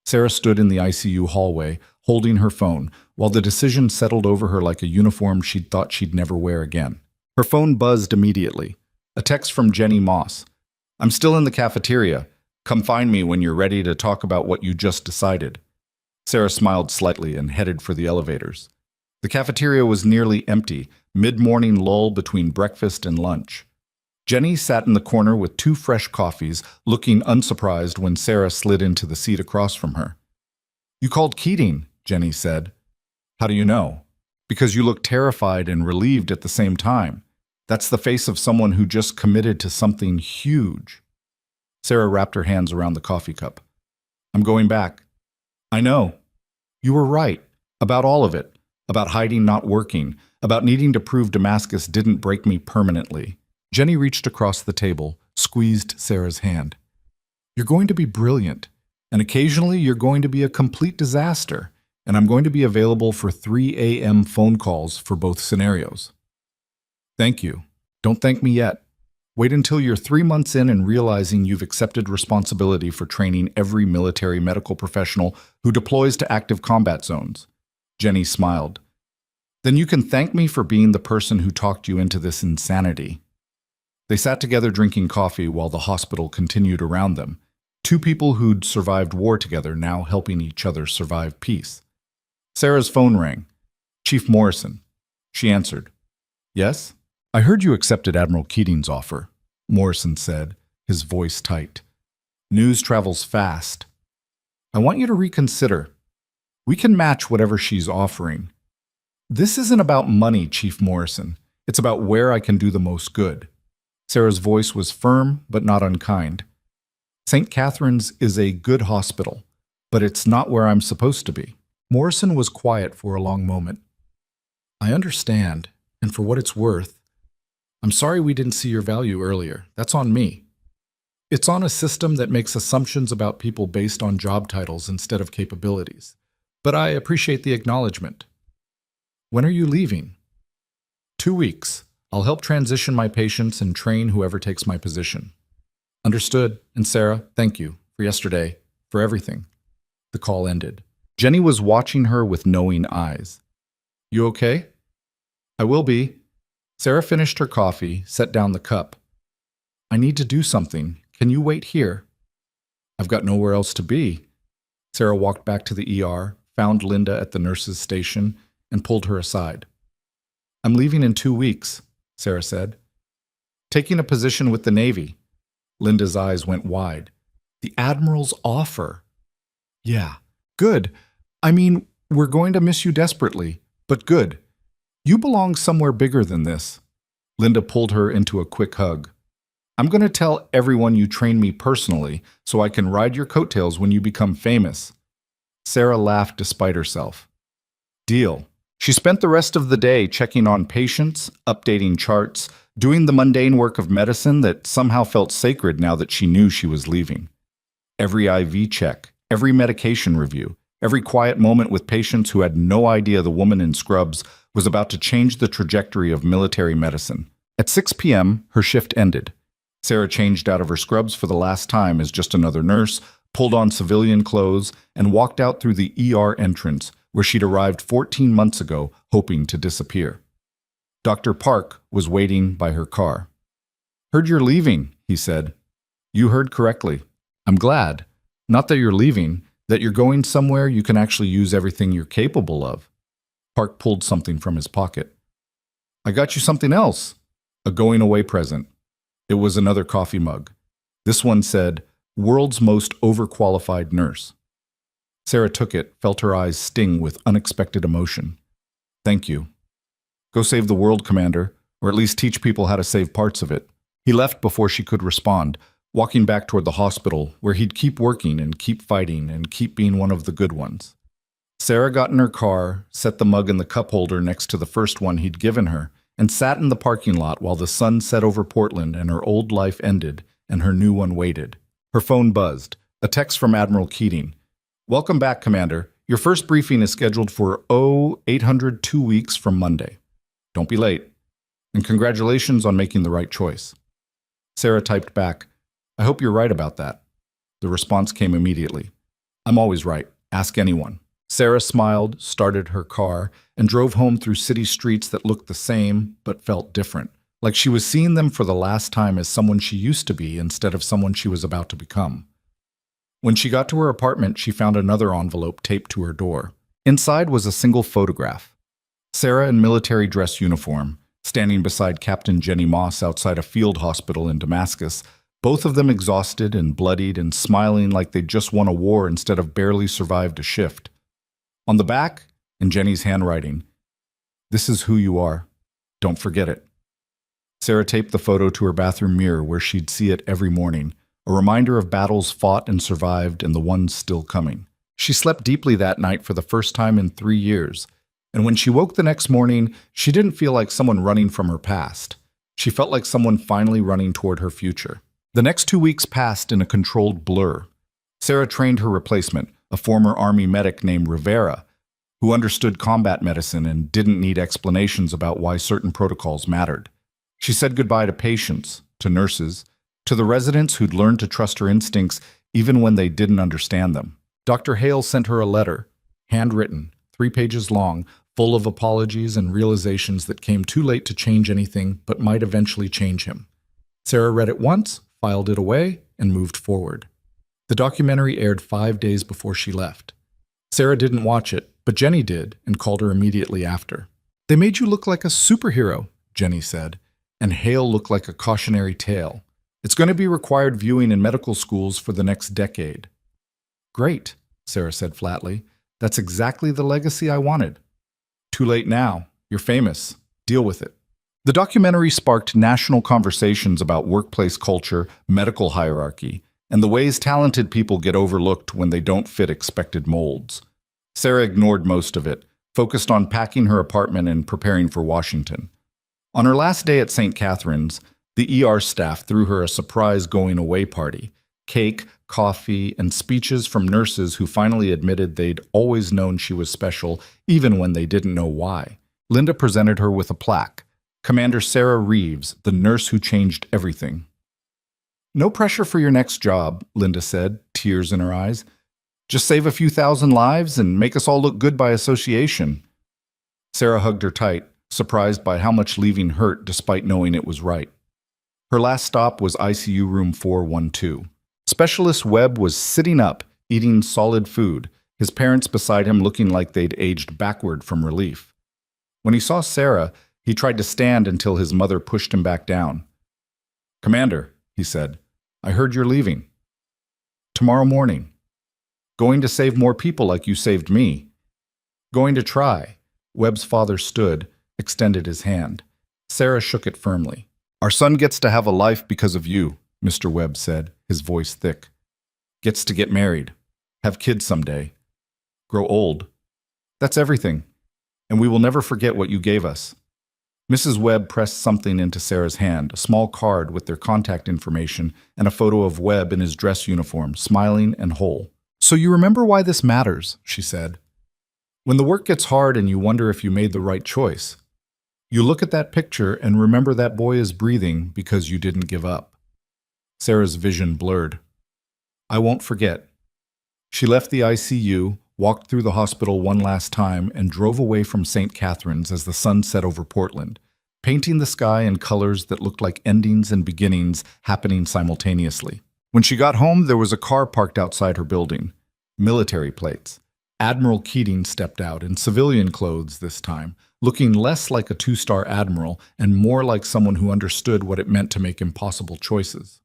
Sarah stood in the ICU hallway, holding her phone, while the decision settled over her like a uniform she'd thought she'd never wear again. Her phone buzzed immediately. A text from Jenny Moss. "I'm still in the cafeteria. Come find me when you're ready to talk about what you just decided." Sarah smiled slightly and headed for the elevators. The cafeteria was nearly empty, mid-morning lull between breakfast and lunch. Jenny sat in the corner with 2 fresh coffees, looking unsurprised when Sarah slid into the seat across from her. "You called Keating," Jenny said. "How do you know?" "Because you look terrified and relieved at the same time. That's the face of someone who just committed to something huge." Sarah wrapped her hands around the coffee cup. "I'm going back." "I know. You were right. About all of it. About hiding not working. About needing to prove Damascus didn't break me permanently." Jenny reached across the table, squeezed Sarah's hand. "You're going to be brilliant. And occasionally you're going to be a complete disaster. And I'm going to be available for 3 a.m. phone calls for both scenarios." "Thank you. Don't thank me yet. Wait until you're 3 months in and realizing you've accepted responsibility for training every military medical professional who deploys to active combat zones." Jenny smiled. "Then you can thank me for being the person who talked you into this insanity." They sat together drinking coffee while the hospital continued around them. 2 people who'd survived war together now helping each other survive peace. Sarah's phone rang. "Chief Morrison." She answered. "Yes?" "I heard you accepted Admiral Keating's offer," Morrison said, his voice tight. "News travels fast. I want you to reconsider. We can match whatever she's offering. This isn't about money, Chief Morrison. It's about where I can do the most good." Sarah's voice was firm but not unkind. "St. Catherine's is a good hospital, but it's not where I'm supposed to be." Morrison was quiet for a long moment. "I understand, and for what it's worth, I'm sorry we didn't see your value earlier. That's on me. It's on a system that makes assumptions about people based on job titles instead of capabilities. But I appreciate the acknowledgement. When are you leaving?" 2 weeks. I'll help transition my patients and train whoever takes my position." "Understood. And Sarah, thank you for yesterday, for everything." The call ended. Jenny was watching her with knowing eyes. "You okay?" "I will be." Sarah finished her coffee, set down the cup. "I need to do something. Can you wait here?" "I've got nowhere else to be." Sarah walked back to the ER, found Linda at the nurse's station, and pulled her aside. "I'm leaving in 2 weeks," Sarah said. "Taking a position with the Navy." Linda's eyes went wide. "The Admiral's offer." "Yeah, good. I mean, we're going to miss you desperately, but good. You belong somewhere bigger than this." Linda pulled her into a quick hug. I'm going to tell everyone you trained me personally so I can ride your coattails when you become famous. Sarah laughed despite herself. Deal. She spent the rest of the day checking on patients, updating charts, doing the mundane work of medicine that somehow felt sacred now that she knew she was leaving. Every IV check, every medication review, every quiet moment with patients who had no idea the woman in scrubs was about to change the trajectory of military medicine. At 6 p.m., her shift ended. Sarah changed out of her scrubs for the last time as just another nurse, pulled on civilian clothes, and walked out through the ER entrance, where she'd arrived 14 months ago, hoping to disappear. Dr. Park was waiting by her car. Heard you're leaving, he said. You heard correctly. I'm glad. Not that you're leaving, that you're going somewhere you can actually use everything you're capable of. Park pulled something from his pocket. I got you something else. A going-away present. It was another coffee mug. This one said, World's Most Overqualified Nurse. Sarah took it, felt her eyes sting with unexpected emotion. Thank you. Go save the world, Commander, or at least teach people how to save parts of it. He left before she could respond, walking back toward the hospital, where he'd keep working and keep fighting and keep being one of the good ones. Sarah got in her car, set the mug in the cup holder next to the first one he'd given her, and sat in the parking lot while the sun set over Portland and her old life ended and her new one waited. Her phone buzzed, a text from Admiral Keating. Welcome back, Commander. Your first briefing is scheduled for 802 weeks from Monday. Don't be late. And congratulations on making the right choice. Sarah typed back, I hope you're right about that. The response came immediately. I'm always right. Ask anyone. Sarah smiled, started her car, and drove home through city streets that looked the same but felt different, like she was seeing them for the last time as someone she used to be instead of someone she was about to become. When she got to her apartment, she found another envelope taped to her door. Inside was a single photograph. Sarah in military dress uniform, standing beside Captain Jenny Moss outside a field hospital in Damascus, both of them exhausted and bloodied and smiling like they'd just won a war instead of barely survived a shift. On the back, in Jenny's handwriting, This is who you are. Don't forget it. Sarah taped the photo to her bathroom mirror where she'd see it every morning, a reminder of battles fought and survived and the ones still coming. She slept deeply that night for the first time in 3 years, and when she woke the next morning, she didn't feel like someone running from her past. She felt like someone finally running toward her future. The next 2 weeks passed in a controlled blur. Sarah trained her replacement, a former Army medic named Rivera, who understood combat medicine and didn't need explanations about why certain protocols mattered. She said goodbye to patients, to nurses, to the residents who'd learned to trust her instincts even when they didn't understand them. Dr. Hale sent her a letter, handwritten, 3 pages long, full of apologies and realizations that came too late to change anything but might eventually change him. Sarah read it once, filed it away, and moved forward. The documentary aired 5 days before she left. Sarah didn't watch it, but Jenny did and called her immediately after. They made you look like a superhero, Jenny said, and Hale looked like a cautionary tale. It's going to be required viewing in medical schools for the next decade. Great, Sarah said flatly. That's exactly the legacy I wanted. Too late now. You're famous. Deal with it. The documentary sparked national conversations about workplace culture, medical hierarchy, and the ways talented people get overlooked when they don't fit expected molds. Sarah ignored most of it, focused on packing her apartment and preparing for Washington. On her last day at St. Catherine's, the ER staff threw her a surprise going-away party. Cake, coffee, and speeches from nurses who finally admitted they'd always known she was special, even when they didn't know why. Linda presented her with a plaque. Commander Sarah Reeves, the nurse who changed everything. No pressure for your next job, Linda said, tears in her eyes. Just save a few thousand lives and make us all look good by association. Sarah hugged her tight, surprised by how much leaving hurt despite knowing it was right. Her last stop was ICU room 412. Specialist Webb was sitting up, eating solid food, his parents beside him looking like they'd aged backward from relief. When he saw Sarah, he tried to stand until his mother pushed him back down. Commander, he said, I heard you're leaving. Tomorrow morning. Going to save more people like you saved me. Going to try. Webb's father stood, extended his hand. Sarah shook it firmly. Our son gets to have a life because of you, Mr. Webb said, his voice thick. Gets to get married, have kids someday, grow old. That's everything, and we will never forget what you gave us. Mrs. Webb pressed something into Sarah's hand, a small card with their contact information and a photo of Webb in his dress uniform, smiling and whole. So you remember why this matters, she said. When the work gets hard and you wonder if you made the right choice, you look at that picture and remember that boy is breathing because you didn't give up. Sarah's vision blurred. I won't forget. She left the ICU, walked through the hospital one last time, and drove away from St. Catherine's as the sun set over Portland, painting the sky in colors that looked like endings and beginnings happening simultaneously. When she got home, there was a car parked outside her building. Military plates. Admiral Keating stepped out in civilian clothes this time, looking less like a two-star admiral and more like someone who understood what it meant to make impossible choices.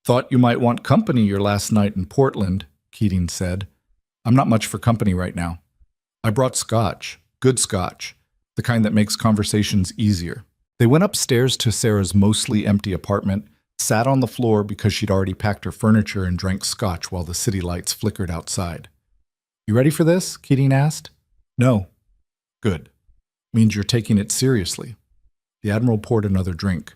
Thought you might want company your last night in Portland, Keating said. I'm not much for company right now. I brought scotch, good scotch, the kind that makes conversations easier. They went upstairs to Sarah's mostly empty apartment, sat on the floor because she'd already packed her furniture and drank scotch while the city lights flickered outside. You ready for this? Keating asked. No. Good. Means you're taking it seriously. The Admiral poured another drink.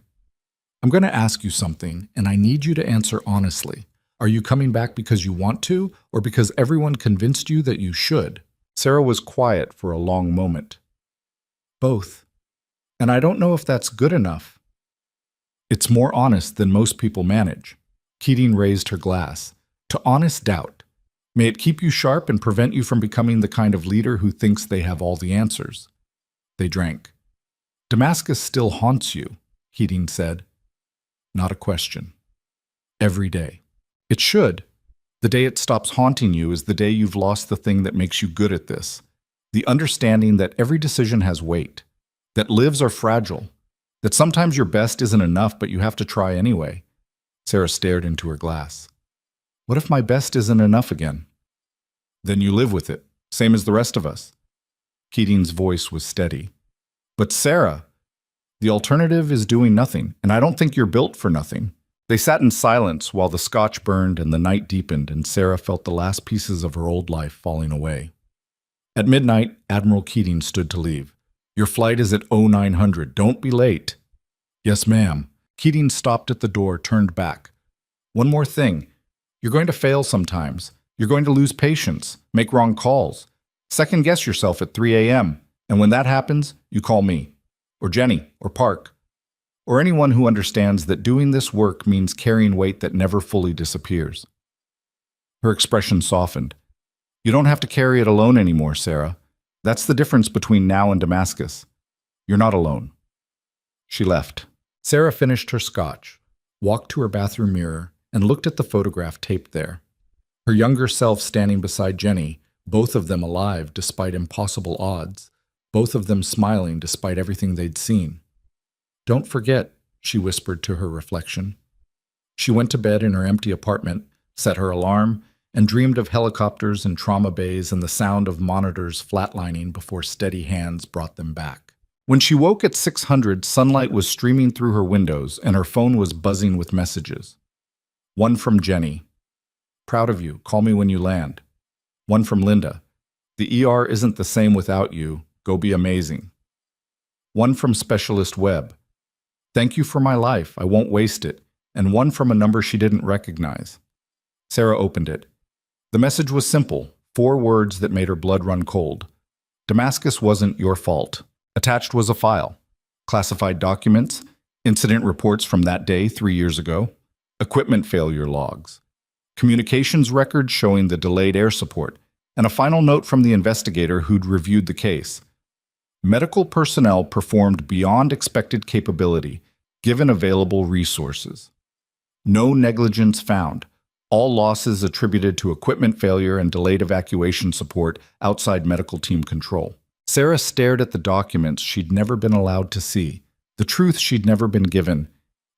I'm going to ask you something, and I need you to answer honestly. Are you coming back because you want to, or because everyone convinced you that you should? Sarah was quiet for a long moment. Both. And I don't know if that's good enough. It's more honest than most people manage. Keating raised her glass. To honest doubt. May it keep you sharp and prevent you from becoming the kind of leader who thinks they have all the answers. They drank. Damascus still haunts you, Keating said. Not a question. Every day. It should. The day it stops haunting you is the day you've lost the thing that makes you good at this. The understanding that every decision has weight, that lives are fragile, that sometimes your best isn't enough but you have to try anyway. Sarah stared into her glass. What if my best isn't enough again? Then you live with it, same as the rest of us. Keating's voice was steady. But Sarah, the alternative is doing nothing, and I don't think you're built for nothing. They sat in silence while the scotch burned and the night deepened, and Sarah felt the last pieces of her old life falling away. At midnight, Admiral Keating stood to leave. Your flight is at 0900. Don't be late. Yes, ma'am. Keating stopped at the door, turned back. One more thing. You're going to fail sometimes. You're going to lose patience, make wrong calls, second-guess yourself at 3 a.m. And when that happens, you call me, or Jenny, or Park, or anyone who understands that doing this work means carrying weight that never fully disappears. Her expression softened. You don't have to carry it alone anymore, Sarah. That's the difference between now and Damascus. You're not alone. She left. Sarah finished her scotch, walked to her bathroom mirror, and looked at the photograph taped there. Her younger self standing beside Jenny, both of them alive despite impossible odds, both of them smiling despite everything they'd seen. Don't forget, she whispered to her reflection. She went to bed in her empty apartment, set her alarm, and dreamed of helicopters and trauma bays and the sound of monitors flatlining before steady hands brought them back. When she woke at 600, sunlight was streaming through her windows and her phone was buzzing with messages. One from Jenny. Proud of you. Call me when you land. One from Linda. The ER isn't the same without you. Go be amazing. One from Specialist Webb. Thank you for my life. I won't waste it. And one from a number she didn't recognize. Sarah opened it. The message was simple, 4 words that made her blood run cold. Damascus wasn't your fault. Attached was a file. Classified documents, incident reports from that day 3 years ago, equipment failure logs, communications records showing the delayed air support, and a final note from the investigator who'd reviewed the case. Medical personnel performed beyond expected capability, given available resources. No negligence found. All losses attributed to equipment failure and delayed evacuation support outside medical team control. Sarah stared at the documents she'd never been allowed to see, the truth she'd never been given,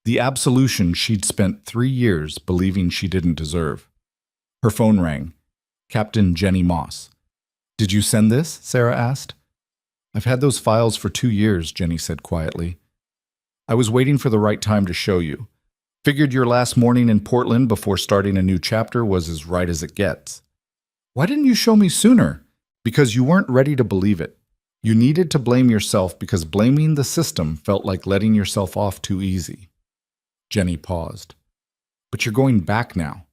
the absolution she'd spent 3 years believing she didn't deserve. Her phone rang. Captain Jenny Moss. Did you send this? Sarah asked. I've had those files for 2 years, Jenny said quietly. I was waiting for the right time to show you. Figured your last morning in Portland before starting a new chapter was as right as it gets. Why didn't you show me sooner? Because you weren't ready to believe it. You needed to blame yourself because blaming the system felt like letting yourself off too easy. Jenny paused. But you're going back now.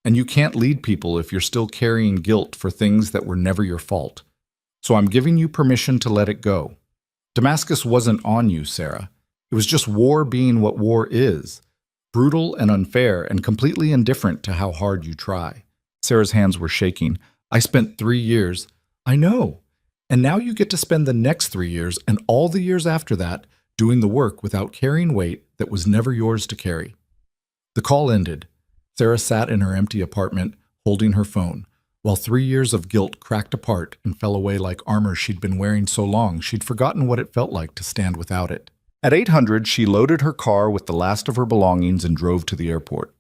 And you can't lead people if you're still carrying guilt for things that were never your fault. So I'm giving you permission to let it go. Damascus wasn't on you, Sarah. It was just war being what war is. Brutal and unfair and completely indifferent to how hard you try. Sarah's hands were shaking. I spent 3 years. I know. And now you get to spend the next 3 years and all the years after that doing the work without carrying weight that was never yours to carry. The call ended. Sarah sat in her empty apartment, holding her phone, while 3 years of guilt cracked apart and fell away like armor she'd been wearing so long she'd forgotten what it felt like to stand without it. At 800, she loaded her car with the last of her belongings and drove to the airport.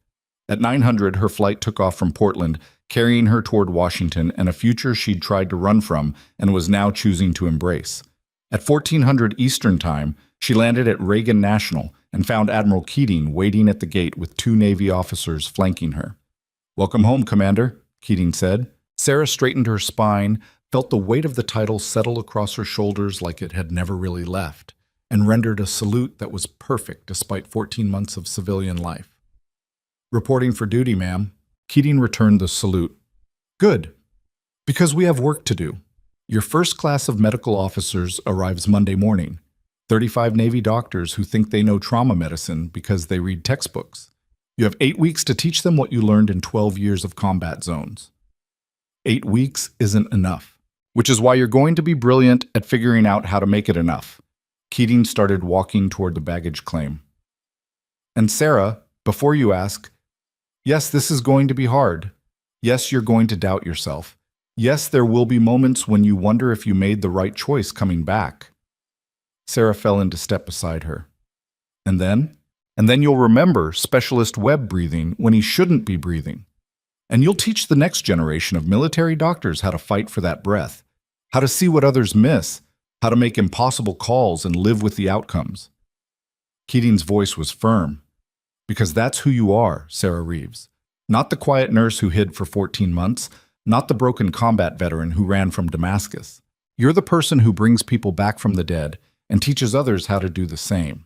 At 900, her flight took off from Portland, carrying her toward Washington and a future she'd tried to run from and was now choosing to embrace. At 1400 Eastern Time, she landed at Reagan National and found Admiral Keating waiting at the gate with 2 Navy officers flanking her. "Welcome home, Commander," Keating said. Sarah straightened her spine, felt the weight of the title settle across her shoulders like it had never really left, and rendered a salute that was perfect despite 14 months of civilian life. "Reporting for duty, ma'am." Keating returned the salute. "Good. Because we have work to do. Your first class of medical officers arrives Monday morning. 35 Navy doctors who think they know trauma medicine because they read textbooks. You have 8 weeks to teach them what you learned in 12 years of combat zones. 8 weeks isn't enough, which is why you're going to be brilliant at figuring out how to make it enough." Keating started walking toward the baggage claim. "And Sarah, before you ask, yes, this is going to be hard. Yes, you're going to doubt yourself. Yes, there will be moments when you wonder if you made the right choice coming back." Sarah fell into step beside her. And then you'll remember Specialist Webb breathing when he shouldn't be breathing. And you'll teach the next generation of military doctors how to fight for that breath, how to see what others miss, how to make impossible calls and live with the outcomes. Keating's voice was firm. "Because that's who you are, Sarah Reeves. Not the quiet nurse who hid for 14 months, not the broken combat veteran who ran from Damascus. You're the person who brings people back from the dead and teaches others how to do the same."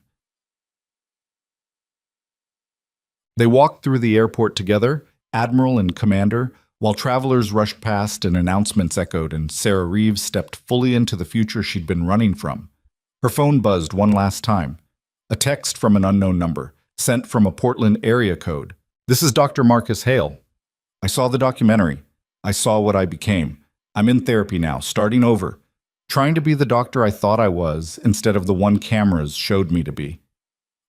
They walked through the airport together, Admiral and Commander, while travelers rushed past and announcements echoed and Sarah Reeves stepped fully into the future she'd been running from. Her phone buzzed one last time. A text from an unknown number, sent from a Portland area code. "This is Dr. Marcus Hale. I saw the documentary. I saw what I became. I'm in therapy now, starting over. Trying to be the doctor I thought I was instead of the one cameras showed me to be.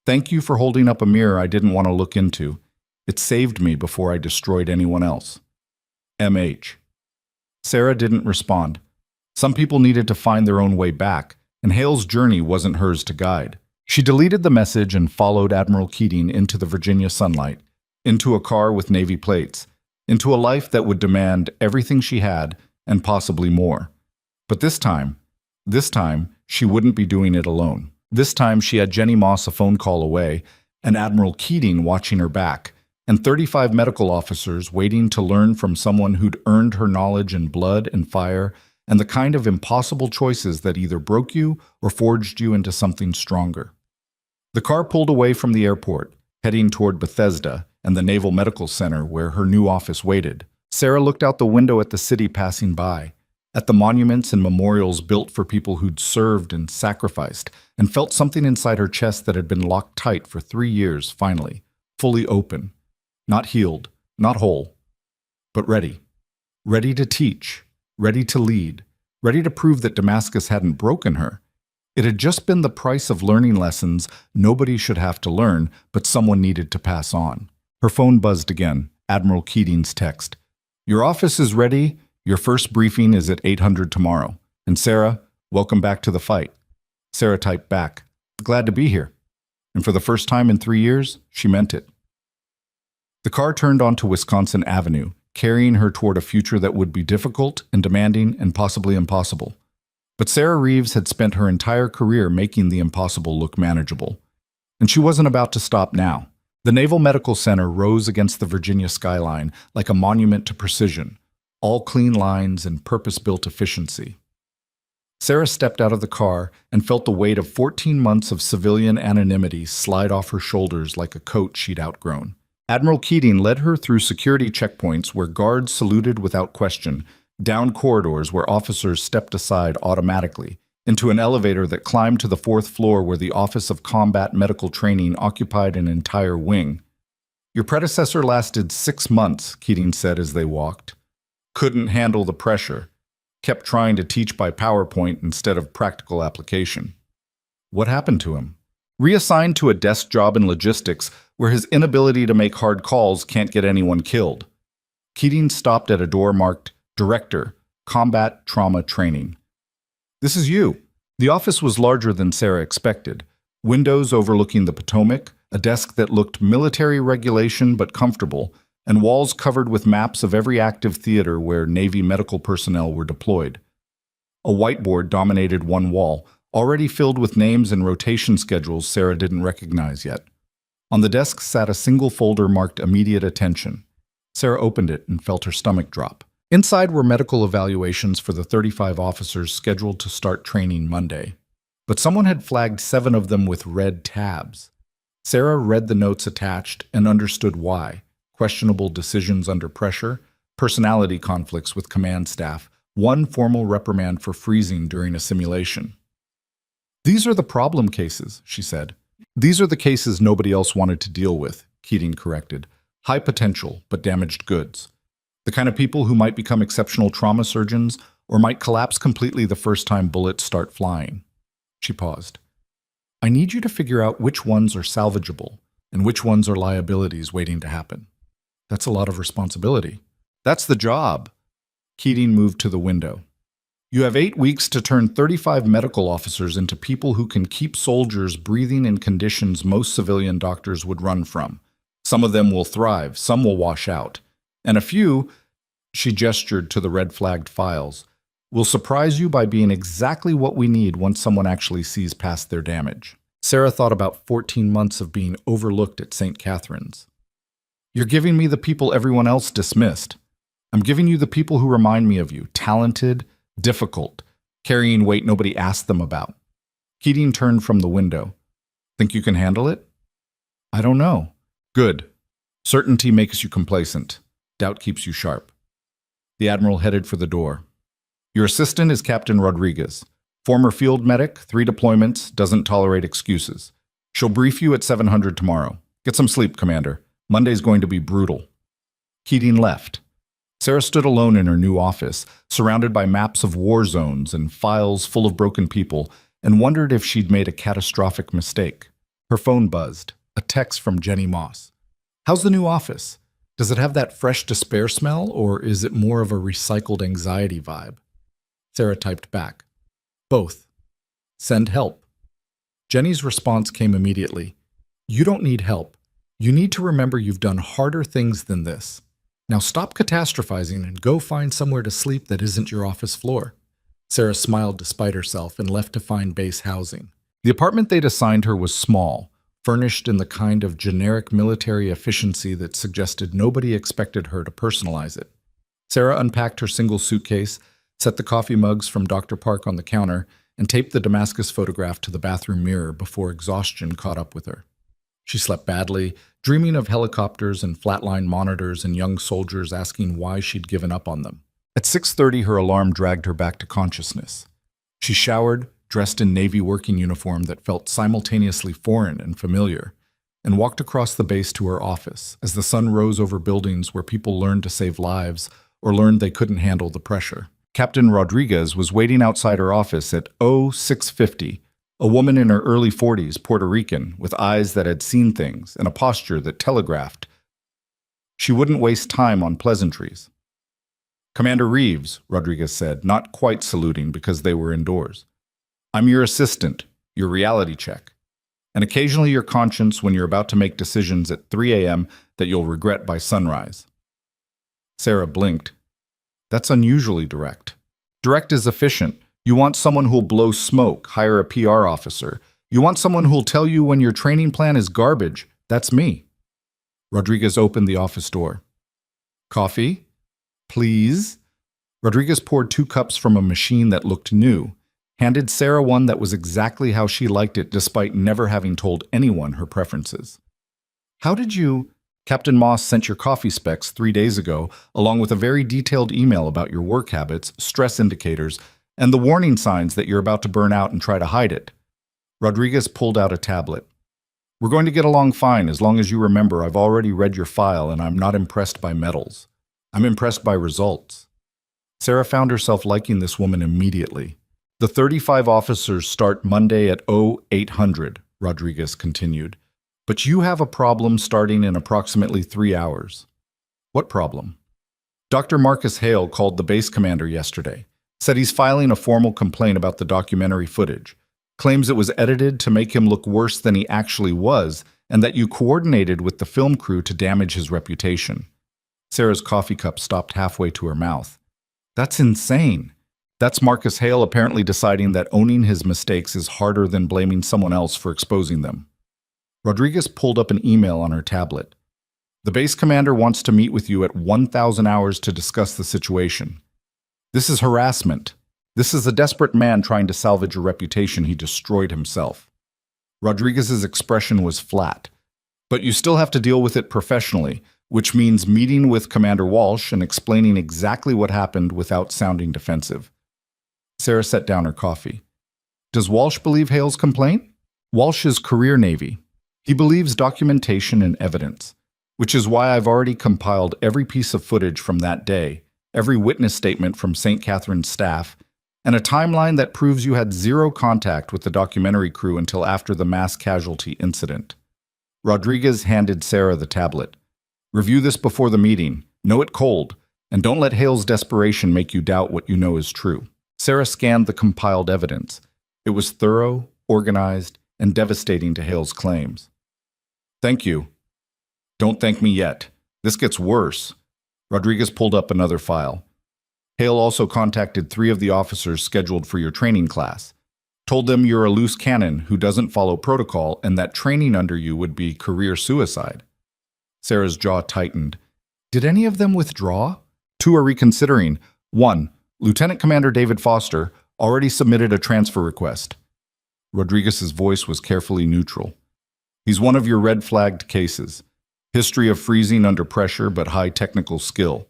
Thank you for holding up a mirror I didn't want to look into. It saved me before I destroyed anyone else. MH." Sarah didn't respond. Some people needed to find their own way back, and Hale's journey wasn't hers to guide. She deleted the message and followed Admiral Keating into the Virginia sunlight, into a car with Navy plates, into a life that would demand everything she had and possibly more. But this time, she wouldn't be doing it alone. This time she had Jenny Moss a phone call away, and Admiral Keating watching her back, and 35 medical officers waiting to learn from someone who'd earned her knowledge in blood and fire and the kind of impossible choices that either broke you or forged you into something stronger. The car pulled away from the airport, heading toward Bethesda and the Naval Medical Center where her new office waited. Sarah looked out the window at the city passing by, at the monuments and memorials built for people who'd served and sacrificed, and felt something inside her chest that had been locked tight for 3 years finally, fully open. Not healed, not whole, but ready. Ready to teach, ready to lead, ready to prove that Damascus hadn't broken her. It had just been the price of learning lessons nobody should have to learn, but someone needed to pass on. Her phone buzzed again, Admiral Keating's text. "Your office is ready. Your first briefing is at 800 tomorrow. And Sarah, welcome back to the fight." Sarah typed back, "Glad to be here." And for the first time in 3 years, she meant it. The car turned onto Wisconsin Avenue, carrying her toward a future that would be difficult and demanding and possibly impossible. But Sarah Reeves had spent her entire career making the impossible look manageable. And she wasn't about to stop now. The Naval Medical Center rose against the Virginia skyline like a monument to precision, all clean lines and purpose-built efficiency. Sarah stepped out of the car and felt the weight of 14 months of civilian anonymity slide off her shoulders like a coat she'd outgrown. Admiral Keating led her through security checkpoints where guards saluted without question, down corridors where officers stepped aside automatically, into an elevator that climbed to the 4th floor where the Office of Combat Medical Training occupied an entire wing. "Your predecessor lasted 6 months," Keating said as they walked. "Couldn't handle the pressure. Kept trying to teach by PowerPoint instead of practical application." What happened to him? Reassigned to a desk job in logistics where his inability to make hard calls can't get anyone killed. Keating stopped at a door marked Director, Combat Trauma Training. "This is you." The office was larger than Sarah expected. Windows overlooking the Potomac, a desk that looked military regulation but comfortable, and walls covered with maps of every active theater where Navy medical personnel were deployed. A whiteboard dominated one wall, already filled with names and rotation schedules Sarah didn't recognize yet. On the desk sat a single folder marked Immediate Attention. Sarah opened it and felt her stomach drop. Inside were medical evaluations for the 35 officers scheduled to start training Monday. But someone had flagged 7 of them with red tabs. Sarah read the notes attached and understood why. Questionable decisions under pressure, personality conflicts with command staff, one formal reprimand for freezing during a simulation. "These are the problem cases," she said. "These are the cases nobody else wanted to deal with," Keating corrected. "High potential, but damaged goods. The kind of people who might become exceptional trauma surgeons or might collapse completely the first time bullets start flying." She paused. "I need you to figure out which ones are salvageable and which ones are liabilities waiting to happen." "That's a lot of responsibility." "That's the job." Keating moved to the window. "You have 8 weeks to turn 35 medical officers into people who can keep soldiers breathing in conditions most civilian doctors would run from. Some of them will thrive, some will wash out. And a few," she gestured to the red-flagged files, "will surprise you by being exactly what we need once someone actually sees past their damage." Sarah thought about 14 months of being overlooked at St. Catherine's. "You're giving me the people everyone else dismissed. I'm giving you the people who remind me of you, talented, difficult, carrying weight nobody asked them about." Keating turned from the window. "Think you can handle it?" "I don't know." "Good. Certainty makes you complacent. Doubt keeps you sharp." The Admiral headed for the door. "Your assistant is Captain Rodriguez. Former field medic, 3 deployments, doesn't tolerate excuses. She'll brief you at 700 tomorrow. Get some sleep, Commander. Monday's going to be brutal." Keating left. Sarah stood alone in her new office, surrounded by maps of war zones and files full of broken people, and wondered if she'd made a catastrophic mistake. Her phone buzzed, a text from Jenny Moss. "How's the new office? Does it have that fresh despair smell, or is it more of a recycled anxiety vibe?" Sarah typed back. "Both. Send help." Jenny's response came immediately. "You don't need help. You need to remember you've done harder things than this. Now stop catastrophizing and go find somewhere to sleep that isn't your office floor." Sarah smiled despite herself and left to find base housing. The apartment they'd assigned her was small, furnished in the kind of generic military efficiency that suggested nobody expected her to personalize it. Sarah unpacked her single suitcase, set the coffee mugs from Dr. Park on the counter, and taped the Damascus photograph to the bathroom mirror before exhaustion caught up with her. She slept badly, dreaming of helicopters and flatline monitors and young soldiers asking why she'd given up on them. At 6:30, her alarm dragged her back to consciousness. She showered, dressed in Navy working uniform that felt simultaneously foreign and familiar, and walked across the base to her office as the sun rose over buildings where people learned to save lives or learned they couldn't handle the pressure. Captain Rodriguez was waiting outside her office at 0650, a woman in her early 40s, Puerto Rican, with eyes that had seen things and a posture that telegraphed she wouldn't waste time on pleasantries. "Commander Reeves," Rodriguez said, not quite saluting because they were indoors. "I'm your assistant, your reality check, and occasionally your conscience when you're about to make decisions at 3 a.m. that you'll regret by sunrise." Sarah blinked. "That's unusually direct." "Direct is efficient. You want someone who'll blow smoke, hire a PR officer, You want someone who'll tell you when your training plan is garbage. That's me. Rodriguez opened the office door. Coffee? Please? Rodriguez poured 2 cups from a machine that looked new, handed Sarah one that was exactly how she liked it despite never having told anyone her preferences. How did you... Captain Moss sent your coffee specs 3 days ago, along with a very detailed email about your work habits, stress indicators, and the warning signs that you're about to burn out and try to hide it. Rodriguez pulled out a tablet. We're going to get along fine as long as you remember I've already read your file and I'm not impressed by medals. I'm impressed by results. Sarah found herself liking this woman immediately. The 35 officers start Monday at 0800, Rodriguez continued. But you have a problem starting in approximately 3 hours. What problem? Dr. Marcus Hale called the base commander yesterday, said he's filing a formal complaint about the documentary footage, claims it was edited to make him look worse than he actually was, and that you coordinated with the film crew to damage his reputation. Sarah's coffee cup stopped halfway to her mouth. That's insane. That's Marcus Hale apparently deciding that owning his mistakes is harder than blaming someone else for exposing them. Rodriguez pulled up an email on her tablet. The base commander wants to meet with you at 1,000 hours to discuss the situation. This is harassment. This is a desperate man trying to salvage a reputation he destroyed himself. Rodriguez's expression was flat. But you still have to deal with it professionally, which means meeting with Commander Walsh and explaining exactly what happened without sounding defensive. Sarah set down her coffee. Does Walsh believe Hale's complaint? Walsh is career Navy. He believes documentation and evidence, which is why I've already compiled every piece of footage from that day, every witness statement from St. Catherine's staff, and a timeline that proves you had 0 contact with the documentary crew until after the mass casualty incident. Rodriguez handed Sarah the tablet. Review this before the meeting, know it cold, and don't let Hale's desperation make you doubt what you know is true. Sarah scanned the compiled evidence. It was thorough, organized, and devastating to Hale's claims. Thank you. Don't thank me yet. This gets worse. Rodriguez pulled up another file. Hale also contacted 3 of the officers scheduled for your training class. Told them you're a loose cannon who doesn't follow protocol and that training under you would be career suicide. Sarah's jaw tightened. Did any of them withdraw? 2 are reconsidering. 1, Lieutenant Commander David Foster, already submitted a transfer request. Rodriguez's voice was carefully neutral. He's one of your red-flagged cases. History of freezing under pressure but high technical skill.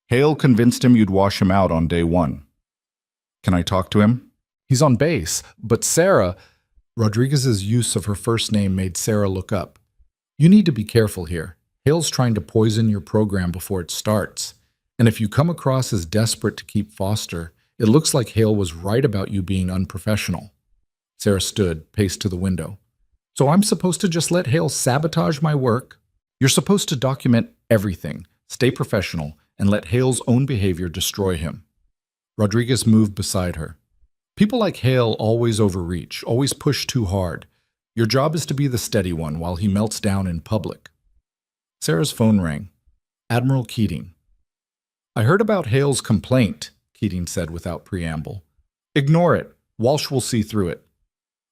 Hale convinced him you'd wash him out on day 1. Can I talk to him? He's on base, but Sarah... Rodriguez's use of her first name made Sarah look up. You need to be careful here. Hale's trying to poison your program before it starts. And if you come across as desperate to keep Foster, it looks like Hale was right about you being unprofessional. Sarah stood, paced to the window. So I'm supposed to just let Hale sabotage my work? You're supposed to document everything, stay professional, and let Hale's own behavior destroy him. Rodriguez moved beside her. People like Hale always overreach, always push too hard. Your job is to be the steady one while he melts down in public. Sarah's phone rang. Admiral Keating. I heard about Hale's complaint, Keating said without preamble. Ignore it. Walsh will see through it.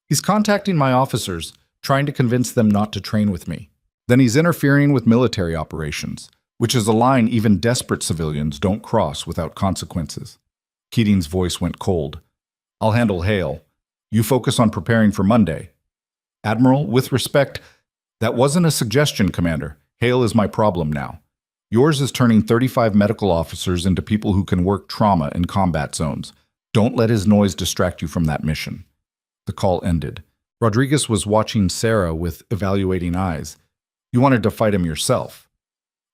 He's contacting my officers, trying to convince them not to train with me. Then he's interfering with military operations, which is a line even desperate civilians don't cross without consequences. Keating's voice went cold. I'll handle Hale. You focus on preparing for Monday. Admiral, with respect, that wasn't a suggestion, Commander. Hale is my problem now. Yours is turning 35 medical officers into people who can work trauma in combat zones. Don't let his noise distract you from that mission. The call ended. Rodriguez was watching Sarah with evaluating eyes. You wanted to fight him yourself.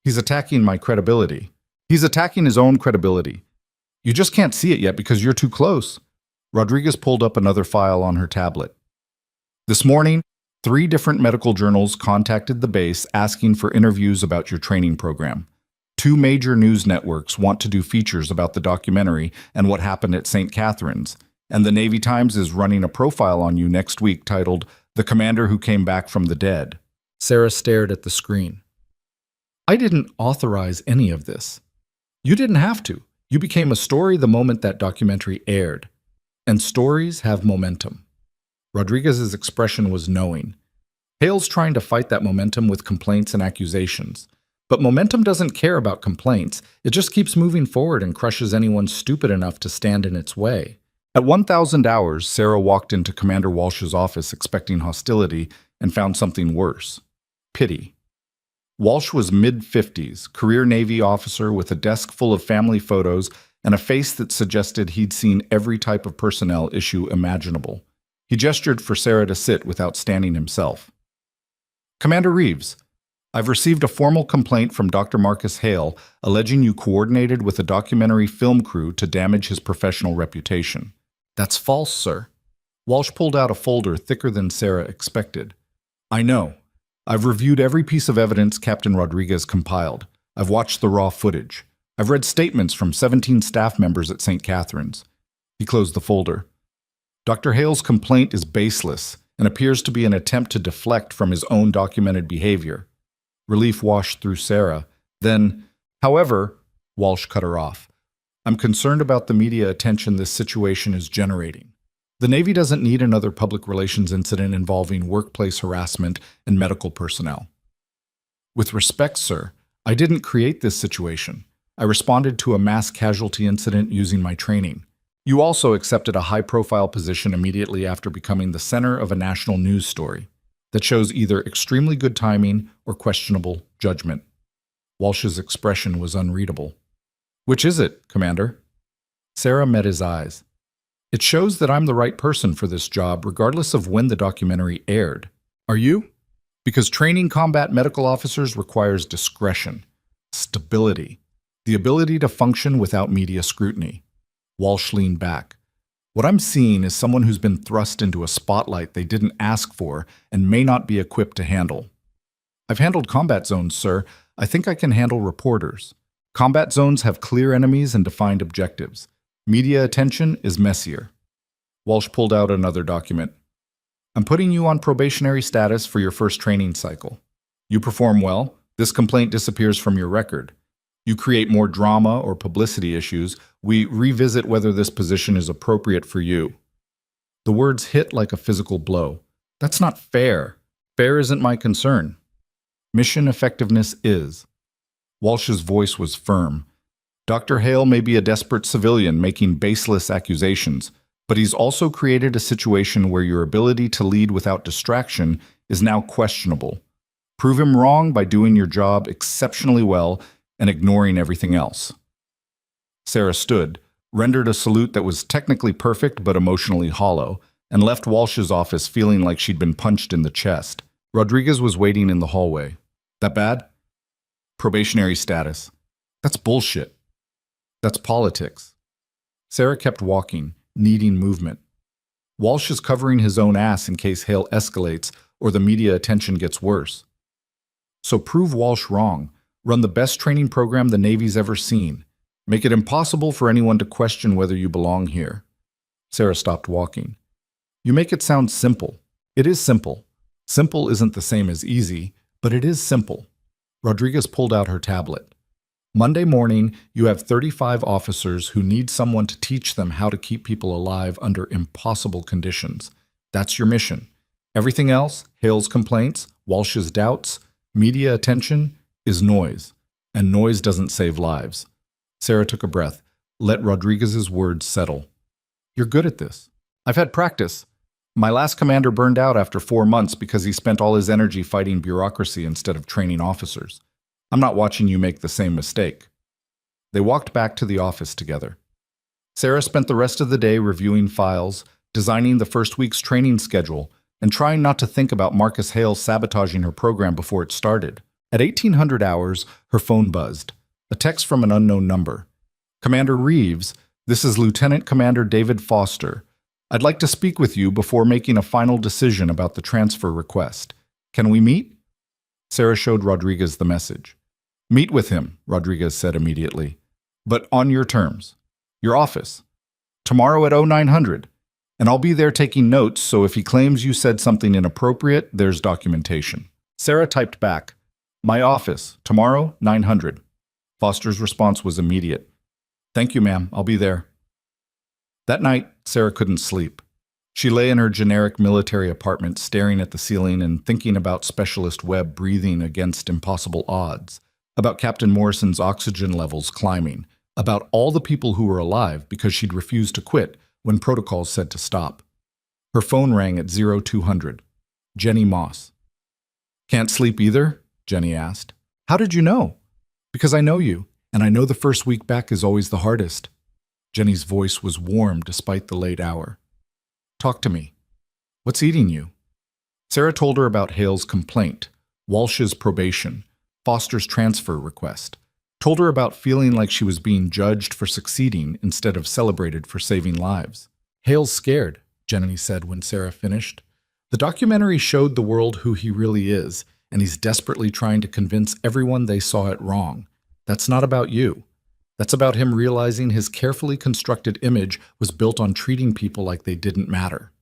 He's attacking my credibility. He's attacking his own credibility. You just can't see it yet because you're too close. Rodriguez pulled up another file on her tablet. This morning, 3 different medical journals contacted the base asking for interviews about your training program. 2 major news networks want to do features about the documentary and what happened at St. Catherine's, and the Navy Times is running a profile on you next week titled, The Commander Who Came Back from the Dead. Sarah stared at the screen. I didn't authorize any of this. You didn't have to. You became a story the moment that documentary aired. And stories have momentum. Rodriguez's expression was knowing. Hale's trying to fight that momentum with complaints and accusations. But momentum doesn't care about complaints. It just keeps moving forward and crushes anyone stupid enough to stand in its way. At 1,000 hours, Sarah walked into Commander Walsh's office expecting hostility and found something worse. Pity. Walsh was mid-50s, career Navy officer with a desk full of family photos and a face that suggested he'd seen every type of personnel issue imaginable. He gestured for Sarah to sit without standing himself. Commander Reeves, I've received a formal complaint from Dr. Marcus Hale alleging you coordinated with a documentary film crew to damage his professional reputation. That's false, sir. Walsh pulled out a folder thicker than Sarah expected. I know. I've reviewed every piece of evidence Captain Rodriguez compiled. I've watched the raw footage. I've read statements from 17 staff members at St. Catherine's. He closed the folder. Dr. Hale's complaint is baseless and appears to be an attempt to deflect from his own documented behavior. Relief washed through Sarah. Then, however, Walsh cut her off. I'm concerned about the media attention this situation is generating. The Navy doesn't need another public relations incident involving workplace harassment and medical personnel. With respect, sir, I didn't create this situation. I responded to a mass casualty incident using my training. You also accepted a high-profile position immediately after becoming the center of a national news story that shows either extremely good timing or questionable judgment. Walsh's expression was unreadable. Which is it, Commander? Sarah met his eyes. It shows that I'm the right person for this job regardless of when the documentary aired. Are you? Because training combat medical officers requires discretion, stability, the ability to function without media scrutiny. Walsh leaned back. What I'm seeing is someone who's been thrust into a spotlight they didn't ask for and may not be equipped to handle. I've handled combat zones, sir. I think I can handle reporters. Combat zones have clear enemies and defined objectives. Media attention is messier. Walsh pulled out another document. I'm putting you on probationary status for your first training cycle. You perform well, this complaint disappears from your record. You create more drama or publicity issues, we revisit whether this position is appropriate for you. The words hit like a physical blow. That's not fair. Fair isn't my concern. Mission effectiveness is. Walsh's voice was firm. Dr. Hale may be a desperate civilian making baseless accusations, but he's also created a situation where your ability to lead without distraction is now questionable. Prove him wrong by doing your job exceptionally well and ignoring everything else. Sarah stood, rendered a salute that was technically perfect but emotionally hollow, and left Walsh's office feeling like she'd been punched in the chest. Rodriguez was waiting in the hallway. That bad? Probationary status. That's bullshit. That's politics. Sarah kept walking, needing movement. Walsh is covering his own ass in case Hale escalates or the media attention gets worse. So prove Walsh wrong. Run the best training program the Navy's ever seen. Make it impossible for anyone to question whether you belong here. Sarah stopped walking. You make it sound simple. It is simple. Simple isn't the same as easy, but it is simple. Rodriguez pulled out her tablet. Monday morning, you have 35 officers who need someone to teach them how to keep people alive under impossible conditions. That's your mission. Everything else, Hale's complaints, Walsh's doubts, media attention, is noise, and noise doesn't save lives. Sarah took a breath. Let Rodriguez's words settle. You're good at this. I've had practice. My last commander burned out after 4 months because he spent all his energy fighting bureaucracy instead of training officers. I'm not watching you make the same mistake. They walked back to the office together. Sarah spent the rest of the day reviewing files, designing the first week's training schedule, and trying not to think about Marcus Hale sabotaging her program before it started. At 1800 hours, her phone buzzed. A text from an unknown number. Commander Reeves, this is Lieutenant Commander David Foster. I'd like to speak with you before making a final decision about the transfer request. Can we meet? Sarah showed Rodriguez the message. Meet with him, Rodriguez said immediately. But on your terms. Your office. Tomorrow at 0900. And I'll be there taking notes, so if he claims you said something inappropriate, there's documentation. Sarah typed back. My office, tomorrow, 900. Foster's response was immediate. Thank you, ma'am. I'll be there. That night, Sarah couldn't sleep. She lay in her generic military apartment staring at the ceiling and thinking about Specialist Webb breathing against impossible odds, about Captain Morrison's oxygen levels climbing, about all the people who were alive because she'd refused to quit when protocols said to stop. Her phone rang at 0200. Jenny Moss. "Can't sleep either?" Jenny asked. "How did you know?" "Because I know you, and I know the first week back is always the hardest." Jenny's voice was warm despite the late hour. "Talk to me. What's eating you?" Sarah told her about Hale's complaint, Walsh's probation, Foster's transfer request. Told her about feeling like she was being judged for succeeding instead of celebrated for saving lives. "Hale's scared," Jenny said when Sarah finished. "The documentary showed the world who he really is, and he's desperately trying to convince everyone they saw it wrong. That's not about you. That's about him realizing his carefully constructed image was built on treating people like they didn't matter.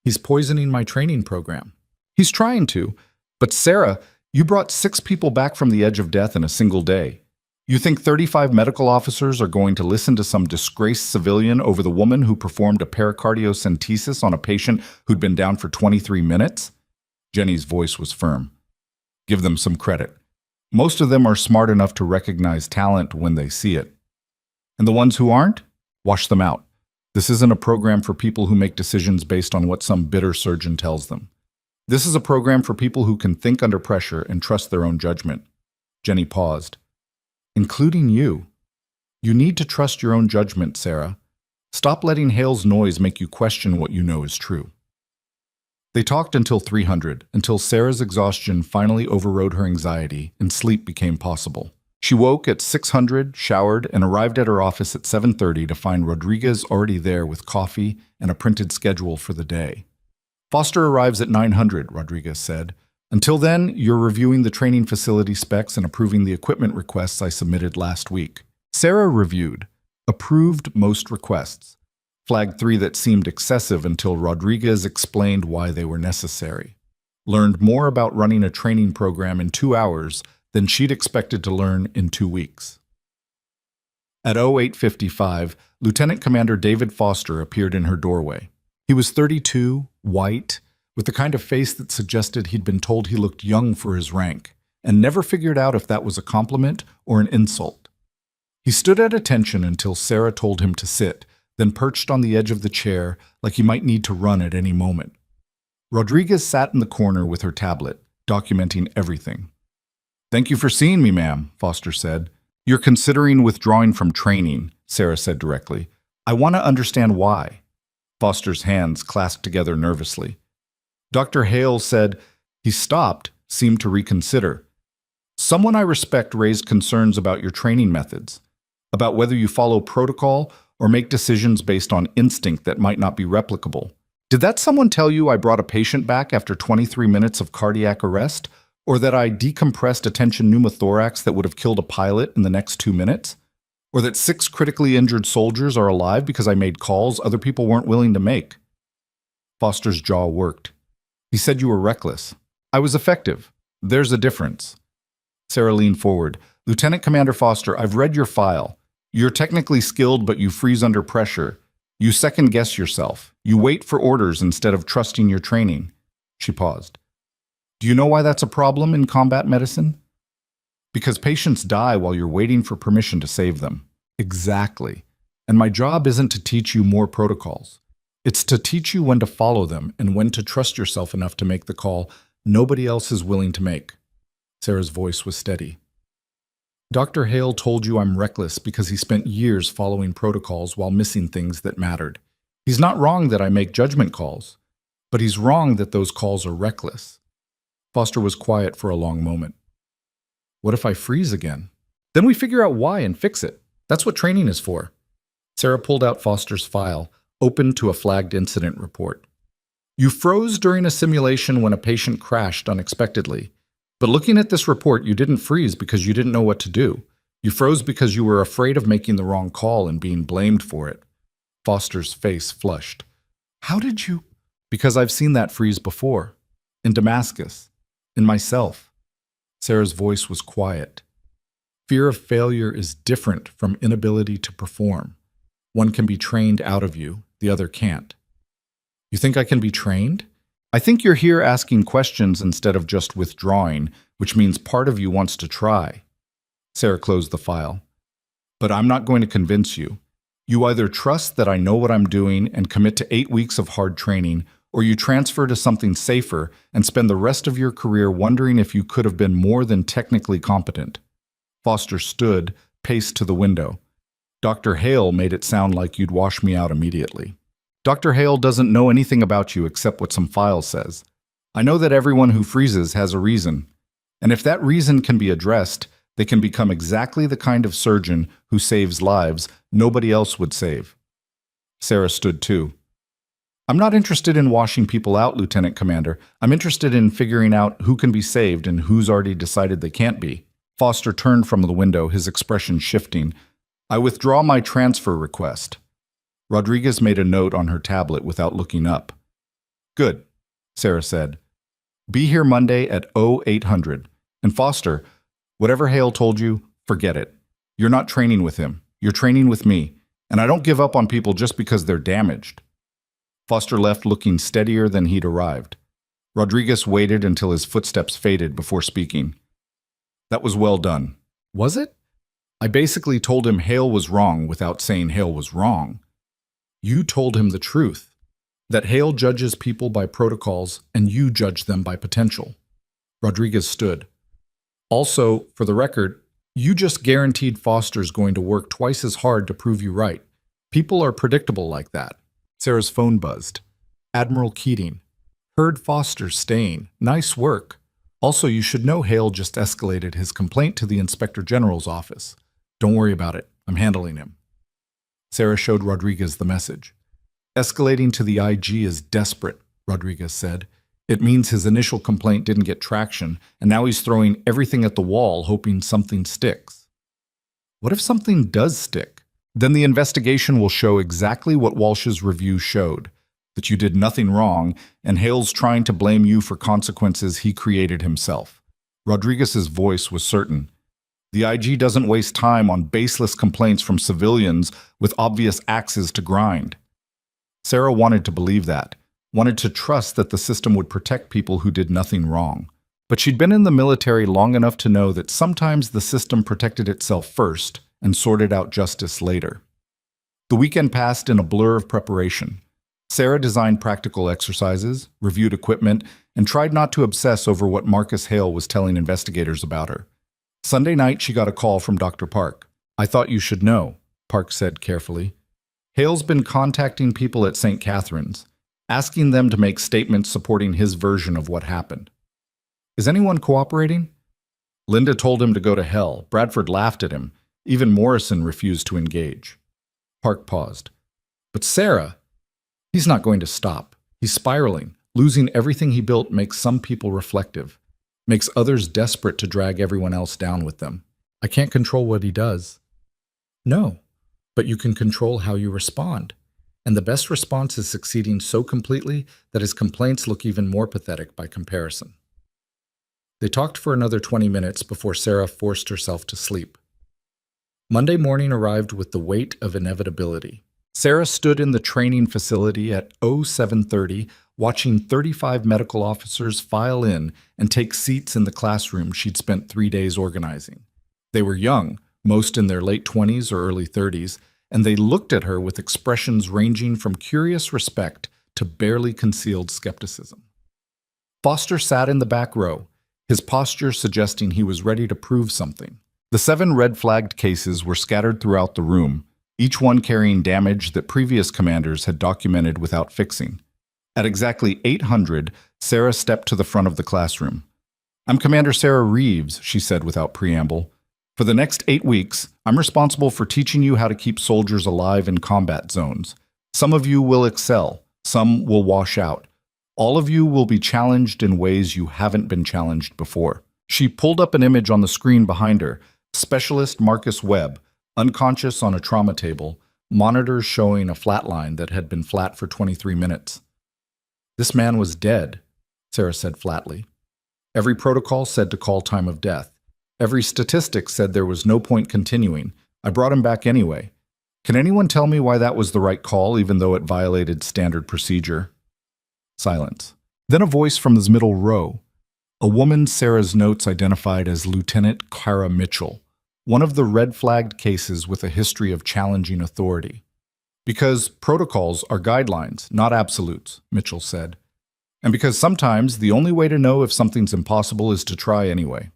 He's poisoning my training program." "He's trying to. But Sarah, you brought 6 people back from the edge of death in a single day. You think 35 medical officers are going to listen to some disgraced civilian over the woman who performed a pericardiocentesis on a patient who'd been down for 23 minutes? Jenny's voice was firm. "Give them some credit. Most of them are smart enough to recognize talent when they see it. And the ones who aren't? Wash them out. This isn't a program for people who make decisions based on what some bitter surgeon tells them. This is a program for people who can think under pressure and trust their own judgment." Jenny paused. "Including you. You need to trust your own judgment, Sarah. Stop letting Hale's noise make you question what you know is true." They talked until 300, until Sarah's exhaustion finally overrode her anxiety and sleep became possible. She woke at 600, showered, and arrived at her office at 7:30 to find Rodriguez already there with coffee and a printed schedule for the day. "Foster arrives at 900, Rodriguez said. "Until then, you're reviewing the training facility specs and approving the equipment requests I submitted last week." Sarah reviewed, approved most requests, flagged 3 that seemed excessive until Rodriguez explained why they were necessary. Learned more about running a training program in 2 hours than she'd expected to learn in 2 weeks. At 08:55, Lieutenant Commander David Foster appeared in her doorway. He was 32, white, with the kind of face that suggested he'd been told he looked young for his rank, and never figured out if that was a compliment or an insult. He stood at attention until Sarah told him to sit, then perched on the edge of the chair like he might need to run at any moment. Rodriguez sat in the corner with her tablet, documenting everything. "Thank you for seeing me, ma'am," Foster said. "You're considering withdrawing from training," Sarah said directly. "I want to understand why." Foster's hands clasped together nervously. Dr. Hale said he stopped, seemed to reconsider. "Someone I respect raised concerns about your training methods, about whether you follow protocol or make decisions based on instinct that might not be replicable. Did that someone tell you I brought a patient back after 23 minutes of cardiac arrest, or that I decompressed a tension pneumothorax that would have killed a pilot in the next 2 minutes? Or that 6 critically injured soldiers are alive because I made calls other people weren't willing to make?" Foster's jaw worked. "He said you were reckless. I was effective. There's a difference." Sarah leaned forward. "Lieutenant Commander Foster, I've read your file. You're technically skilled, but you freeze under pressure. You second-guess yourself. You wait for orders instead of trusting your training." She paused. "Do you know why that's a problem in combat medicine?" "Because patients die while you're waiting for permission to save them." "Exactly. And my job isn't to teach you more protocols. It's to teach you when to follow them and when to trust yourself enough to make the call nobody else is willing to make." Sarah's voice was steady. "Dr. Hale told you I'm reckless because he spent years following protocols while missing things that mattered. He's not wrong that I make judgment calls, but he's wrong that those calls are reckless." Foster was quiet for a long moment. "What if I freeze again?" "Then we figure out why and fix it. That's what training is for." Sarah pulled out Foster's file, opened to a flagged incident report. "You froze during a simulation when a patient crashed unexpectedly. But looking at this report, you didn't freeze because you didn't know what to do. You froze because you were afraid of making the wrong call and being blamed for it." Foster's face flushed. "How did you?" "Because I've seen that freeze before. In Damascus. In myself." Sarah's voice was quiet. "Fear of failure is different from inability to perform. One can be trained out of you, the other can't." You think I can be trained? I think you're here asking questions instead of just withdrawing, which means part of you wants to try. Sarah closed the file. But I'm not going to convince you. You either trust that I know what I'm doing and commit to 8 weeks of hard training, or you transfer to something safer and spend the rest of your career wondering if you could have been more than technically competent. Foster stood, paced to the window. Dr. Hale made it sound like you'd wash me out immediately. Dr. Hale doesn't know anything about you except what some file says. I know that everyone who freezes has a reason, and if that reason can be addressed, they can become exactly the kind of surgeon who saves lives nobody else would save. Sarah stood too. I'm not interested in washing people out, Lieutenant Commander. I'm interested in figuring out who can be saved and who's already decided they can't be. Foster turned from the window, his expression shifting. I withdraw my transfer request. Rodriguez made a note on her tablet without looking up. Good, Sarah said. Be here Monday at 0800. And Foster, whatever Hale told you, forget it. You're not training with him. You're training with me. And I don't give up on people just because they're damaged. Foster left looking steadier than he'd arrived. Rodriguez waited until his footsteps faded before speaking. That was well done. Was it? I basically told him Hale was wrong without saying Hale was wrong. You told him the truth, that Hale judges people by protocols and you judge them by potential. Rodriguez stood. Also, for the record, you just guaranteed Foster's going to work twice as hard to prove you right. People are predictable like that. Sarah's phone buzzed. Admiral Keating. Heard Foster's staying. Nice work. Also, you should know Hale just escalated his complaint to the Inspector General's office. Don't worry about it. I'm handling him. Sarah showed Rodriguez the message. Escalating to the IG is desperate, Rodriguez said. It means his initial complaint didn't get traction, and now he's throwing everything at the wall, hoping something sticks. What if something does stick? Then the investigation will show exactly what Walsh's review showed, that you did nothing wrong, and Hale's trying to blame you for consequences he created himself. Rodriguez's voice was certain. The IG doesn't waste time on baseless complaints from civilians with obvious axes to grind. Sarah wanted to believe that, wanted to trust that the system would protect people who did nothing wrong. But she'd been in the military long enough to know that sometimes the system protected itself first and sorted out justice later. The weekend passed in a blur of preparation. Sarah designed practical exercises, reviewed equipment, and tried not to obsess over what Marcus Hale was telling investigators about her. Sunday night, she got a call from Dr. Park. I thought you should know, Park said carefully. Hale's been contacting people at St. Catherine's, asking them to make statements supporting his version of what happened. Is anyone cooperating? Linda told him to go to hell. Bradford laughed at him. Even Morrison refused to engage. Park paused. But Sarah, he's not going to stop. He's spiraling. Losing everything he built makes some people reflective, makes others desperate to drag everyone else down with them. I can't control what he does. No, but you can control how you respond. And the best response is succeeding so completely that his complaints look even more pathetic by comparison. They talked for another 20 minutes before Sarah forced herself to sleep. Monday morning arrived with the weight of inevitability. Sarah stood in the training facility at 0730, watching 35 medical officers file in and take seats in the classroom she'd spent 3 days organizing. They were young, most in their late 20s or early 30s, and they looked at her with expressions ranging from curious respect to barely concealed skepticism. Foster sat in the back row, his posture suggesting he was ready to prove something. The 7 red-flagged cases were scattered throughout the room, each one carrying damage that previous commanders had documented without fixing. At exactly 800, Sarah stepped to the front of the classroom. I'm Commander Sarah Reeves, she said without preamble. For the next 8 weeks, I'm responsible for teaching you how to keep soldiers alive in combat zones. Some of you will excel, some will wash out. All of you will be challenged in ways you haven't been challenged before. She pulled up an image on the screen behind her. Specialist Marcus Webb, unconscious on a trauma table, monitors showing a flat line that had been flat for 23 minutes. This man was dead, Sarah said flatly. Every protocol said to call time of death. Every statistic said there was no point continuing. I brought him back anyway. Can anyone tell me why that was the right call, even though it violated standard procedure? Silence. Then a voice from the middle row. A woman Sarah's notes identified as Lieutenant Kara Mitchell, one of the red-flagged cases with a history of challenging authority. Because protocols are guidelines, not absolutes, Mitchell said. And because sometimes the only way to know if something's impossible is to try anyway.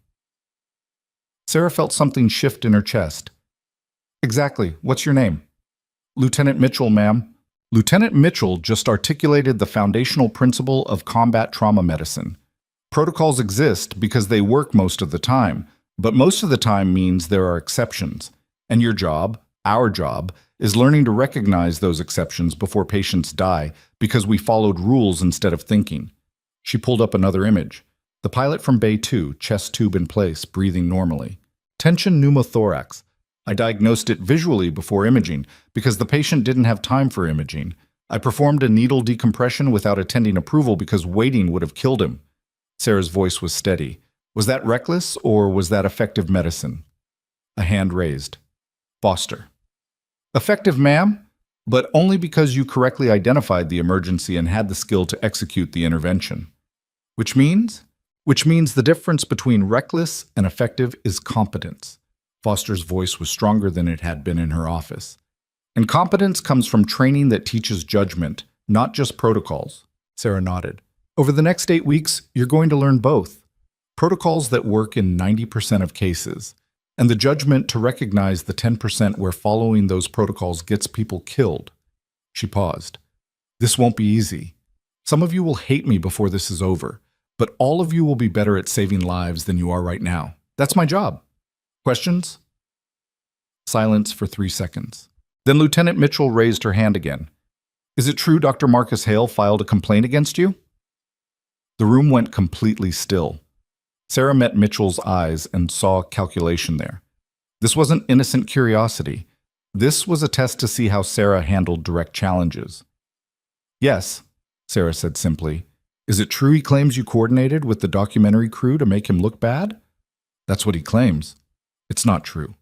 Sarah felt something shift in her chest. Exactly. What's your name? Lieutenant Mitchell, ma'am. Lieutenant Mitchell just articulated the foundational principle of combat trauma medicine. Protocols exist because they work most of the time, but most of the time means there are exceptions. And your job, our job, is learning to recognize those exceptions before patients die because we followed rules instead of thinking. She pulled up another image. The pilot from Bay 2, chest tube in place, breathing normally. Tension pneumothorax. I diagnosed it visually before imaging because the patient didn't have time for imaging. I performed a needle decompression without attending approval because waiting would have killed him. Sarah's voice was steady. Was that reckless or was that effective medicine? A hand raised. Foster. Effective, ma'am, but only because you correctly identified the emergency and had the skill to execute the intervention. Which means the difference between reckless and effective is competence. Foster's voice was stronger than it had been in her office. And competence comes from training that teaches judgment, not just protocols. Sarah nodded. Over the next 8 weeks, you're going to learn both. Protocols that work in 90% of cases, and the judgment to recognize the 10% where following those protocols gets people killed. She paused. This won't be easy. Some of you will hate me before this is over, but all of you will be better at saving lives than you are right now. That's my job. Questions? Silence for 3 seconds. Then Lieutenant Mitchell raised her hand again. Is it true Dr. Marcus Hale filed a complaint against you? The room went completely still. Sarah met Mitchell's eyes and saw calculation there. This wasn't innocent curiosity. This was a test to see how Sarah handled direct challenges. Yes, Sarah said simply. Is it true he claims you coordinated with the documentary crew to make him look bad? That's what he claims. It's not true.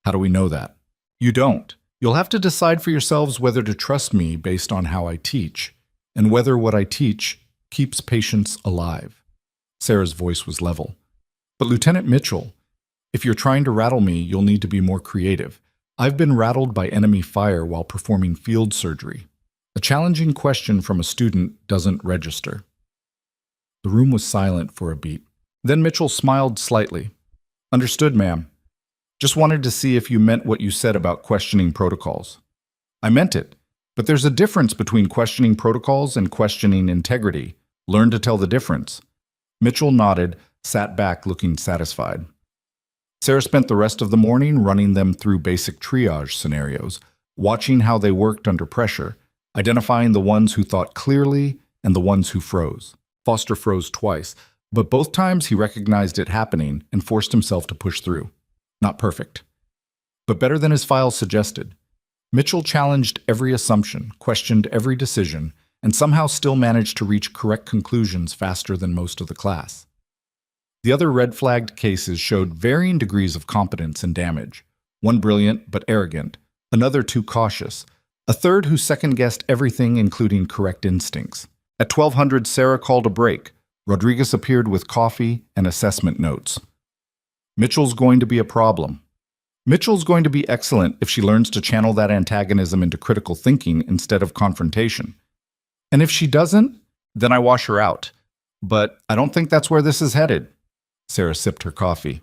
How do we know that? You don't. You'll have to decide for yourselves whether to trust me based on how I teach, and whether what I teach keeps patients alive. Sarah's voice was level. But Lieutenant Mitchell, if you're trying to rattle me, you'll need to be more creative. I've been rattled by enemy fire while performing field surgery. A challenging question from a student doesn't register. The room was silent for a beat. Then Mitchell smiled slightly. Understood, ma'am. Just wanted to see if you meant what you said about questioning protocols. I meant it, but there's a difference between questioning protocols and questioning integrity. Learn to tell the difference. Mitchell nodded, sat back looking satisfied. Sarah spent the rest of the morning running them through basic triage scenarios, watching how they worked under pressure, identifying the ones who thought clearly and the ones who froze. Foster froze twice, but both times he recognized it happening and forced himself to push through. Not perfect, but better than his files suggested. Mitchell challenged every assumption, questioned every decision, and somehow still managed to reach correct conclusions faster than most of the class. The other red-flagged cases showed varying degrees of competence and damage. One brilliant but arrogant, another too cautious, a third who second-guessed everything including correct instincts. At 1200, Sarah called a break. Rodriguez appeared with coffee and assessment notes. Mitchell's going to be a problem. Mitchell's going to be excellent if she learns to channel that antagonism into critical thinking instead of confrontation. And if she doesn't, then I wash her out. But I don't think that's where this is headed. Sarah sipped her coffee.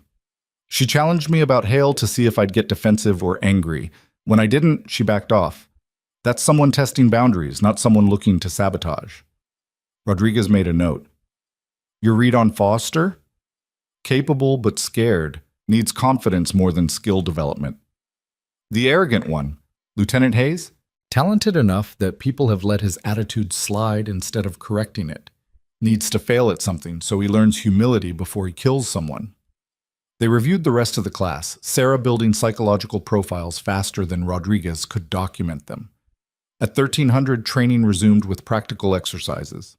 She challenged me about Hale to see if I'd get defensive or angry. When I didn't, she backed off. That's someone testing boundaries, not someone looking to sabotage. Rodriguez made a note. Your read on Foster? Capable but scared, needs confidence more than skill development. The arrogant one, Lieutenant Hayes? Talented enough that people have let his attitude slide instead of correcting it. Needs to fail at something so he learns humility before he kills someone. They reviewed the rest of the class, Sarah building psychological profiles faster than Rodriguez could document them. At 1300, training resumed with practical exercises.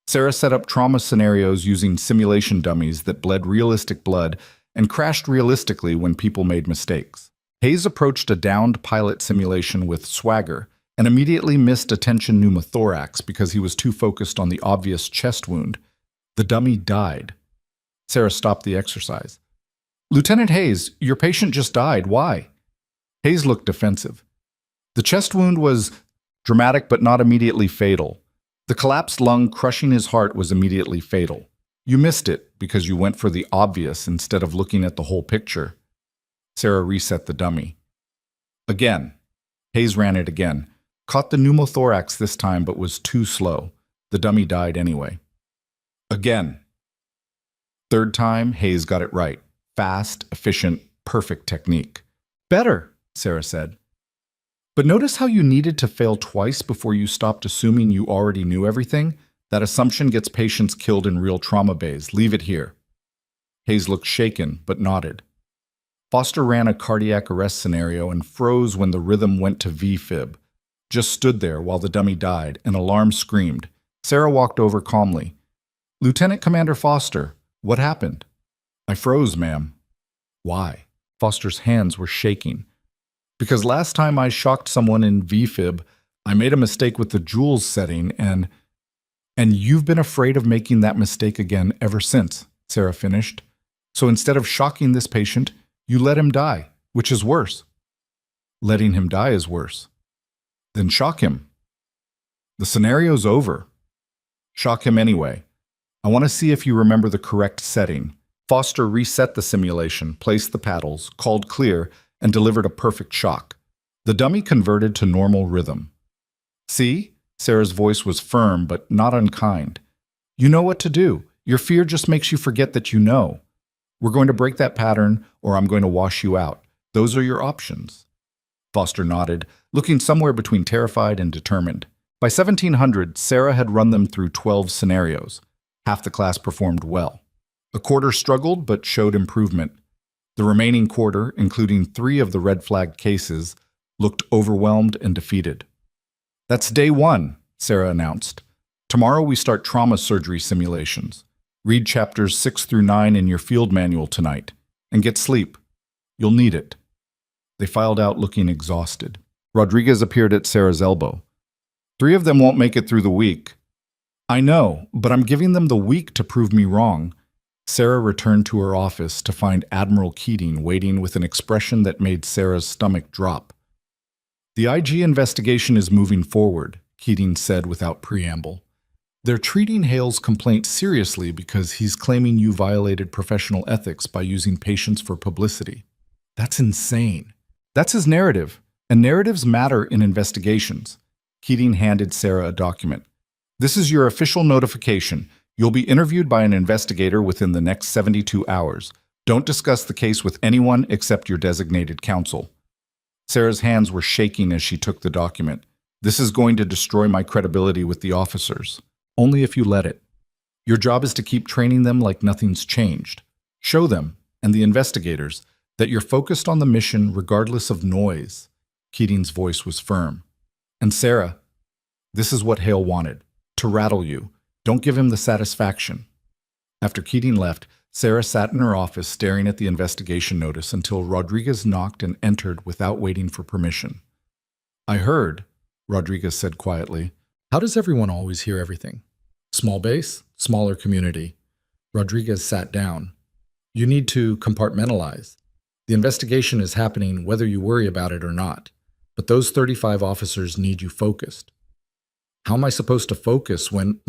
Sarah set up trauma scenarios using simulation dummies that bled realistic blood and crashed realistically when people made mistakes. Hayes approached a downed pilot simulation with swagger, and immediately missed a tension pneumothorax because he was too focused on the obvious chest wound. The dummy died. Sarah stopped the exercise. "Lieutenant Hayes, your patient just died. Why?" Hayes looked defensive. The chest wound was dramatic but not immediately fatal. The collapsed lung crushing his heart was immediately fatal. You missed it because you went for the obvious instead of looking at the whole picture. Sarah reset the dummy. Again. Hayes ran it again. Caught the pneumothorax this time but was too slow. The dummy died anyway. Again. Third time, Hayes got it right. Fast, efficient, perfect technique. "Better," Sarah said. "But notice how you needed to fail twice before you stopped assuming you already knew everything? That assumption gets patients killed in real trauma bays. Leave it here." Hayes looked shaken, but nodded. Foster ran a cardiac arrest scenario and froze when the rhythm went to V-fib. Just stood there while the dummy died, and alarm screamed. Sarah walked over calmly. "Lieutenant Commander Foster, what happened?" "I froze, ma'am." "Why?" Foster's hands were shaking. "Because last time I shocked someone in V-fib, I made a mistake with the Joules setting, and you've been afraid of making that mistake again ever since," Sarah finished. "So instead of shocking this patient, you let him die, which is worse." "Letting him die is worse." "Then shock him." "The scenario's over." "Shock him anyway. I want to see if you remember the correct setting." Foster reset the simulation, placed the paddles, called clear, and delivered a perfect shock. The dummy converted to normal rhythm. "See?" Sarah's voice was firm but not unkind. "You know what to do. Your fear just makes you forget that you know. We're going to break that pattern, or I'm going to wash you out. Those are your options." Foster nodded, looking somewhere between terrified and determined. By 1700, Sarah had run them through 12 scenarios. Half the class performed well. A quarter struggled but showed improvement. The remaining quarter, including 3 of the red flag cases, looked overwhelmed and defeated. "That's day 1, Sarah announced. "Tomorrow we start trauma surgery simulations. Read chapters 6 through 9 in your field manual tonight. And get sleep. You'll need it." They filed out looking exhausted. Rodriguez appeared at Sarah's elbow. "3 of them won't make it through the week." "I know, but I'm giving them the week to prove me wrong." Sarah returned to her office to find Admiral Keating waiting with an expression that made Sarah's stomach drop. "The IG investigation is moving forward," Keating said without preamble. "They're treating Hale's complaint seriously because he's claiming you violated professional ethics by using patients for publicity. That's insane. That's his narrative, and narratives matter in investigations." Keating handed Sarah a document. "This is your official notification. You'll be interviewed by an investigator within the next 72 hours. Don't discuss the case with anyone except your designated counsel." Sarah's hands were shaking as she took the document. "This is going to destroy my credibility with the officers. Only if you let it. Your job is to keep training them like nothing's changed. Show them, and the investigators, that you're focused on the mission regardless of noise." Keating's voice was firm. "And Sarah, this is what Hale wanted. To rattle you. Don't give him the satisfaction." After Keating left, Sarah sat in her office staring at the investigation notice until Rodriguez knocked and entered without waiting for permission. "I heard," Rodriguez said quietly. "How does everyone always hear everything? Small base, smaller community." Rodriguez sat down. "You need to compartmentalize. The investigation is happening whether you worry about it or not. But those 35 officers need you focused." "How am I supposed to focus when—"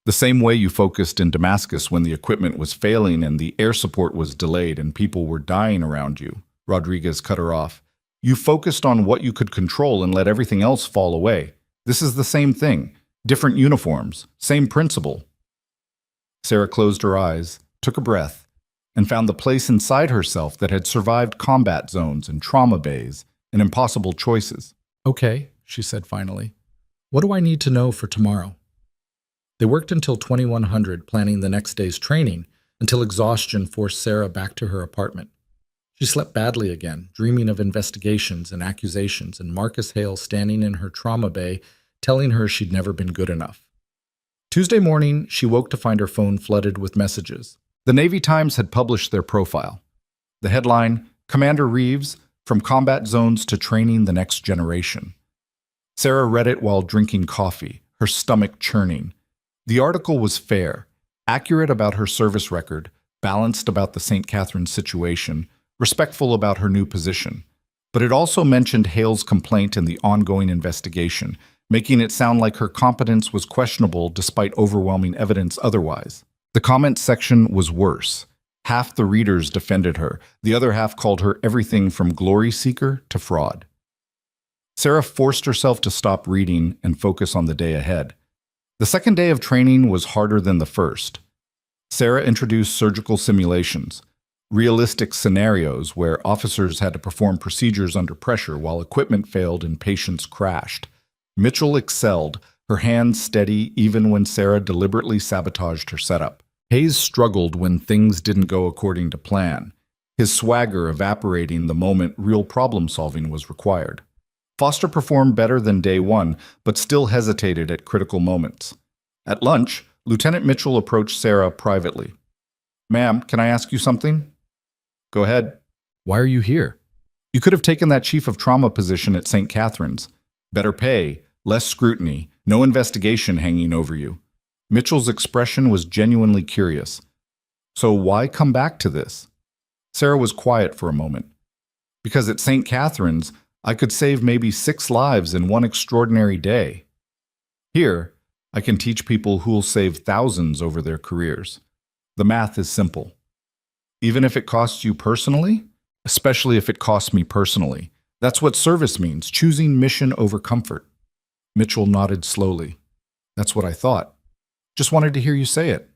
"The same way you focused in Damascus when the equipment was failing and the air support was delayed and people were dying around you," Rodriguez cut her off. "You focused on what you could control and let everything else fall away. This is the same thing. Different uniforms. Same principle." Sarah closed her eyes, took a breath, and found the place inside herself that had survived combat zones and trauma bays and impossible choices. "Okay," she said finally. "What do I need to know for tomorrow?" They worked until 2100 planning the next day's training, until exhaustion forced Sarah back to her apartment. She slept badly again, dreaming of investigations and accusations and Marcus Hale standing in her trauma bay telling her she'd never been good enough. Tuesday morning, she woke to find her phone flooded with messages. The Navy Times had published their profile. The headline, "Commander Reeves, From Combat Zones to Training the Next Generation." Sarah read it while drinking coffee, her stomach churning. The article was fair, accurate about her service record, balanced about the St. Catherine's situation, respectful about her new position. But it also mentioned Hale's complaint and the ongoing investigation, making it sound like her competence was questionable despite overwhelming evidence otherwise. The comment section was worse. Half the readers defended her, the other half called her everything from glory seeker to fraud. Sarah forced herself to stop reading and focus on the day ahead. The second day of training was harder than the first. Sarah introduced surgical simulations, realistic scenarios where officers had to perform procedures under pressure while equipment failed and patients crashed. Mitchell excelled, her hands steady even when Sarah deliberately sabotaged her setup. Hayes struggled when things didn't go according to plan, his swagger evaporating the moment real problem-solving was required. Foster performed better than day one, but still hesitated at critical moments. At lunch, Lieutenant Mitchell approached Sarah privately. "Ma'am, can I ask you something?" "Go ahead." "Why are you here?" "You could have taken that chief of trauma position at St. Catherine's. Better pay, less scrutiny, no investigation hanging over you." Mitchell's expression was genuinely curious. "So why come back to this?" Sarah was quiet for a moment. "Because at St. Catherine's, I could save maybe 6 lives in one extraordinary day. Here, I can teach people who'll save thousands over their careers. The math is simple. Even if it costs you personally, especially if it costs me personally. That's what service means, choosing mission over comfort." Mitchell nodded slowly. "That's what I thought. Just wanted to hear you say it."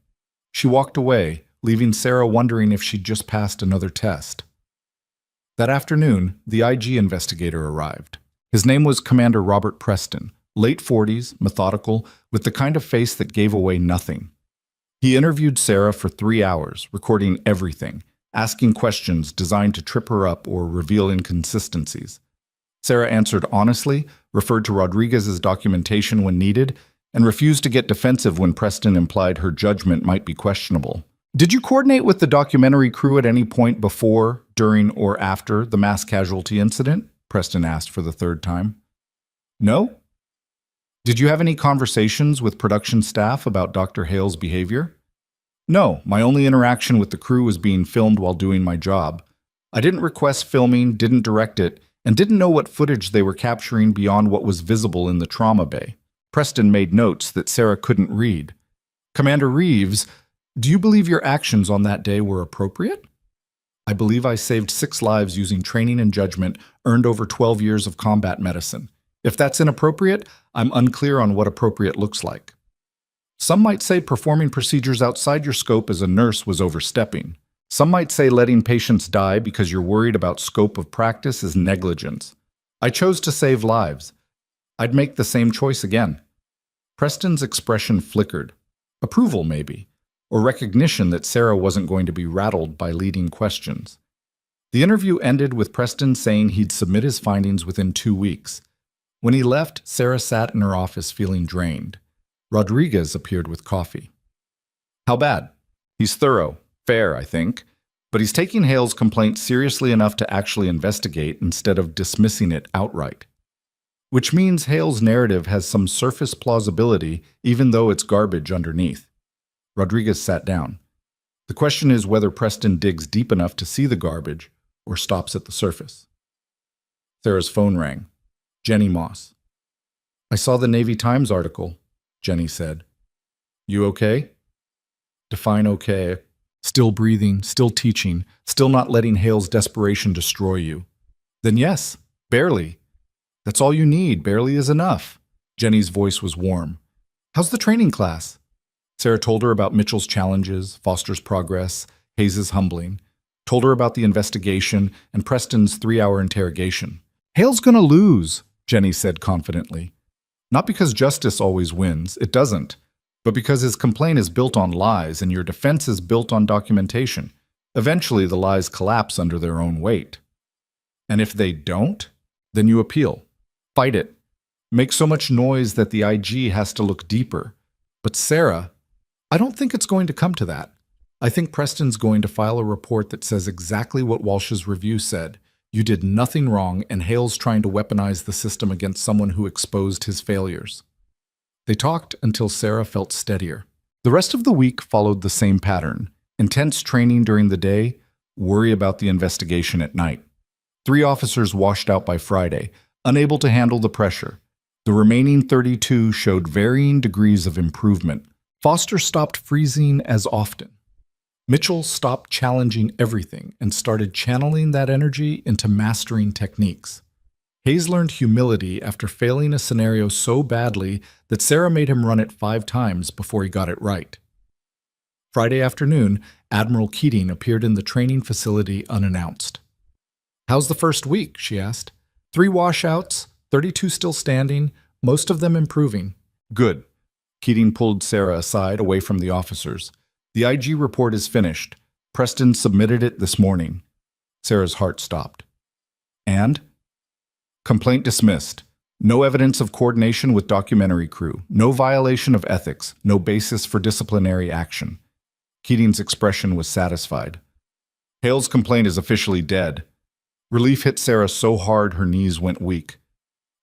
She walked away, leaving Sarah wondering if she'd just passed another test. That afternoon, the IG investigator arrived. His name was Commander Robert Preston, late 40s, methodical, with the kind of face that gave away nothing. He interviewed Sarah for 3 hours, recording everything, asking questions designed to trip her up or reveal inconsistencies. Sarah answered honestly, referred to Rodriguez's documentation when needed, and refused to get defensive when Preston implied her judgment might be questionable. "Did you coordinate with the documentary crew at any point before, during, or after the mass casualty incident?" Preston asked for the 3rd time. "No." "Did you have any conversations with production staff about Dr. Hale's behavior?" "No, my only interaction with the crew was being filmed while doing my job. I didn't request filming, didn't direct it, and didn't know what footage they were capturing beyond what was visible in the trauma bay." Preston made notes that Sarah couldn't read. "Commander Reeves, do you believe your actions on that day were appropriate?" "I believe I saved 6 lives using training and judgment earned over 12 years of combat medicine. If that's inappropriate, I'm unclear on what appropriate looks like." "Some might say performing procedures outside your scope as a nurse was overstepping. Some might say letting patients die because you're worried about scope of practice is negligence. I chose to save lives. I'd make the same choice again." Preston's expression flickered. Approval, maybe, or recognition that Sarah wasn't going to be rattled by leading questions. The interview ended with Preston saying he'd submit his findings within 2 weeks. When he left, Sarah sat in her office feeling drained. Rodriguez appeared with coffee. "How bad?" "He's thorough. Fair, I think. But he's taking Hale's complaint seriously enough to actually investigate instead of dismissing it outright. Which means Hale's narrative has some surface plausibility, even though it's garbage underneath." Rodriguez sat down. "The question is whether Preston digs deep enough to see the garbage or stops at the surface." Sarah's phone rang. Jenny Moss. "I saw the Navy Times article," Jenny said. "You okay?" Define okay. Still breathing, still teaching, still not letting Hale's desperation destroy you. Then yes, barely. That's all you need. Barely is enough. Jenny's voice was warm. "How's the training class?" Sarah told her about Mitchell's challenges, Foster's progress, Hayes' humbling, told her about the investigation and Preston's 3-hour interrogation. "Hale's gonna lose," Jenny said confidently. "Not because justice always wins, it doesn't, but because his complaint is built on lies and your defense is built on documentation. Eventually the lies collapse under their own weight. And if they don't, then you appeal. Fight it. Make so much noise that the IG has to look deeper. But Sarah, I don't think it's going to come to that. I think Preston's going to file a report that says exactly what Walsh's review said. You did nothing wrong, and Hale's trying to weaponize the system against someone who exposed his failures. They talked until Sarah felt steadier. The rest of the week followed the same pattern. Intense training during the day, worry about the investigation at night. 3 officers washed out by Friday, unable to handle the pressure. The remaining 32 showed varying degrees of improvement. Foster stopped freezing as often. Mitchell stopped challenging everything and started channeling that energy into mastering techniques. Hayes learned humility after failing a scenario so badly that Sarah made him run it 5 times before he got it right. Friday afternoon, Admiral Keating appeared in the training facility unannounced. "How's the first week?" she asked. 3 washouts, 32 still standing, most of them improving. "Good." Keating pulled Sarah aside, away from the officers. "The IG report is finished. Preston submitted it this morning." Sarah's heart stopped. "And?" "Complaint dismissed. No evidence of coordination with documentary crew. No violation of ethics. No basis for disciplinary action." Keating's expression was satisfied. "Hale's complaint is officially dead." Relief hit Sarah so hard her knees went weak.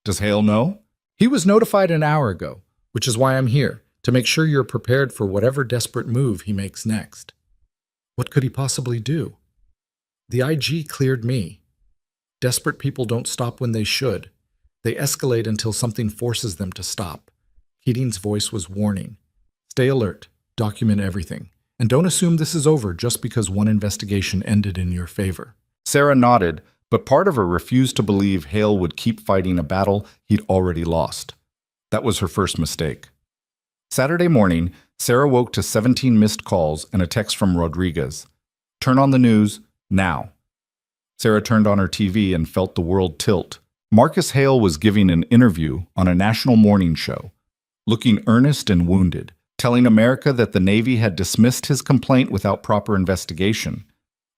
"Does Hale know?" "He was notified an hour ago, which is why I'm here, to make sure you're prepared for whatever desperate move he makes next." "What could he possibly do?" "The IG cleared me. Desperate people don't stop when they should. They escalate until something forces them to stop." Keating's voice was warning. "Stay alert, document everything, and don't assume this is over just because one investigation ended in your favor." Sarah nodded, but part of her refused to believe Hale would keep fighting a battle he'd already lost. That was her first mistake. Saturday morning, Sarah woke to 17 missed calls and a text from Rodriguez. "Turn on the news, now." Sarah turned on her TV and felt the world tilt. Marcus Hale was giving an interview on a national morning show, looking earnest and wounded, telling America that the Navy had dismissed his complaint without proper investigation,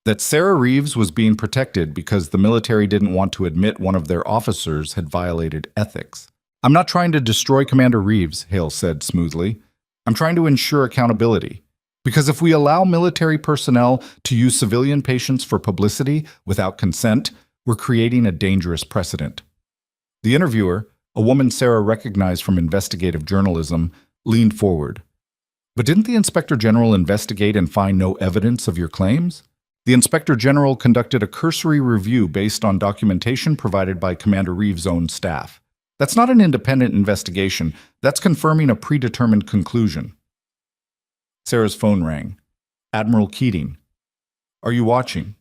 that Sarah Reeves was being protected because the military didn't want to admit one of their officers had violated ethics. "I'm not trying to destroy Commander Reeves," Hale said smoothly. "I'm trying to ensure accountability. Because if we allow military personnel to use civilian patients for publicity without consent, we're creating a dangerous precedent." The interviewer, a woman Sarah recognized from investigative journalism, leaned forward. "But didn't the Inspector General investigate and find no evidence of your claims?" "The Inspector General conducted a cursory review based on documentation provided by Commander Reeves' own staff. That's not an independent investigation. That's confirming a predetermined conclusion." Sarah's phone rang. "Admiral Keating." "Are you watching?"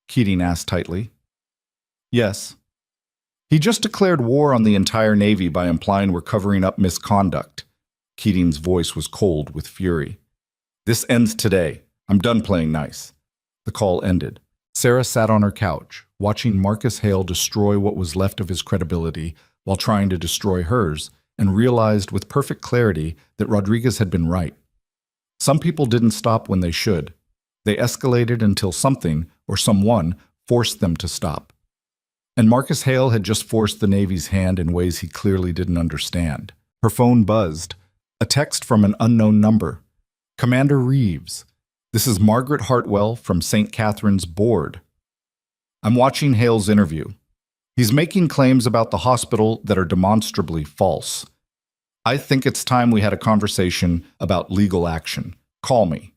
Keating asked tightly. "Yes." "He just declared war on the entire Navy by implying we're covering up misconduct." Keating's voice was cold with fury. "This ends today. I'm done playing nice." The call ended. Sarah sat on her couch, watching Marcus Hale destroy what was left of his credibility while trying to destroy hers, and realized with perfect clarity that Rodriguez had been right. Some people didn't stop when they should. They escalated until something, or someone, forced them to stop. And Marcus Hale had just forced the Navy's hand in ways he clearly didn't understand. Her phone buzzed. A text from an unknown number. "Commander Reeves. This is Margaret Hartwell from St. Catherine's board. I'm watching Hale's interview. He's making claims about the hospital that are demonstrably false. I think it's time we had a conversation about legal action. Call me."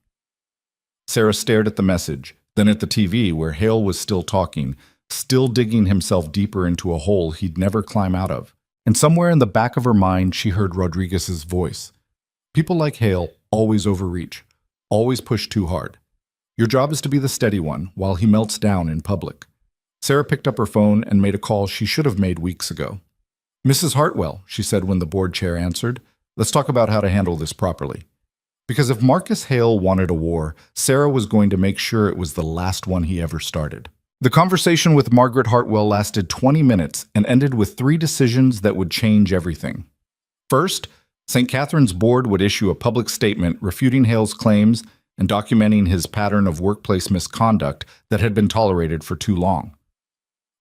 Sarah stared at the message, then at the TV where Hale was still talking, still digging himself deeper into a hole he'd never climb out of. And somewhere in the back of her mind, she heard Rodriguez's voice. "People like Hale always overreach, always push too hard. Your job is to be the steady one while he melts down in public." Sarah picked up her phone and made a call she should have made weeks ago. "Mrs. Hartwell," she said when the board chair answered, "let's talk about how to handle this properly." Because if Marcus Hale wanted a war, Sarah was going to make sure it was the last one he ever started. The conversation with Margaret Hartwell lasted 20 minutes and ended with 3 decisions that would change everything. First, St. Catherine's board would issue a public statement refuting Hale's claims and documenting his pattern of workplace misconduct that had been tolerated for too long.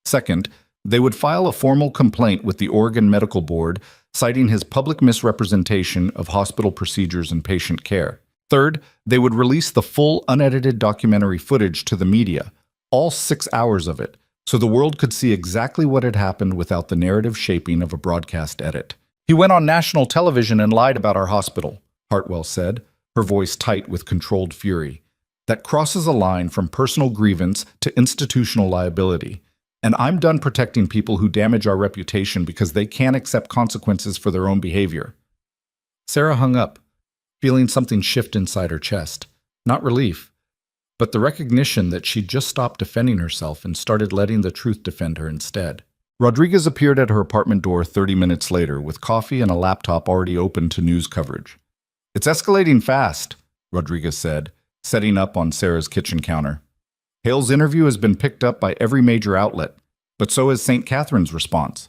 Second, they would file a formal complaint with the Oregon Medical Board citing his public misrepresentation of hospital procedures and patient care. Third, they would release the full unedited documentary footage to the media, all 6 hours of it, so the world could see exactly what had happened without the narrative shaping of a broadcast edit. "He went on national television and lied about our hospital," Hartwell said, her voice tight with controlled fury. "That crosses a line from personal grievance to institutional liability. And I'm done protecting people who damage our reputation because they can't accept consequences for their own behavior." Sarah hung up, feeling something shift inside her chest. Not relief, but the recognition that she'd just stopped defending herself and started letting the truth defend her instead. Rodriguez appeared at her apartment door 30 minutes later with coffee and a laptop already open to news coverage. "It's escalating fast," Rodriguez said, setting up on Sarah's kitchen counter. "Hale's interview has been picked up by every major outlet, but so has St. Catherine's response.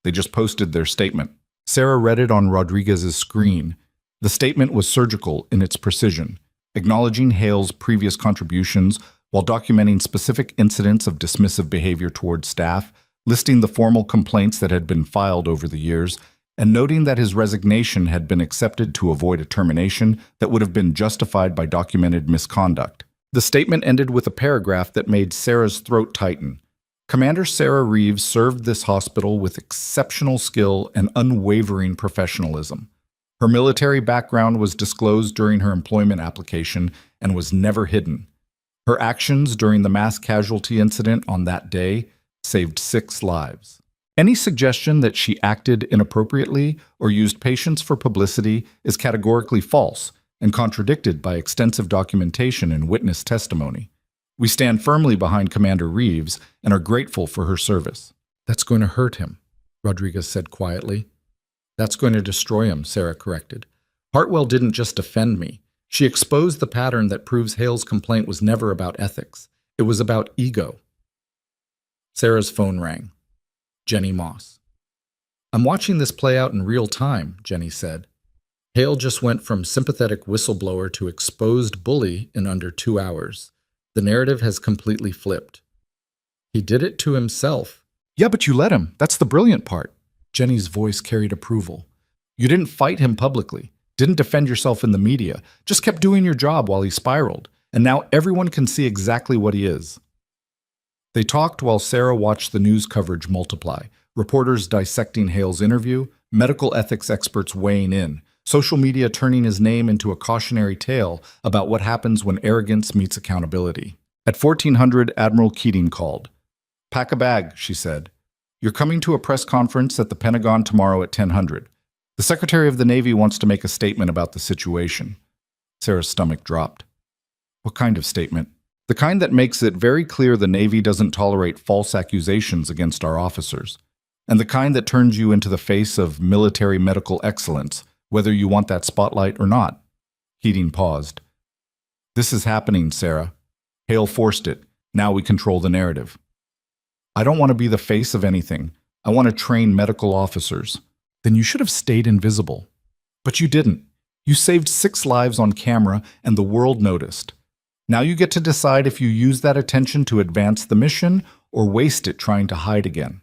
They just posted their statement." Sarah read it on Rodriguez's screen. The statement was surgical in its precision, acknowledging Hale's previous contributions while documenting specific incidents of dismissive behavior toward staff, listing the formal complaints that had been filed over the years, and noting that his resignation had been accepted to avoid a termination that would have been justified by documented misconduct. The statement ended with a paragraph that made Sarah's throat tighten. "Commander Sarah Reeves served this hospital with exceptional skill and unwavering professionalism. Her military background was disclosed during her employment application and was never hidden. Her actions during the mass casualty incident on that day saved 6 lives. Any suggestion that she acted inappropriately or used patients for publicity is categorically false and contradicted by extensive documentation and witness testimony. We stand firmly behind Commander Reeves and are grateful for her service." "That's going to hurt him," Rodriguez said quietly. "That's going to destroy him," Sarah corrected. "Hartwell didn't just defend me. She exposed the pattern that proves Hale's complaint was never about ethics. It was about ego." Sarah's phone rang. Jenny Moss. "I'm watching this play out in real time," Jenny said. "Hale just went from sympathetic whistleblower to exposed bully in under 2 hours. The narrative has completely flipped. He did it to himself." "Yeah, but you let him. That's the brilliant part." Jenny's voice carried approval. "You didn't fight him publicly, didn't defend yourself in the media, just kept doing your job while he spiraled, and now everyone can see exactly what he is." They talked while Sarah watched the news coverage multiply, reporters dissecting Hale's interview, medical ethics experts weighing in, social media turning his name into a cautionary tale about what happens when arrogance meets accountability. At 1400, Admiral Keating called. "Pack a bag," she said. "You're coming to a press conference at the Pentagon tomorrow at 1000. The Secretary of the Navy wants to make a statement about the situation." Sarah's stomach dropped. "What kind of statement?" "The kind that makes it very clear the Navy doesn't tolerate false accusations against our officers, and the kind that turns you into the face of military medical excellence, whether you want that spotlight or not." Keating paused. "This is happening, Sarah. Hale forced it. Now we control the narrative. I don't want to be the face of anything. I want to train medical officers." "Then you should have stayed invisible." "But you didn't. You saved 6 lives on camera and the world noticed. Now you get to decide if you use that attention to advance the mission or waste it trying to hide again."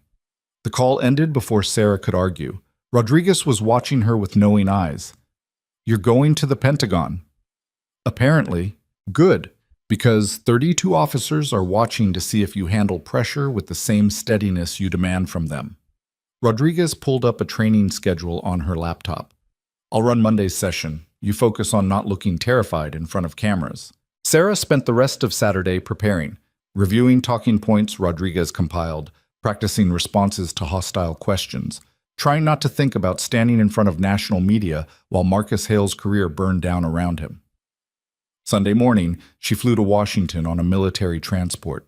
The call ended before Sarah could argue. Rodriguez was watching her with knowing eyes. "You're going to the Pentagon." "Apparently. Good, because 32 officers are watching to see if you handle pressure with the same steadiness you demand from them." Rodriguez pulled up a training schedule on her laptop. "I'll run Monday's session. You focus on not looking terrified in front of cameras." Sarah spent the rest of Saturday preparing, reviewing talking points Rodriguez compiled, practicing responses to hostile questions, trying not to think about standing in front of national media while Marcus Hale's career burned down around him. Sunday morning, she flew to Washington on a military transport.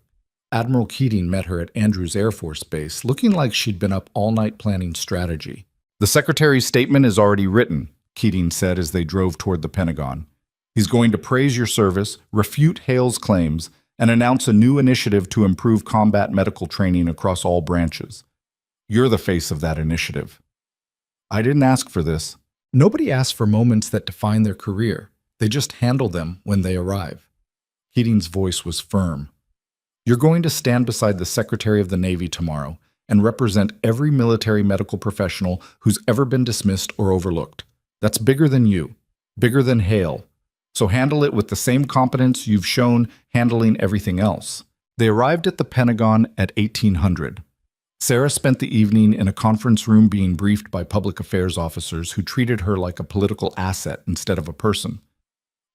Admiral Keating met her at Andrews Air Force Base, looking like she'd been up all night planning strategy. "The Secretary's statement is already written," Keating said as they drove toward the Pentagon. "He's going to praise your service, refute Hale's claims, and announce a new initiative to improve combat medical training across all branches. You're the face of that initiative." "I didn't ask for this." Nobody asks for moments that define their career. They just handle them when they arrive. Keating's voice was firm. "You're going to stand beside the Secretary of the Navy tomorrow and represent every military medical professional who's ever been dismissed or overlooked. That's bigger than you, bigger than Hale. So handle it with the same competence you've shown handling everything else. They arrived at the Pentagon at 1800. Sarah spent the evening in a conference room being briefed by public affairs officers who treated her like a political asset instead of a person.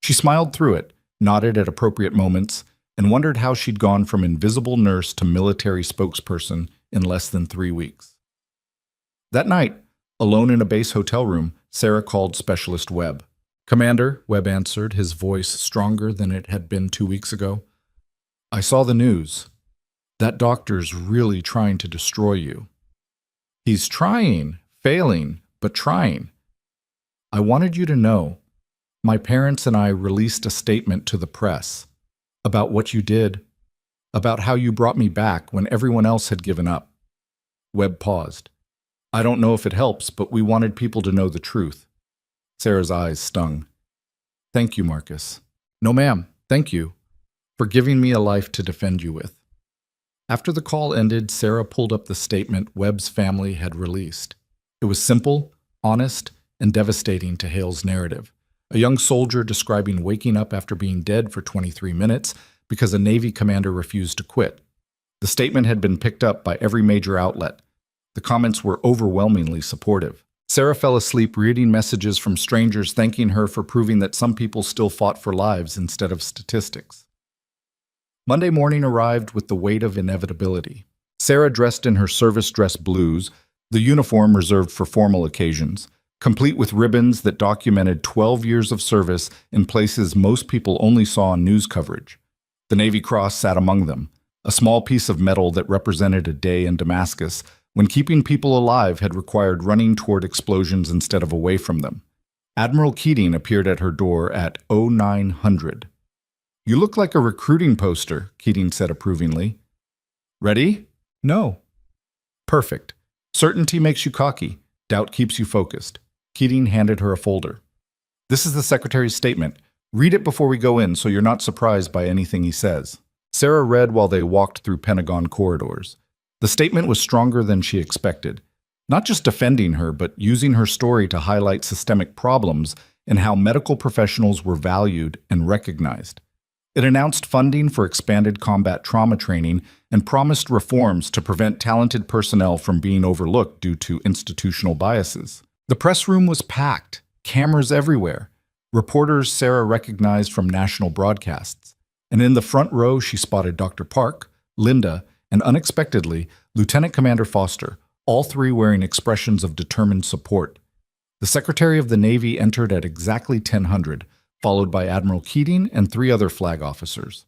She smiled through it, nodded at appropriate moments, and wondered how she'd gone from invisible nurse to military spokesperson in less than 3 weeks. That night, alone in a base hotel room, Sarah called Specialist Webb. "Commander," Webb answered, his voice stronger than it had been 2 weeks ago. "I saw the news. That doctor's really trying to destroy you." "He's trying, failing, but trying. I wanted you to know. My parents and I released a statement to the press about what you did, about how you brought me back when everyone else had given up." Webb paused. "I don't know if it helps, but we wanted people to know the truth." Sarah's eyes stung. "Thank you, Marcus." "No, ma'am, thank you for giving me a life to defend you with." After the call ended, Sarah pulled up the statement Webb's family had released. It was simple, honest, and devastating to Hale's narrative. A young soldier describing waking up after being dead for 23 minutes because a Navy commander refused to quit. The statement had been picked up by every major outlet. The comments were overwhelmingly supportive. Sarah fell asleep reading messages from strangers thanking her for proving that some people still fought for lives instead of statistics. Monday morning arrived with the weight of inevitability. Sarah dressed in her service dress blues, the uniform reserved for formal occasions, complete with ribbons that documented 12 years of service in places most people only saw on news coverage. The Navy Cross sat among them, a small piece of metal that represented a day in Damascus when keeping people alive had required running toward explosions instead of away from them. Admiral Keating appeared at her door at 0900. "You look like a recruiting poster," Keating said approvingly. "Ready?" "No." "Perfect. Certainty makes you cocky. Doubt keeps you focused." Keating handed her a folder. "This is the Secretary's statement. Read it before we go in so you're not surprised by anything he says." Sarah read while they walked through Pentagon corridors. The statement was stronger than she expected, not just defending her, but using her story to highlight systemic problems and how medical professionals were valued and recognized. It announced funding for expanded combat trauma training and promised reforms to prevent talented personnel from being overlooked due to institutional biases. The press room was packed, cameras everywhere, reporters Sarah recognized from national broadcasts. And in the front row, she spotted Dr. Park, Linda, and unexpectedly, Lieutenant Commander Foster, all three wearing expressions of determined support. The Secretary of the Navy entered at exactly 1000, followed by Admiral Keating and 3 other flag officers.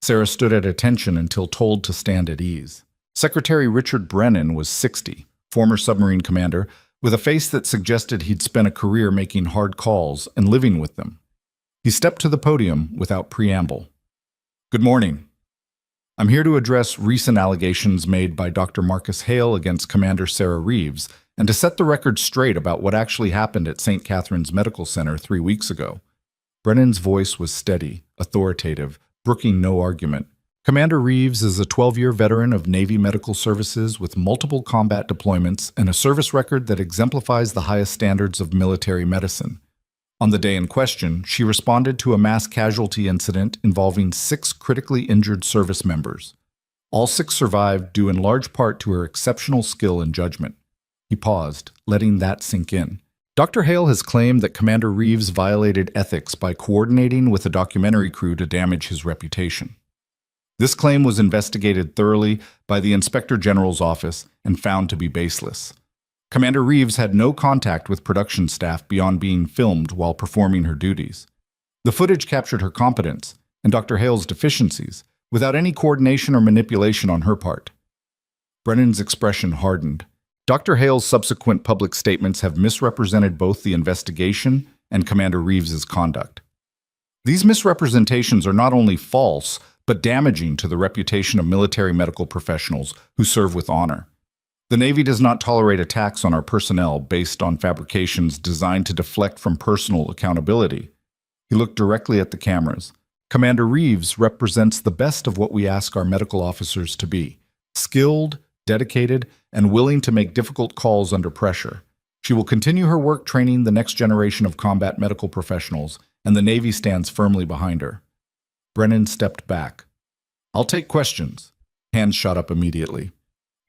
Sarah stood at attention until told to stand at ease. Secretary Richard Brennan was 60, former submarine commander, with a face that suggested he'd spent a career making hard calls and living with them. He stepped to the podium without preamble. "Good morning. I'm here to address recent allegations made by Dr. Marcus Hale against Commander Sarah Reeves and to set the record straight about what actually happened at St. Catherine's Medical Center 3 weeks ago." Brennan's voice was steady, authoritative, brooking no argument. Commander Reeves is a 12-year veteran of Navy Medical Services with multiple combat deployments and a service record that exemplifies the highest standards of military medicine. On the day in question, she responded to a mass casualty incident involving 6 critically injured service members. All 6 survived due in large part to her exceptional skill and judgment. He paused, letting that sink in. Dr. Hale has claimed that Commander Reeves violated ethics by coordinating with a documentary crew to damage his reputation. This claim was investigated thoroughly by the Inspector General's office and found to be baseless. Commander Reeves had no contact with production staff beyond being filmed while performing her duties. The footage captured her competence and Dr. Hale's deficiencies without any coordination or manipulation on her part. Brennan's expression hardened. Dr. Hale's subsequent public statements have misrepresented both the investigation and Commander Reeves's conduct. These misrepresentations are not only false, but damaging to the reputation of military medical professionals who serve with honor. The Navy does not tolerate attacks on our personnel based on fabrications designed to deflect from personal accountability. He looked directly at the cameras. Commander Reeves represents the best of what we ask our medical officers to be: skilled, dedicated, and willing to make difficult calls under pressure. She will continue her work training the next generation of combat medical professionals, and the Navy stands firmly behind her. Brennan stepped back. I'll take questions. Hands shot up immediately.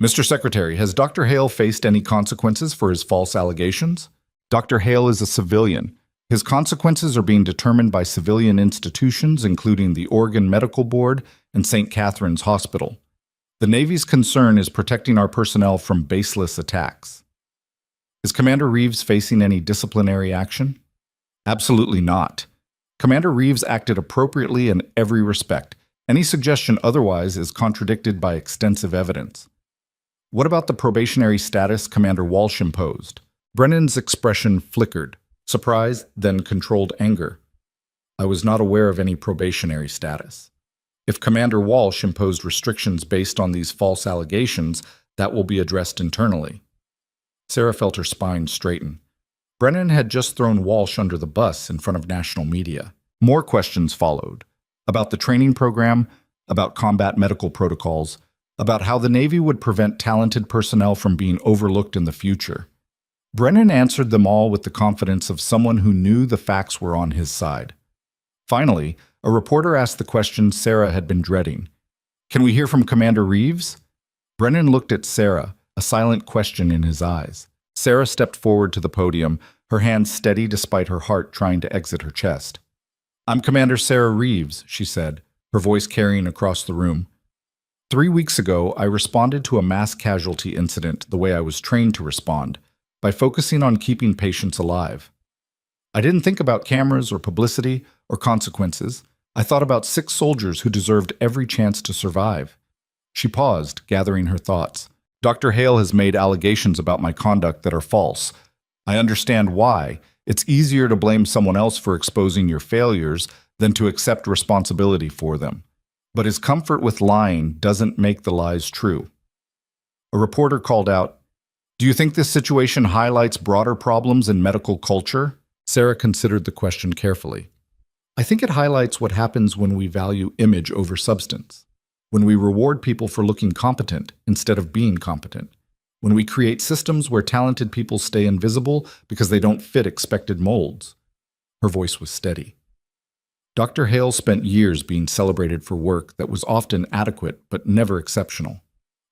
Mr. Secretary, has Dr. Hale faced any consequences for his false allegations? Dr. Hale is a civilian. His consequences are being determined by civilian institutions, including the Oregon Medical Board and St. Catherine's Hospital. The Navy's concern is protecting our personnel from baseless attacks. Is Commander Reeves facing any disciplinary action? Absolutely not. Commander Reeves acted appropriately in every respect. Any suggestion otherwise is contradicted by extensive evidence. What about the probationary status Commander Walsh imposed? Brennan's expression flickered, surprise, then controlled anger. I was not aware of any probationary status. If Commander Walsh imposed restrictions based on these false allegations, that will be addressed internally. Sarah felt her spine straighten. Brennan had just thrown Walsh under the bus in front of national media. More questions followed, about the training program, about combat medical protocols, about how the Navy would prevent talented personnel from being overlooked in the future. Brennan answered them all with the confidence of someone who knew the facts were on his side. Finally, a reporter asked the question Sarah had been dreading. Can we hear from Commander Reeves? Brennan looked at Sarah, a silent question in his eyes. Sarah stepped forward to the podium, her hands steady despite her heart trying to exit her chest. I'm Commander Sarah Reeves, she said, her voice carrying across the room. 3 weeks ago, I responded to a mass casualty incident the way I was trained to respond, by focusing on keeping patients alive. I didn't think about cameras or publicity or consequences. I thought about 6 soldiers who deserved every chance to survive. She paused, gathering her thoughts. Dr. Hale has made allegations about my conduct that are false. I understand why. It's easier to blame someone else for exposing your failures than to accept responsibility for them. But his comfort with lying doesn't make the lies true. A reporter called out, "Do you think this situation highlights broader problems in medical culture?" Sarah considered the question carefully. I think it highlights what happens when we value image over substance, when we reward people for looking competent instead of being competent, when we create systems where talented people stay invisible because they don't fit expected molds. Her voice was steady. Dr. Hale spent years being celebrated for work that was often adequate but never exceptional.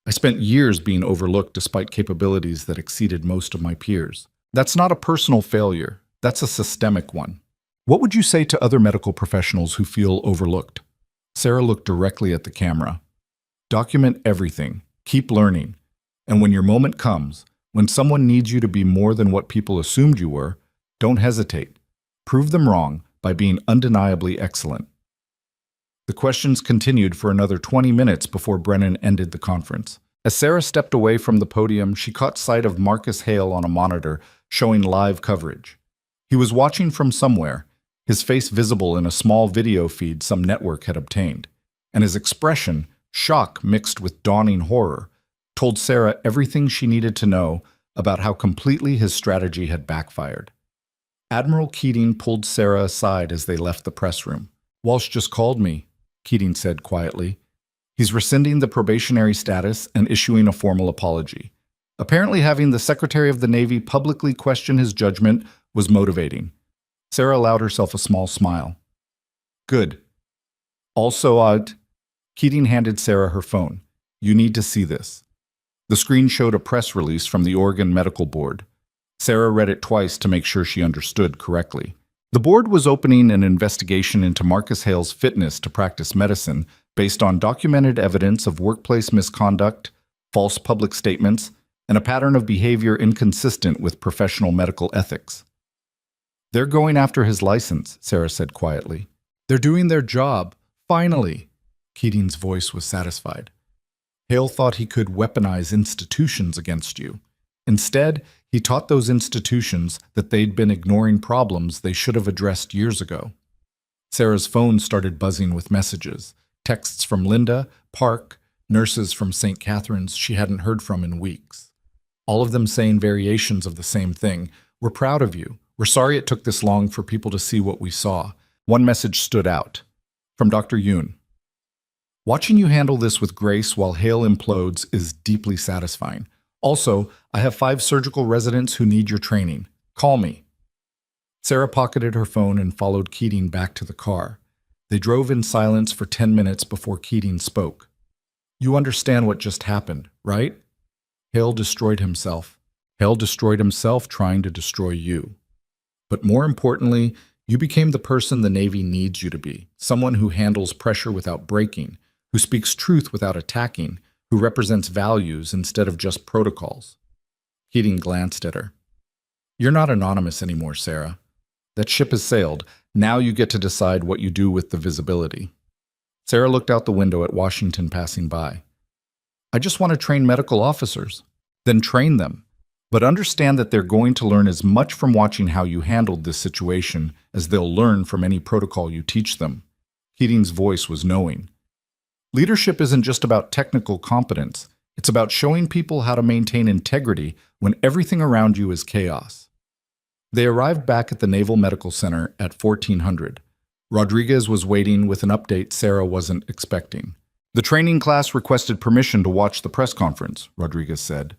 I spent years being overlooked despite capabilities that exceeded most of my peers. That's not a personal failure. That's a systemic one. What would you say to other medical professionals who feel overlooked? Sarah looked directly at the camera. Document everything. Keep learning. And when your moment comes, when someone needs you to be more than what people assumed you were, don't hesitate. Prove them wrong by being undeniably excellent. The questions continued for another 20 minutes before Brennan ended the conference. As Sarah stepped away from the podium, she caught sight of Marcus Hale on a monitor showing live coverage. He was watching from somewhere, his face visible in a small video feed some network had obtained, and his expression, shock mixed with dawning horror, told Sarah everything she needed to know about how completely his strategy had backfired. Admiral Keating pulled Sarah aside as they left the press room. "Walsh just called me," Keating said quietly. "He's rescinding the probationary status and issuing a formal apology. Apparently having the Secretary of the Navy publicly question his judgment was motivating." Sarah allowed herself a small smile. "Good. Also, Keating handed Sarah her phone. "You need to see this." The screen showed a press release from the Oregon Medical Board. Sarah read it twice to make sure she understood correctly. The board was opening an investigation into Marcus Hale's fitness to practice medicine based on documented evidence of workplace misconduct, false public statements, and a pattern of behavior inconsistent with professional medical ethics. "They're going after his license," Sarah said quietly. "They're doing their job. Finally." Keating's voice was satisfied. "Hale thought he could weaponize institutions against you. Instead, he taught those institutions that they'd been ignoring problems they should have addressed years ago." Sarah's phone started buzzing with messages, texts from Linda, Park, nurses from St. Catherine's she hadn't heard from in weeks. All of them saying variations of the same thing. "We're proud of you. We're sorry it took this long for people to see what we saw." One message stood out, from Dr. Yoon. "Watching you handle this with grace while Hale implodes is deeply satisfying. Also, I have 5 surgical residents who need your training. Call me." Sarah pocketed her phone and followed Keating back to the car. They drove in silence for 10 minutes before Keating spoke. You understand what just happened, right? Hale destroyed himself. Hale destroyed himself trying to destroy you. But more importantly, you became the person the Navy needs you to be, someone who handles pressure without breaking, who speaks truth without attacking, who represents values instead of just protocols. Keating glanced at her. You're not anonymous anymore, Sarah. That ship has sailed. Now you get to decide what you do with the visibility. Sarah looked out the window at Washington passing by. I just want to train medical officers. Then train them. But understand that they're going to learn as much from watching how you handled this situation as they'll learn from any protocol you teach them. Keating's voice was knowing. Leadership isn't just about technical competence. It's about showing people how to maintain integrity when everything around you is chaos. They arrived back at the Naval Medical Center at 1400. Rodriguez was waiting with an update Sarah wasn't expecting. The training class requested permission to watch the press conference, Rodriguez said.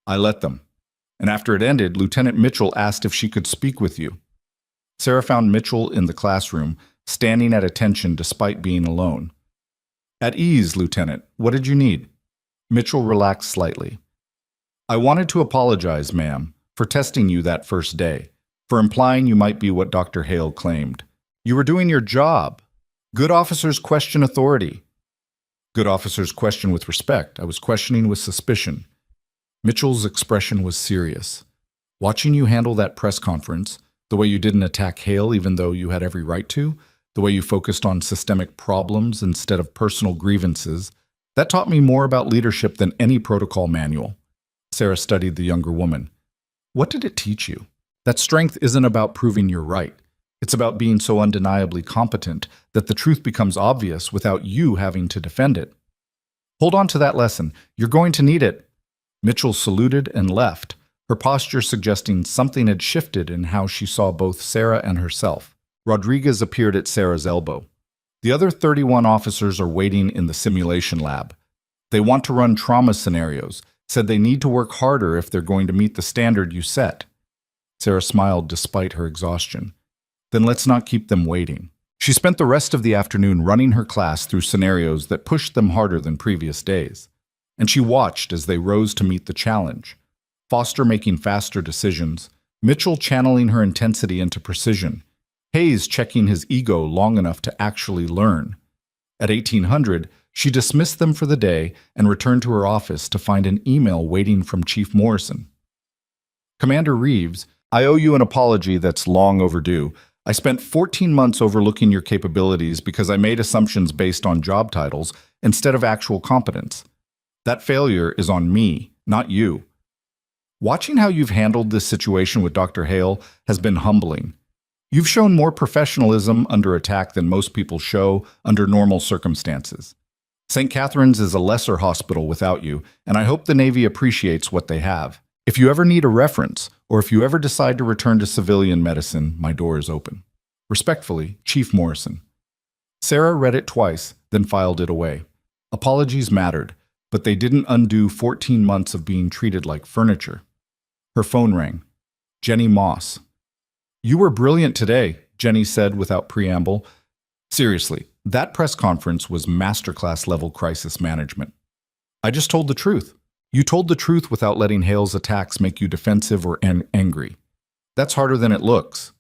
I let them. And after it ended, Lieutenant Mitchell asked if she could speak with you. Sarah found Mitchell in the classroom, standing at attention despite being alone. At ease, Lieutenant. What did you need? Mitchell relaxed slightly. I wanted to apologize, ma'am, for testing you that first day, for implying you might be what Dr. Hale claimed. You were doing your job. Good officers question authority. Good officers question with respect. I was questioning with suspicion. Mitchell's expression was serious. Watching you handle that press conference, the way you didn't attack Hale even though you had every right to, the way you focused on systemic problems instead of personal grievances, that taught me more about leadership than any protocol manual. Sarah studied the younger woman. What did it teach you? That strength isn't about proving you're right. It's about being so undeniably competent that the truth becomes obvious without you having to defend it. Hold on to that lesson. You're going to need it. Mitchell saluted and left, her posture suggesting something had shifted in how she saw both Sarah and herself. Rodriguez appeared at Sarah's elbow. The other 31 officers are waiting in the simulation lab. They want to run trauma scenarios, said they need to work harder if they're going to meet the standard you set. Sarah smiled despite her exhaustion. Then let's not keep them waiting. She spent the rest of the afternoon running her class through scenarios that pushed them harder than previous days. And she watched as they rose to meet the challenge. Foster making faster decisions, Mitchell channeling her intensity into precision, Hayes checking his ego long enough to actually learn. At 1800, she dismissed them for the day and returned to her office to find an email waiting from Chief Morrison. Commander Reeves, I owe you an apology that's long overdue. I spent 14 months overlooking your capabilities because I made assumptions based on job titles instead of actual competence. That failure is on me, not you. Watching how you've handled this situation with Dr. Hale has been humbling. You've shown more professionalism under attack than most people show under normal circumstances. St. Catherine's is a lesser hospital without you, and I hope the Navy appreciates what they have. If you ever need a reference, or if you ever decide to return to civilian medicine, my door is open. Respectfully, Chief Morrison. Sarah read it twice, then filed it away. Apologies mattered, but they didn't undo 14 months of being treated like furniture. Her phone rang. Jenny Moss. You were brilliant today, Jenny said without preamble. Seriously, that press conference was masterclass level crisis management. I just told the truth. You told the truth without letting Hale's attacks make you defensive or angry. That's harder than it looks.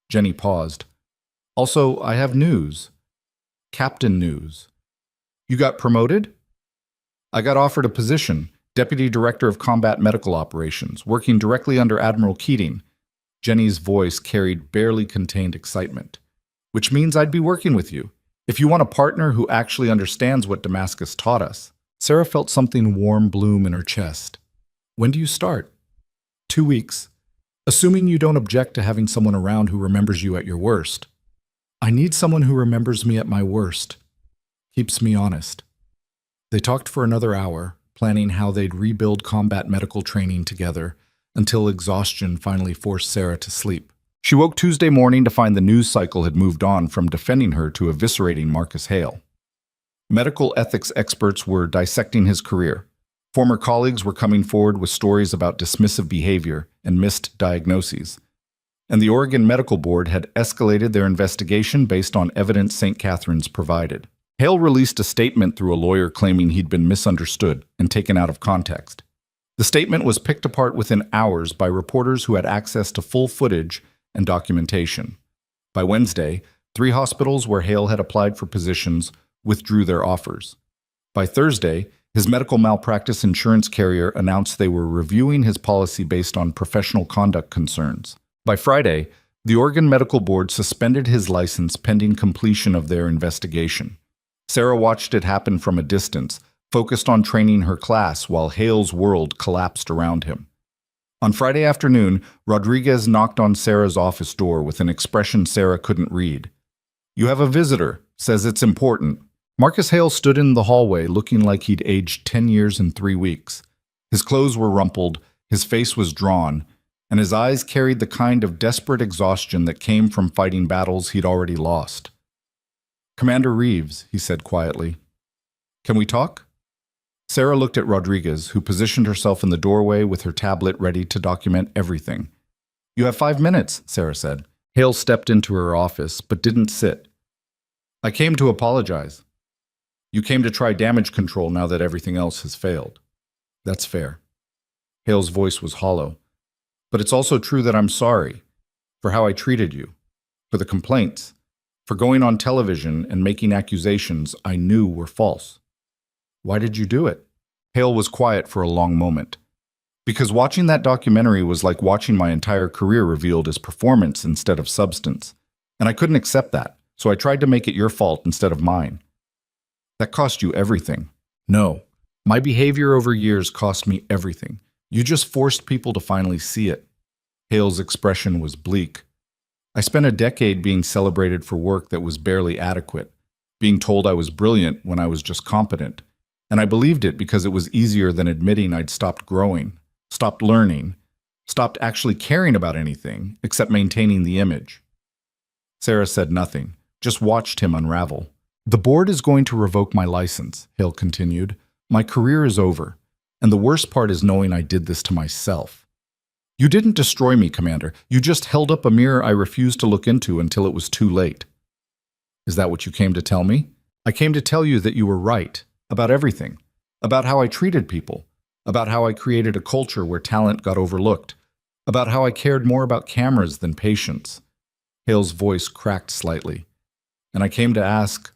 Jenny paused. Also, I have news. Captain news. You got promoted? I got offered a position, Deputy Director of Combat Medical Operations, working directly under Admiral Keating. Jenny's voice carried barely contained excitement. Which means I'd be working with you. If you want a partner who actually understands what Damascus taught us. Sarah felt something warm bloom in her chest. When do you start? 2 weeks. Assuming you don't object to having someone around who remembers you at your worst. I need someone who remembers me at my worst. Keeps me honest. They talked for another hour, planning how they'd rebuild combat medical training together, until exhaustion finally forced Sarah to sleep. She woke Tuesday morning to find the news cycle had moved on from defending her to eviscerating Marcus Hale. Medical ethics experts were dissecting his career. Former colleagues were coming forward with stories about dismissive behavior and missed diagnoses. and the Oregon Medical Board had escalated their investigation based on evidence St. Catherine's provided. Hale released a statement through a lawyer claiming he'd been misunderstood and taken out of context. The statement was picked apart within hours by reporters who had access to full footage and documentation. By Wednesday, 3 hospitals where Hale had applied for positions withdrew their offers. By Thursday, his medical malpractice insurance carrier announced they were reviewing his policy based on professional conduct concerns. By Friday, the Oregon Medical Board suspended his license pending completion of their investigation. Sarah watched it happen from a distance, focused on training her class while Hale's world collapsed around him. On Friday afternoon, Rodriguez knocked on Sarah's office door with an expression Sarah couldn't read. "You have a visitor. Says it's important." Marcus Hale stood in the hallway looking like he'd aged 10 years in 3 weeks. His clothes were rumpled, his face was drawn, and his eyes carried the kind of desperate exhaustion that came from fighting battles he'd already lost. "Commander Reeves," he said quietly. "Can we talk?" Sarah looked at Rodriguez, who positioned herself in the doorway with her tablet ready to document everything. "You have 5 minutes," Sarah said. Hale stepped into her office, but didn't sit. "I came to apologize. You came to try damage control now that everything else has failed." "That's fair." Hale's voice was hollow. "But it's also true that I'm sorry for how I treated you, for the complaints, for going on television and making accusations I knew were false." "Why did you do it?" Hale was quiet for a long moment. "Because watching that documentary was like watching my entire career revealed as performance instead of substance. And I couldn't accept that, so I tried to make it your fault instead of mine." "That cost you everything." "No. My behavior over years cost me everything. You just forced people to finally see it." Hale's expression was bleak. "I spent a decade being celebrated for work that was barely adequate, being told I was brilliant when I was just competent. And I believed it because it was easier than admitting I'd stopped growing, stopped learning, stopped actually caring about anything except maintaining the image." Sarah said nothing, just watched him unravel. "The board is going to revoke my license," Hale continued. "My career is over, and the worst part is knowing I did this to myself." "You didn't destroy me, Commander. You just held up a mirror I refused to look into until it was too late." "Is that what you came to tell me?" "I came to tell you that you were right, about everything, about how I treated people, about how I created a culture where talent got overlooked, about how I cared more about cameras than patients." Hale's voice cracked slightly. "And I came to ask,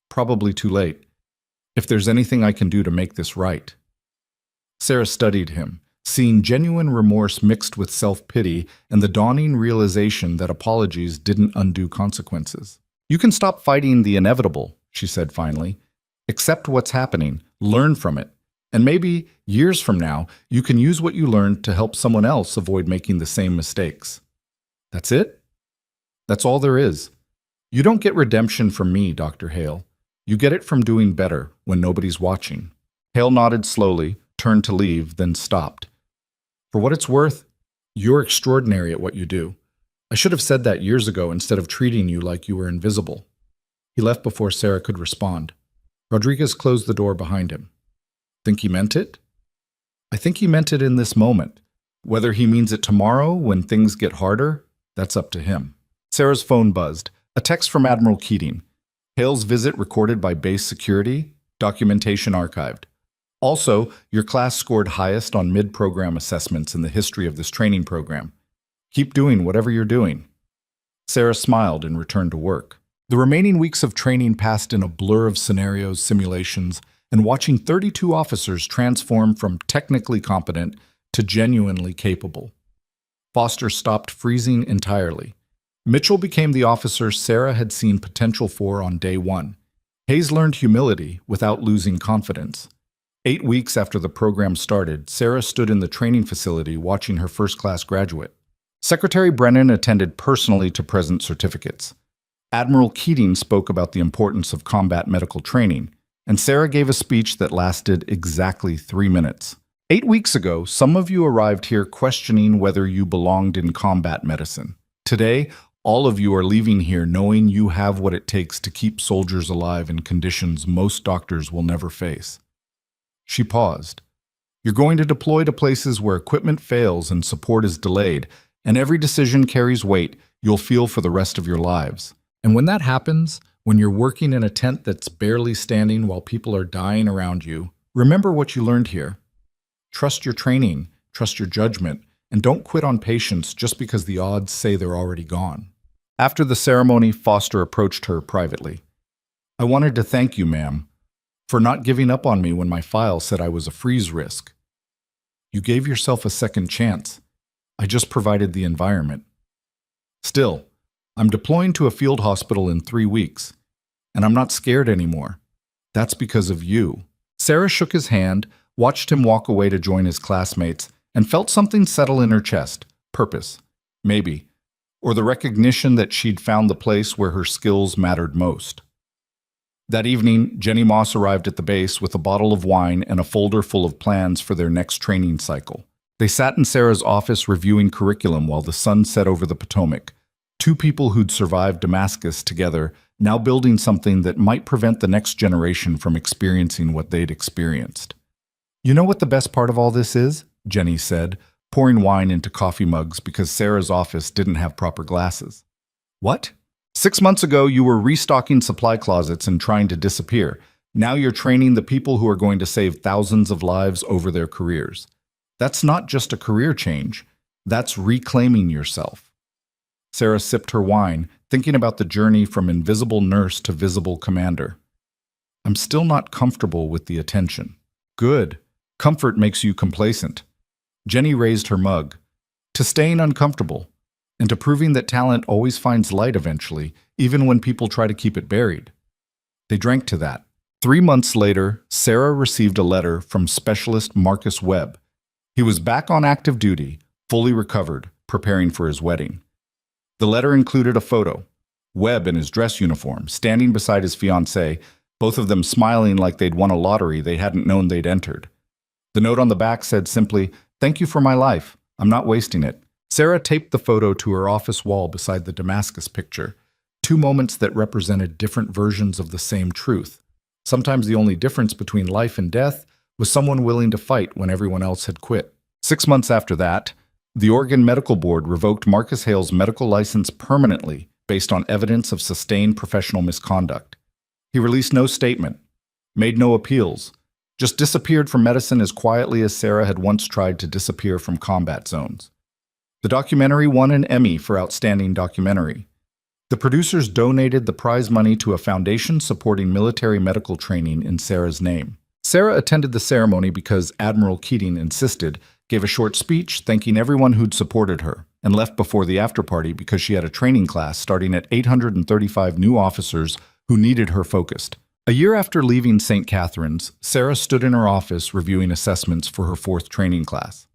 probably too late, if there's anything I can do to make this right." Sarah studied him, seeing genuine remorse mixed with self-pity and the dawning realization that apologies didn't undo consequences. "You can stop fighting the inevitable," she said finally. "Accept what's happening, learn from it, and maybe, years from now, you can use what you learned to help someone else avoid making the same mistakes." "That's it? That's all there is. You don't get redemption from me, Dr. Hale. You get it from doing better when nobody's watching." Hale nodded slowly, turned to leave, then stopped. "For what it's worth, you're extraordinary at what you do. I should have said that years ago instead of treating you like you were invisible." He left before Sarah could respond. Rodriguez closed the door behind him. "Think he meant it?" "I think he meant it in this moment. Whether he means it tomorrow when things get harder, that's up to him." Sarah's phone buzzed. A text from Admiral Keating. "Hale's visit recorded by base security, documentation archived. Also, your class scored highest on mid-program assessments in the history of this training program. Keep doing whatever you're doing." Sarah smiled and returned to work. The remaining weeks of training passed in a blur of scenarios, simulations, and watching 32 officers transform from technically competent to genuinely capable. Foster stopped freezing entirely. Mitchell became the officer Sarah had seen potential for on day 1. Hayes learned humility without losing confidence. 8 weeks after the program started, Sarah stood in the training facility watching her first-class graduate. Secretary Brennan attended personally to present certificates. Admiral Keating spoke about the importance of combat medical training, and Sarah gave a speech that lasted exactly 3 minutes. 8 weeks ago, some of you arrived here questioning whether you belonged in combat medicine. Today, all of you are leaving here knowing you have what it takes to keep soldiers alive in conditions most doctors will never face. She paused. You're going to deploy to places where equipment fails and support is delayed, And every decision carries weight you'll feel for the rest of your lives. And when that happens, when you're working in a tent that's barely standing while people are dying around you, remember what you learned here. Trust your training, trust your judgment, and don't quit on patients just because the odds say they're already gone. After the ceremony, Foster approached her privately. I wanted to thank you, ma'am, for not giving up on me when my file said I was a freeze risk. You gave yourself a second chance. I just provided the environment. Still, I'm deploying to a field hospital in 3 weeks, and I'm not scared anymore. That's because of you. Sarah shook his hand, watched him walk away to join his classmates, and felt something settle in her chest. Purpose, maybe, or the recognition that she'd found the place where her skills mattered most. That evening, Jenny Moss arrived at the base with a bottle of wine and a folder full of plans for their next training cycle. They sat in Sarah's office reviewing curriculum while the sun set over the Potomac. Two people who'd survived Damascus together, now building something that might prevent the next generation from experiencing what they'd experienced. You know what the best part of all this is? Jenny said, pouring wine into coffee mugs because Sarah's office didn't have proper glasses. What? 6 months ago, you were restocking supply closets and trying to disappear. Now you're training the people who are going to save thousands of lives over their careers. That's not just a career change. That's reclaiming yourself. Sarah sipped her wine, thinking about the journey from invisible nurse to visible commander. I'm still not comfortable with the attention. Good. Comfort makes you complacent. Jenny raised her mug. To staying uncomfortable, and to proving that talent always finds light eventually, even when people try to keep it buried. They drank to that. 3 months later, Sarah received a letter from specialist Marcus Webb. He was back on active duty, fully recovered, preparing for his wedding. The letter included a photo. Webb in his dress uniform, standing beside his fiancée, both of them smiling like they'd won a lottery they hadn't known they'd entered. The note on the back said simply, "Thank you for my life. I'm not wasting it." Sarah taped the photo to her office wall beside the Damascus picture, 2 moments that represented different versions of the same truth. Sometimes the only difference between life and death was someone willing to fight when everyone else had quit. 6 months after that, the Oregon Medical Board revoked Marcus Hale's medical license permanently based on evidence of sustained professional misconduct. He released no statement, made no appeals, just disappeared from medicine as quietly as Sarah had once tried to disappear from combat zones. The documentary won an Emmy for Outstanding Documentary. The producers donated the prize money to a foundation supporting military medical training in Sarah's name. Sarah attended the ceremony because Admiral Keating insisted, gave a short speech thanking everyone who'd supported her, and left before the after-party because she had a training class starting at 835 new officers who needed her focused. A year after leaving St. Catharines, Sarah stood in her office reviewing assessments for her 4th training class.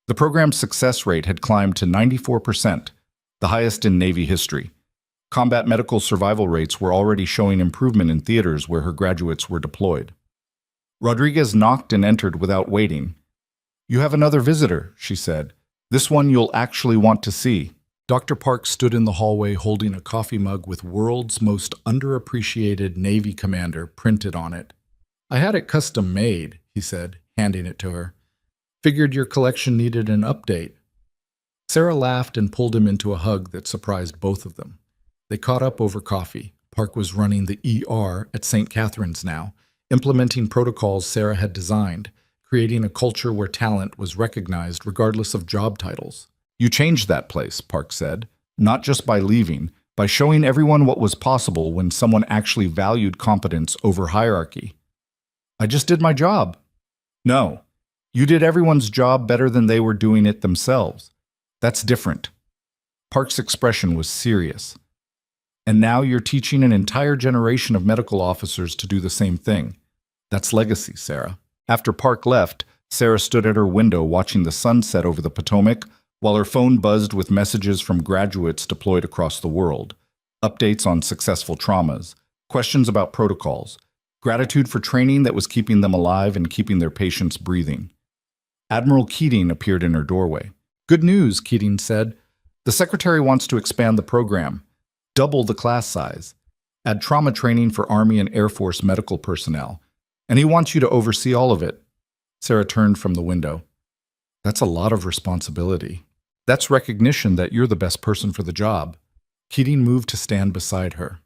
The program's success rate had climbed to 94%, the highest in Navy history. Combat medical survival rates were already showing improvement in theaters where her graduates were deployed. Rodriguez knocked and entered without waiting. "You have another visitor," she said. "This one you'll actually want to see." Dr. Park stood in the hallway holding a coffee mug with "World's Most Underappreciated Navy Commander" printed on it. "I had it custom made," he said, handing it to her. "Figured your collection needed an update." Sarah laughed and pulled him into a hug that surprised both of them. They caught up over coffee. Park was running the ER at St. Catharines now, implementing protocols Sarah had designed, creating a culture where talent was recognized regardless of job titles. "You changed that place," Park said, "not just by leaving, by showing everyone what was possible when someone actually valued competence over hierarchy." "I just did my job." "No, you did everyone's job better than they were doing it themselves. That's different." Park's expression was serious. "And now you're teaching an entire generation of medical officers to do the same thing. That's legacy, Sarah." After Park left, Sarah stood at her window watching the sun set over the Potomac, while her phone buzzed with messages from graduates deployed across the world, updates on successful traumas, questions about protocols, gratitude for training that was keeping them alive and keeping their patients breathing. Admiral Keating appeared in her doorway. "Good news," Keating said. "The Secretary wants to expand the program, double the class size, add trauma training for Army and Air Force medical personnel, and he wants you to oversee all of it." Sarah turned from the window. "That's a lot of responsibility." That's recognition that you're the best person for the job. Keating moved to stand beside her.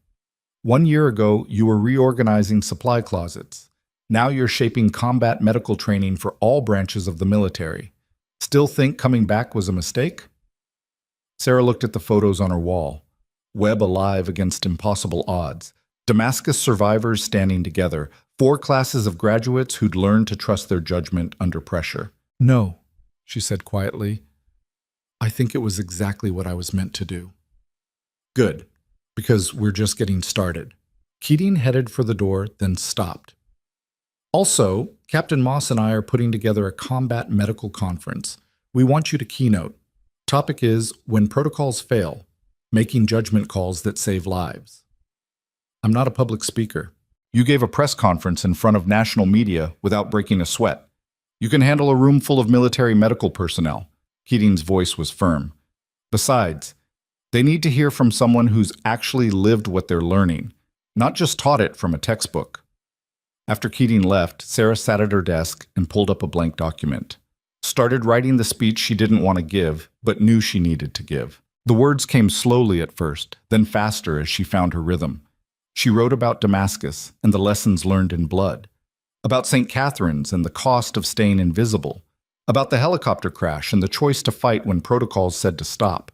1 year ago, you were reorganizing supply closets. Now you're shaping combat medical training for all branches of the military. Still think coming back was a mistake? Sarah looked at the photos on her wall. Web alive against impossible odds. Damascus survivors standing together. 4 classes of graduates who'd learned to trust their judgment under pressure. No, she said quietly. I think it was exactly what I was meant to do. Good, because we're just getting started. Keating headed for the door, then stopped. Also, Captain Moss and I are putting together a combat medical conference. We want you to keynote. Topic is When Protocols Fail, Making Judgment Calls That Save Lives. I'm not a public speaker. You gave a press conference in front of national media without breaking a sweat. You can handle a room full of military medical personnel. Keating's voice was firm. Besides, they need to hear from someone who's actually lived what they're learning, not just taught it from a textbook. After Keating left, Sarah sat at her desk and pulled up a blank document. Started writing the speech she didn't want to give, but knew she needed to give. The words came slowly at first, then faster as she found her rhythm. She wrote about Damascus and the lessons learned in blood, about St. Catherine's and the cost of staying invisible, about the helicopter crash and the choice to fight when protocols said to stop.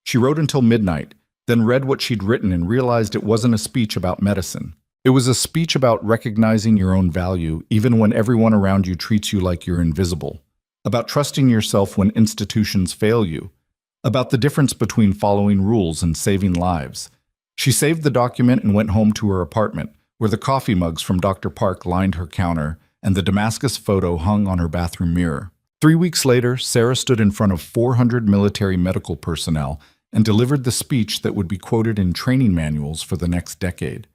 She wrote until midnight, then read what she'd written and realized it wasn't a speech about medicine. It was a speech about recognizing your own value even when everyone around you treats you like you're invisible, about trusting yourself when institutions fail you, about the difference between following rules and saving lives. She saved the document and went home to her apartment, where the coffee mugs from Dr. Park lined her counter and the Damascus photo hung on her bathroom mirror. 3 weeks later, Sarah stood in front of 400 military medical personnel and delivered the speech that would be quoted in training manuals for the next decade.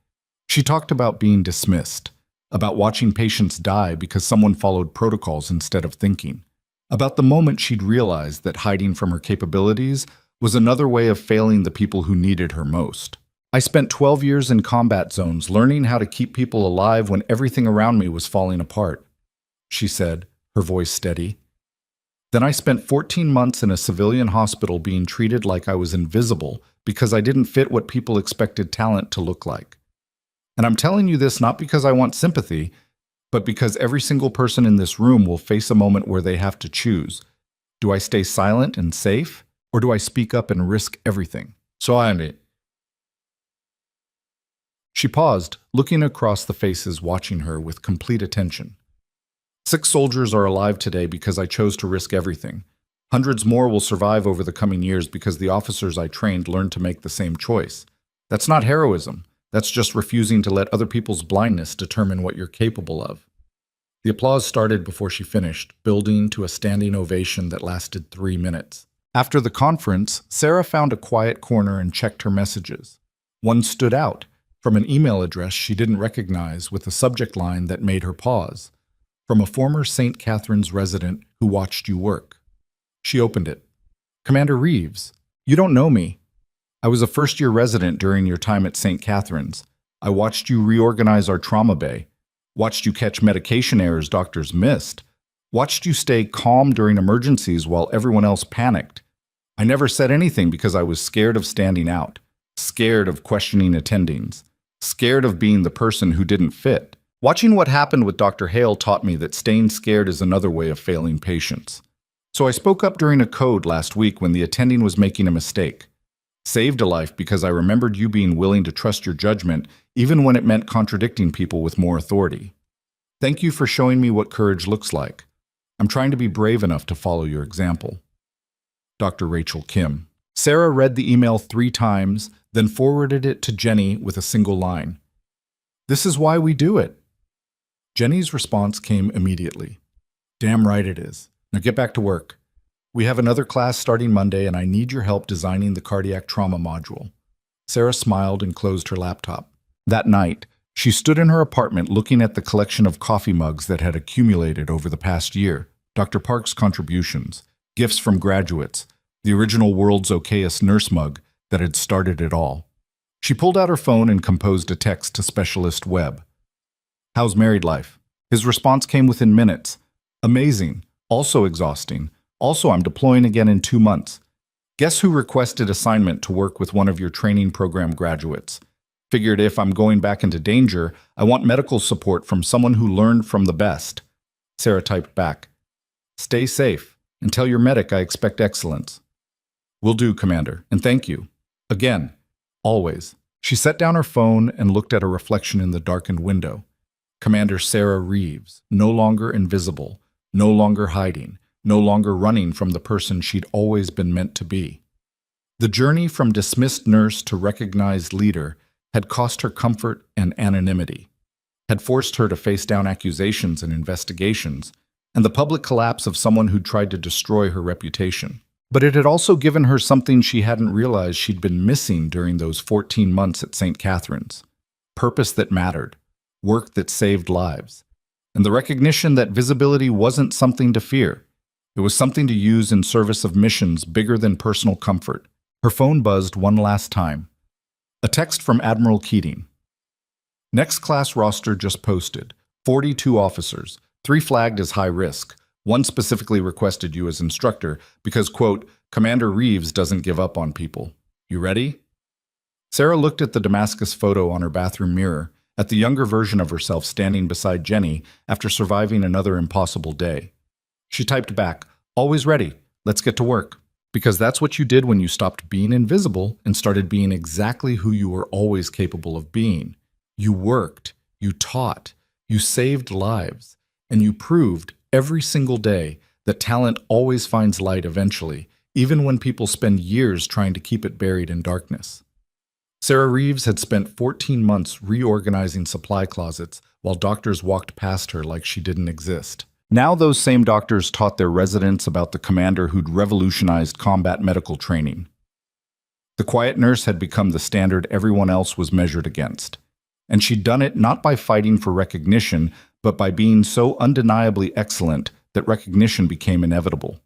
She talked about being dismissed, about watching patients die because someone followed protocols instead of thinking, about the moment she'd realized that hiding from her capabilities was another way of failing the people who needed her most. I spent 12 years in combat zones learning how to keep people alive when everything around me was falling apart, she said, her voice steady. Then I spent 14 months in a civilian hospital being treated like I was invisible because I didn't fit what people expected talent to look like. And I'm telling you this not because I want sympathy, but because every single person in this room will face a moment where they have to choose. Do I stay silent and safe, or do I speak up and risk everything? So I am. She paused, looking across the faces watching her with complete attention. 6 soldiers are alive today because I chose to risk everything. Hundreds more will survive over the coming years because the officers I trained learned to make the same choice. That's not heroism. That's just refusing to let other people's blindness determine what you're capable of. The applause started before she finished, building to a standing ovation that lasted 3 minutes. After the conference, Sarah found a quiet corner and checked her messages. One stood out, from an email address she didn't recognize with a subject line that made her pause. From a former St. Catherine's resident who watched you work. She opened it. Commander Reeves, you don't know me. I was a first-year resident during your time at St. Catherine's. I watched you reorganize our trauma bay. Watched you catch medication errors doctors missed. Watched you stay calm during emergencies while everyone else panicked. I never said anything because I was scared of standing out. Scared of questioning attendings. Scared of being the person who didn't fit. Watching what happened with Dr. Hale taught me that staying scared is another way of failing patients. So I spoke up during a code last week when the attending was making a mistake. Saved a life because I remembered you being willing to trust your judgment even when it meant contradicting people with more authority. Thank you for showing me what courage looks like. I'm trying to be brave enough to follow your example. Dr. Rachel Kim. Sarah read the email 3 times, then forwarded it to Jenny with a single line. This is why we do it. Jenny's response came immediately. Damn right it is. Now get back to work. We have another class starting Monday and I need your help designing the cardiac trauma module. Sarah smiled and closed her laptop. That night, she stood in her apartment looking at the collection of coffee mugs that had accumulated over the past year, Dr. Park's contributions, gifts from graduates, the original World's Okayest nurse mug that had started it all. She pulled out her phone and composed a text to Specialist Webb. How's married life? His response came within minutes. Amazing, also exhausting, Also, I'm deploying again in 2 months. Guess who requested assignment to work with one of your training program graduates? Figured if I'm going back into danger, I want medical support from someone who learned from the best. Sarah typed back, "Stay safe, and tell your medic I expect excellence." "Will do, Commander, and thank you." Again, always. She set down her phone and looked at a reflection in the darkened window. Commander Sarah Reeves, no longer invisible, no longer hiding, no longer running from the person she'd always been meant to be. The journey from dismissed nurse to recognized leader had cost her comfort and anonymity, had forced her to face down accusations and investigations, and the public collapse of someone who'd tried to destroy her reputation. But it had also given her something she hadn't realized she'd been missing during those 14 months at St. Catherine's: purpose that mattered, work that saved lives, and the recognition that visibility wasn't something to fear. It was something to use in service of missions bigger than personal comfort. Her phone buzzed one last time. A text from Admiral Keating. "Next class roster just posted. 42 officers, 3 flagged as high risk. 1 specifically requested you as instructor because, quote, Commander Reeves doesn't give up on people. You ready?" Sarah looked at the Damascus photo on her bathroom mirror, at the younger version of herself standing beside Jenny after surviving another impossible day. She typed back, "Always ready. Let's get to work." Because that's what you did when you stopped being invisible and started being exactly who you were always capable of being. You worked, you taught, you saved lives, and you proved every single day that talent always finds light eventually, even when people spend years trying to keep it buried in darkness. Sarah Reeves had spent 14 months reorganizing supply closets while doctors walked past her like she didn't exist. Now those same doctors taught their residents about the commander who'd revolutionized combat medical training. The quiet nurse had become the standard everyone else was measured against. And she'd done it not by fighting for recognition, but by being so undeniably excellent that recognition became inevitable.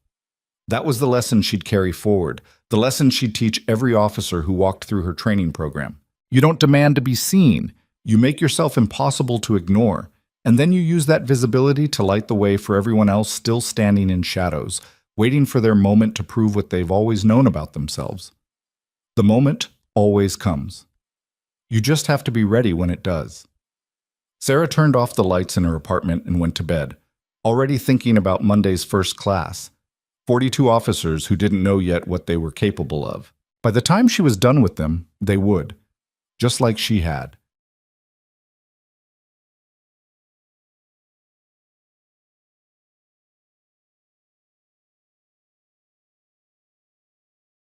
That was the lesson she'd carry forward, the lesson she'd teach every officer who walked through her training program. You don't demand to be seen. You make yourself impossible to ignore. And then you use that visibility to light the way for everyone else still standing in shadows, waiting for their moment to prove what they've always known about themselves. The moment always comes. You just have to be ready when it does. Sarah turned off the lights in her apartment and went to bed, already thinking about Monday's first class. 42 officers who didn't know yet what they were capable of. By the time she was done with them, they would, just like she had.